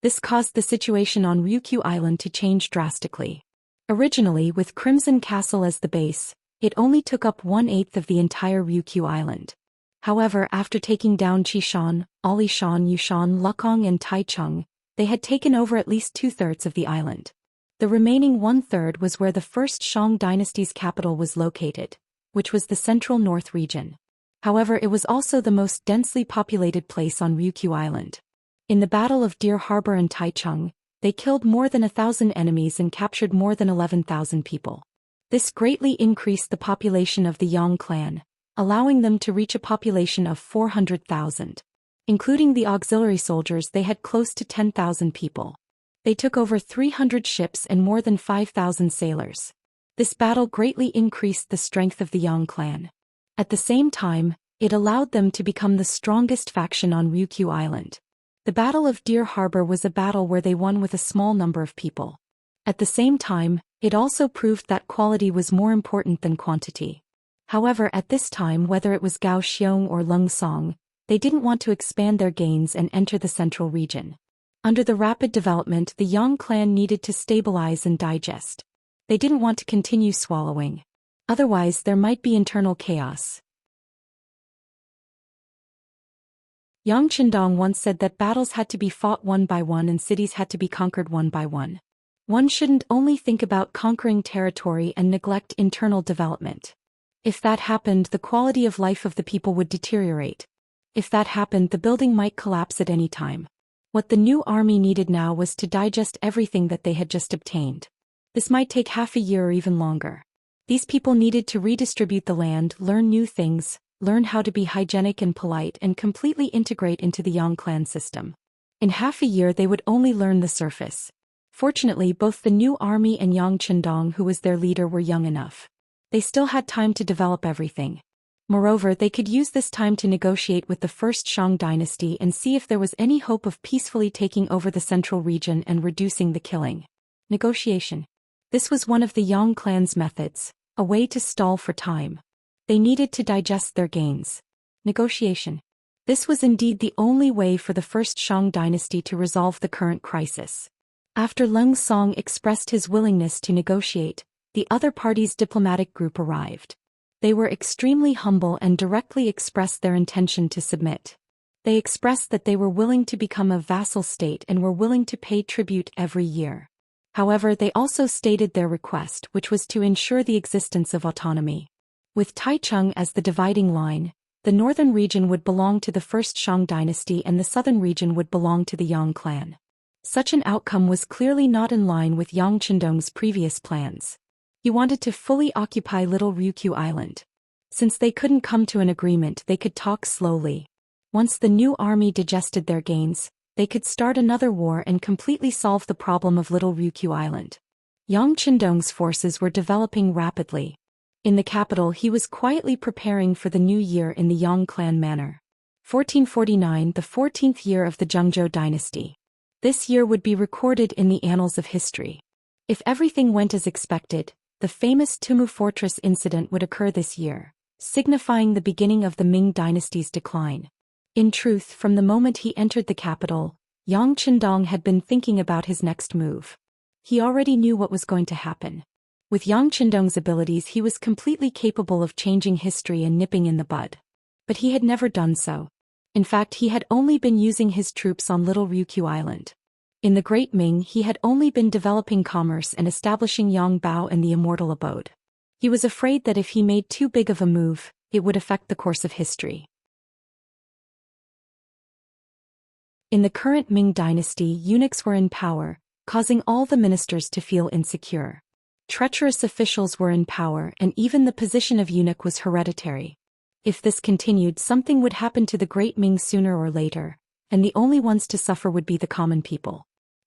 This caused the situation on Ryukyu Island to change drastically. Originally, with Crimson Castle as the base, it only took up 1/8 of the entire Ryukyu Island. However, after taking down Qishan, Alishan, Yushan, Lukong, and Taichung, they had taken over at least 2/3 of the island. The remaining 1/3 was where the first Shang dynasty's capital was located, which was the central north region. However, it was also the most densely populated place on Ryukyu Island. In the Battle of Deer Harbor and Taichung, they killed more than 1,000 enemies and captured more than 11,000 people. This greatly increased the population of the Yang clan, allowing them to reach a population of 400,000. Including the auxiliary soldiers, they had close to 10,000 people. They took over 300 ships and more than 5,000 sailors. This battle greatly increased the strength of the Yang clan. At the same time, it allowed them to become the strongest faction on Ryukyu Island. The Battle of Deer Harbor was a battle where they won with a small number of people. At the same time, it also proved that quality was more important than quantity. However, at this time, whether it was Gao Xiong or Lung Song, they didn't want to expand their gains and enter the central region. Under the rapid development, the Yang clan needed to stabilize and digest. They didn't want to continue swallowing. Otherwise, there might be internal chaos. Yang Qindong once said that battles had to be fought one by one and cities had to be conquered one by one. One shouldn't only think about conquering territory and neglect internal development. If that happened, the quality of life of the people would deteriorate. If that happened, the building might collapse at any time. What the new army needed now was to digest everything that they had just obtained. This might take half a year or even longer. These people needed to redistribute the land, learn new things, learn how to be hygienic and polite, and completely integrate into the Yang clan system. In half a year they would only learn the surface. Fortunately, both the new army and Yang Qindong, who was their leader, were young enough. They still had time to develop everything. Moreover, they could use this time to negotiate with the first Shang dynasty and see if there was any hope of peacefully taking over the central region and reducing the killing. Negotiation. This was one of the Yang clan's methods, a way to stall for time. They needed to digest their gains. Negotiation. This was indeed the only way for the first Shang dynasty to resolve the current crisis. After Leng Song expressed his willingness to negotiate, the other party's diplomatic group arrived. They were extremely humble and directly expressed their intention to submit. They expressed that they were willing to become a vassal state and were willing to pay tribute every year. However, they also stated their request, which was to ensure the existence of autonomy. With Taichung as the dividing line, the northern region would belong to the first Shang dynasty and the southern region would belong to the Yang clan. Such an outcome was clearly not in line with Yang Qindong's previous plans. He wanted to fully occupy Little Ryukyu Island. Since they couldn't come to an agreement, they could talk slowly. Once the new army digested their gains, they could start another war and completely solve the problem of Little Ryukyu Island. Yang Qindong's forces were developing rapidly. In the capital, he was quietly preparing for the new year in the Yang clan manner. 1449, the 14th year of the Zhengzhou dynasty. This year would be recorded in the annals of history. If everything went as expected, the famous Tumu Fortress incident would occur this year, signifying the beginning of the Ming dynasty's decline. In truth, from the moment he entered the capital, Yang Qindong had been thinking about his next move. He already knew what was going to happen. With Yang Qindong's abilities, he was completely capable of changing history and nipping in the bud. But he had never done so. In fact, he had only been using his troops on Little Ryukyu Island. In the Great Ming he had only been developing commerce and establishing Yongbao and the Immortal abode. He was afraid that if he made too big of a move, it would affect the course of history. In the current Ming dynasty, eunuchs were in power, causing all the ministers to feel insecure. Treacherous officials were in power, and even the position of eunuch was hereditary. If this continued, something would happen to the Great Ming sooner or later, and the only ones to suffer would be the common people.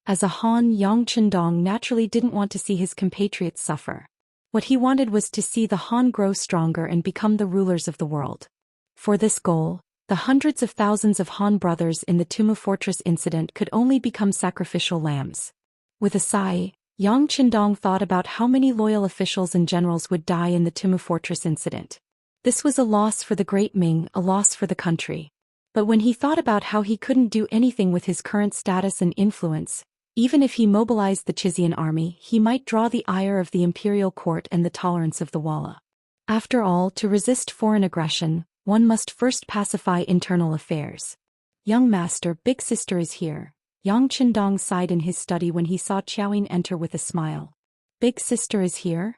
As a Han, Yang Chendong naturally didn't want to see his compatriots suffer. What he wanted was to see the Han grow stronger and become the rulers of the world. For this goal, the hundreds of thousands of Han brothers in the Tumu Fortress incident could only become sacrificial lambs. With a sigh, Yang Chendong thought about how many loyal officials and generals would die in the Tumu Fortress incident. This was a loss for the Great Ming, a loss for the country. But when he thought about how he couldn't do anything with his current status and influence, even if he mobilized the Chizian army, he might draw the ire of the imperial court and the tolerance of the Walla. After all, to resist foreign aggression, one must first pacify internal affairs. Young master, big sister is here. Yang Chendong sighed in his study when he saw Xiaoyin enter with a smile. Big sister is here?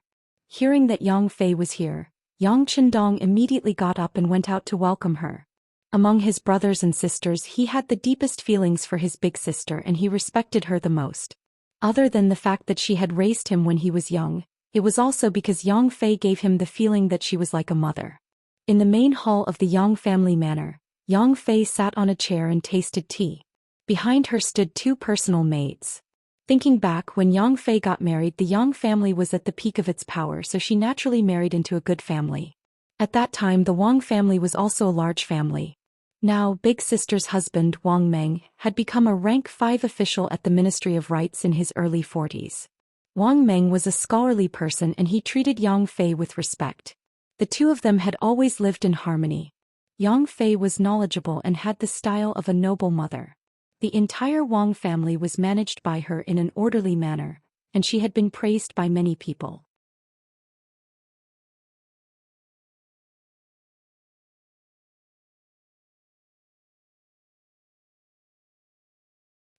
Hearing that Yang Fei was here, Yang Chendong immediately got up and went out to welcome her. Among his brothers and sisters, he had the deepest feelings for his big sister and he respected her the most. Other than the fact that she had raised him when he was young, it was also because Yang Fei gave him the feeling that she was like a mother. In the main hall of the Yang family manor, Yang Fei sat on a chair and tasted tea. Behind her stood two personal maids. Thinking back, when Yang Fei got married, the Yang family was at the peak of its power, so she naturally married into a good family. At that time, the Wang family was also a large family. Now, big sister's husband, Wang Meng, had become a rank 5 official at the Ministry of Rites in his early 40s. Wang Meng was a scholarly person and he treated Yang Fei with respect. The two of them had always lived in harmony. Yang Fei was knowledgeable and had the style of a noble mother. The entire Wang family was managed by her in an orderly manner, and she had been praised by many people.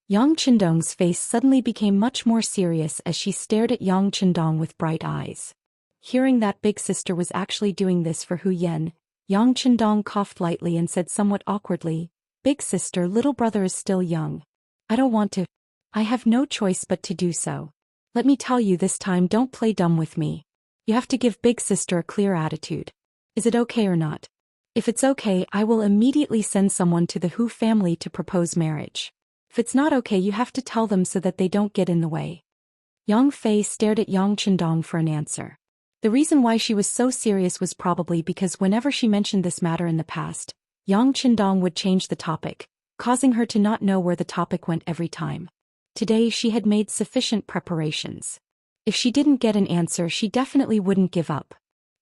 Yang Chendong's face suddenly became much more serious as she stared at Yang Chendong with bright eyes. Hearing that big sister was actually doing this for Hu Yen, Yang Chendong coughed lightly and said somewhat awkwardly, "Big sister, little brother is still young. I don't want to. I have no choice but to do so. Let me tell you this time, don't play dumb with me. You have to give big sister a clear attitude. Is it okay or not? If it's okay, I will immediately send someone to the Hu family to propose marriage. If it's not okay, you have to tell them so that they don't get in the way." Yang Fei stared at Yang Chendong for an answer. The reason why she was so serious was probably because whenever she mentioned this matter in the past, Yang Chendong would change the topic, causing her to not know where the topic went every time. Today she had made sufficient preparations. If she didn't get an answer, she definitely wouldn't give up.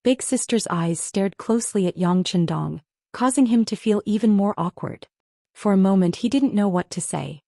Big sister's eyes stared closely at Yang Chendong, causing him to feel even more awkward. For a moment he didn't know what to say.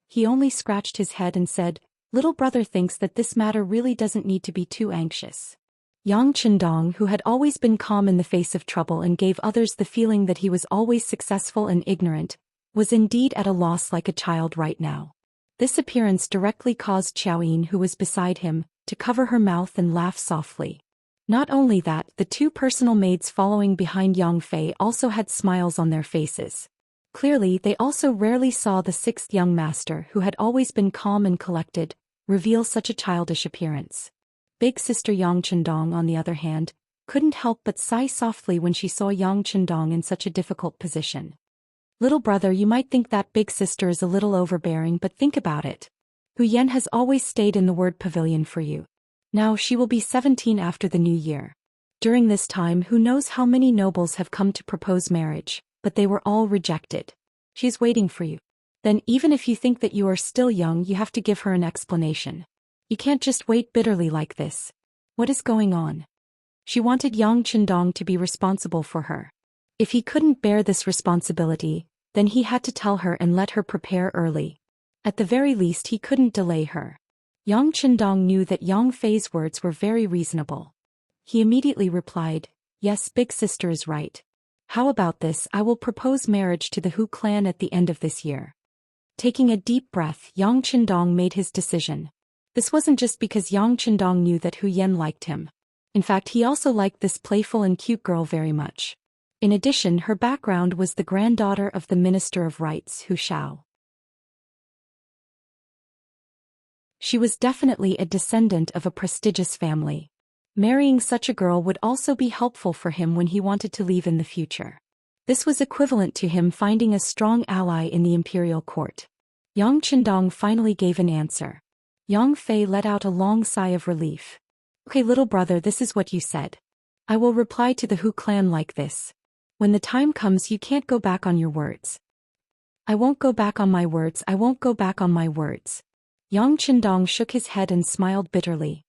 He only scratched his head and said, "Little brother thinks that this matter really doesn't need to be too anxious." Yang Chendong, who had always been calm in the face of trouble and gave others the feeling that he was always successful and ignorant, was indeed at a loss like a child right now. This appearance directly caused Xiaoyin, who was beside him, to cover her mouth and laugh softly. Not only that, the two personal maids following behind Yang Fei also had smiles on their faces. Clearly, they also rarely saw the sixth young master, who had always been calm and collected, reveal such a childish appearance. Big sister Yang Chendong, on the other hand, couldn't help but sigh softly when she saw Yang Chendong in such a difficult position. "Little brother, you might think that big sister is a little overbearing, but think about it. Hu Yen has always stayed in the word pavilion for you. Now she will be 17 after the new year. During this time, who knows how many nobles have come to propose marriage, but they were all rejected. She's waiting for you. Then even if you think that you are still young, you have to give her an explanation. You can't just wait bitterly like this. What is going on?" She wanted Yang Chendong to be responsible for her. If he couldn't bear this responsibility, then he had to tell her and let her prepare early. At the very least, he couldn't delay her. Yang Chendong knew that Yang Fei's words were very reasonable. He immediately replied, "Yes, big sister is right. How about this? I will propose marriage to the Hu clan at the end of this year." Taking a deep breath, Yang Qindong made his decision. This wasn't just because Yang Qindong knew that Hu Yan liked him. In fact, he also liked this playful and cute girl very much. In addition, her background was the granddaughter of the Minister of Rights, Hu Shao. She was definitely a descendant of a prestigious family. Marrying such a girl would also be helpful for him when he wanted to leave in the future. This was equivalent to him finding a strong ally in the imperial court. Yang Qindong finally gave an answer. Yang Fei let out a long sigh of relief. Okay, little brother, this is what you said. I will reply to the Hu clan like this. When the time comes, you can't go back on your words. I won't go back on my words, I won't go back on my words. Yang Qindong shook his head and smiled bitterly.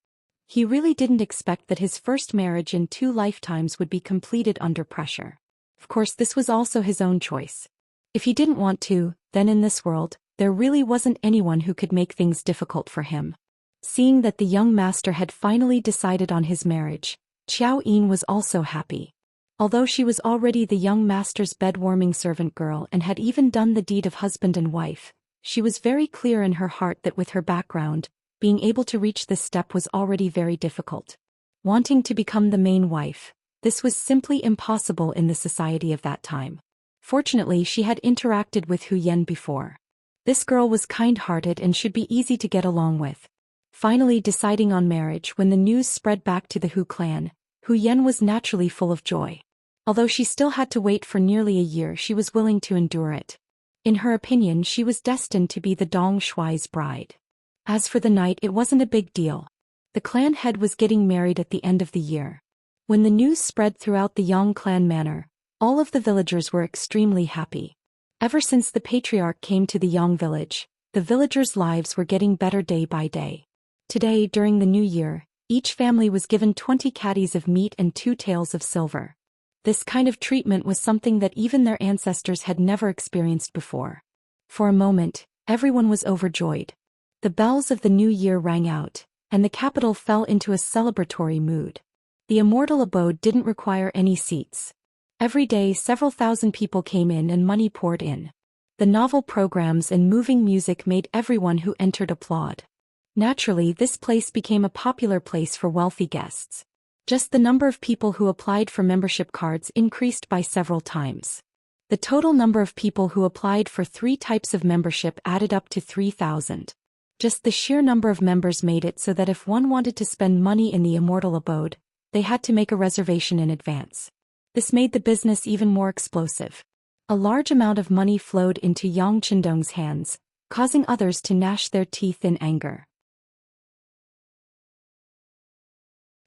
He really didn't expect that his first marriage in 2 lifetimes would be completed under pressure. Of course, this was also his own choice. If he didn't want to, then in this world, there really wasn't anyone who could make things difficult for him. Seeing that the young master had finally decided on his marriage, Qiao Yin was also happy. Although she was already the young master's bed-warming servant girl and had even done the deed of husband and wife, she was very clear in her heart that with her background, being able to reach this step was already very difficult. Wanting to become the main wife, this was simply impossible in the society of that time. Fortunately, she had interacted with Hu Yan before. This girl was kind-hearted and should be easy to get along with. Finally deciding on marriage when the news spread back to the Hu clan, Hu Yan was naturally full of joy. Although she still had to wait for nearly a year, she was willing to endure it. In her opinion, she was destined to be the Dong Shuai's bride. As for the night, it wasn't a big deal. The clan head was getting married at the end of the year. When the news spread throughout the Yang clan manor, all of the villagers were extremely happy. Ever since the patriarch came to the Yang village, the villagers' lives were getting better day by day. Today, during the new year, each family was given 20 caddies of meat and 2 taels of silver. This kind of treatment was something that even their ancestors had never experienced before. For a moment, everyone was overjoyed. The bells of the new year rang out, and the capital fell into a celebratory mood. The Immortal abode didn't require any seats. Every day several thousand people came in and money poured in. The novel programs and moving music made everyone who entered applaud. Naturally, this place became a popular place for wealthy guests. Just the number of people who applied for membership cards increased by several times. The total number of people who applied for 3 types of membership added up to 3,000. Just the sheer number of members made it so that if one wanted to spend money in the Immortal abode, they had to make a reservation in advance. This made the business even more explosive. A large amount of money flowed into Yang Qindong's hands, causing others to gnash their teeth in anger.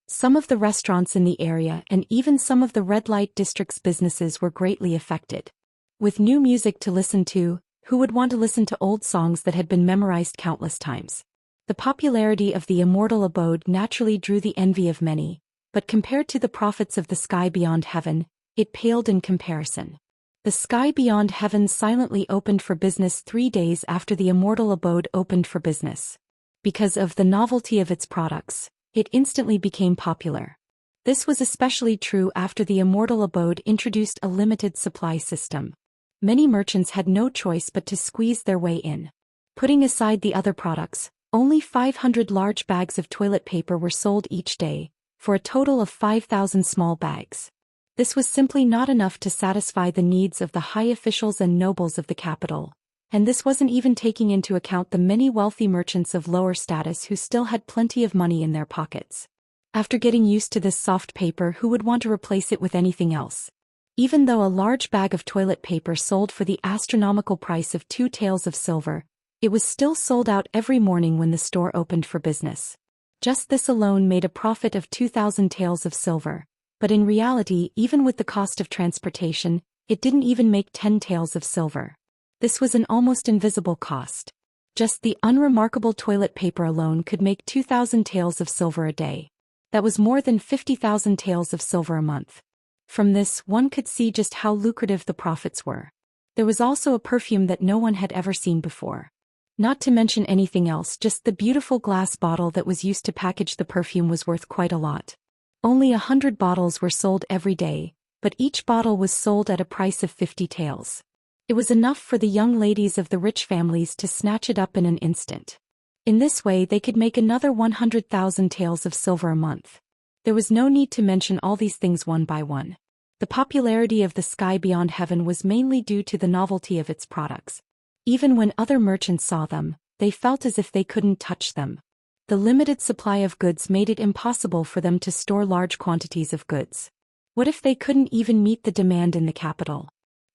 Some of the restaurants in the area and even some of the red light district's businesses were greatly affected. With new music to listen to, who would want to listen to old songs that had been memorized countless times? The popularity of the Immortal abode naturally drew the envy of many, but compared to the profits of the sky beyond heaven, it paled in comparison. The sky beyond heaven silently opened for business 3 days after the Immortal abode opened for business. Because of the novelty of its products, it instantly became popular. This was especially true after the Immortal abode introduced a limited supply system. Many merchants had no choice but to squeeze their way in. Putting aside the other products, only 500 large bags of toilet paper were sold each day, for a total of 5,000 small bags. This was simply not enough to satisfy the needs of the high officials and nobles of the capital, and this wasn't even taking into account the many wealthy merchants of lower status who still had plenty of money in their pockets. After getting used to this soft paper, who would want to replace it with anything else? Even though a large bag of toilet paper sold for the astronomical price of 2 taels of silver, it was still sold out every morning when the store opened for business. Just this alone made a profit of 2,000 taels of silver, but in reality, even with the cost of transportation, it didn't even make 10 taels of silver. This was an almost invisible cost. Just the unremarkable toilet paper alone could make 2,000 taels of silver a day. That was more than 50,000 taels of silver a month. From this, one could see just how lucrative the profits were. There was also a perfume that no one had ever seen before. Not to mention anything else, just the beautiful glass bottle that was used to package the perfume was worth quite a lot. Only 100 bottles were sold every day, but each bottle was sold at a price of 50 taels. It was enough for the young ladies of the rich families to snatch it up in an instant. In this way they could make another 100,000 taels of silver a month. There was no need to mention all these things one by one. The popularity of the sky beyond heaven was mainly due to the novelty of its products. Even when other merchants saw them, they felt as if they couldn't touch them. The limited supply of goods made it impossible for them to store large quantities of goods. What if they couldn't even meet the demand in the capital?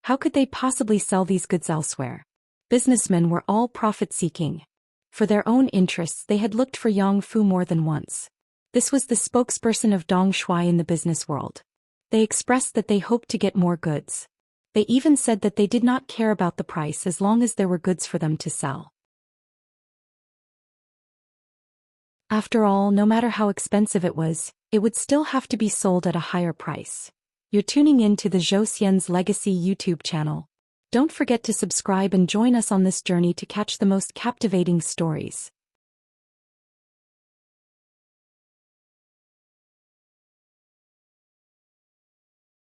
How could they possibly sell these goods elsewhere? Businessmen were all profit-seeking. For their own interests they had looked for Yang Fu more than once. This was the spokesperson of Dong Shuai in the business world. They expressed that they hoped to get more goods. They even said that they did not care about the price as long as there were goods for them to sell. After all, no matter how expensive it would still have to be sold at a higher price. You're tuning in to the Zhou Xian's Legacy YouTube channel. Don't forget to subscribe and join us on this journey to catch the most captivating stories.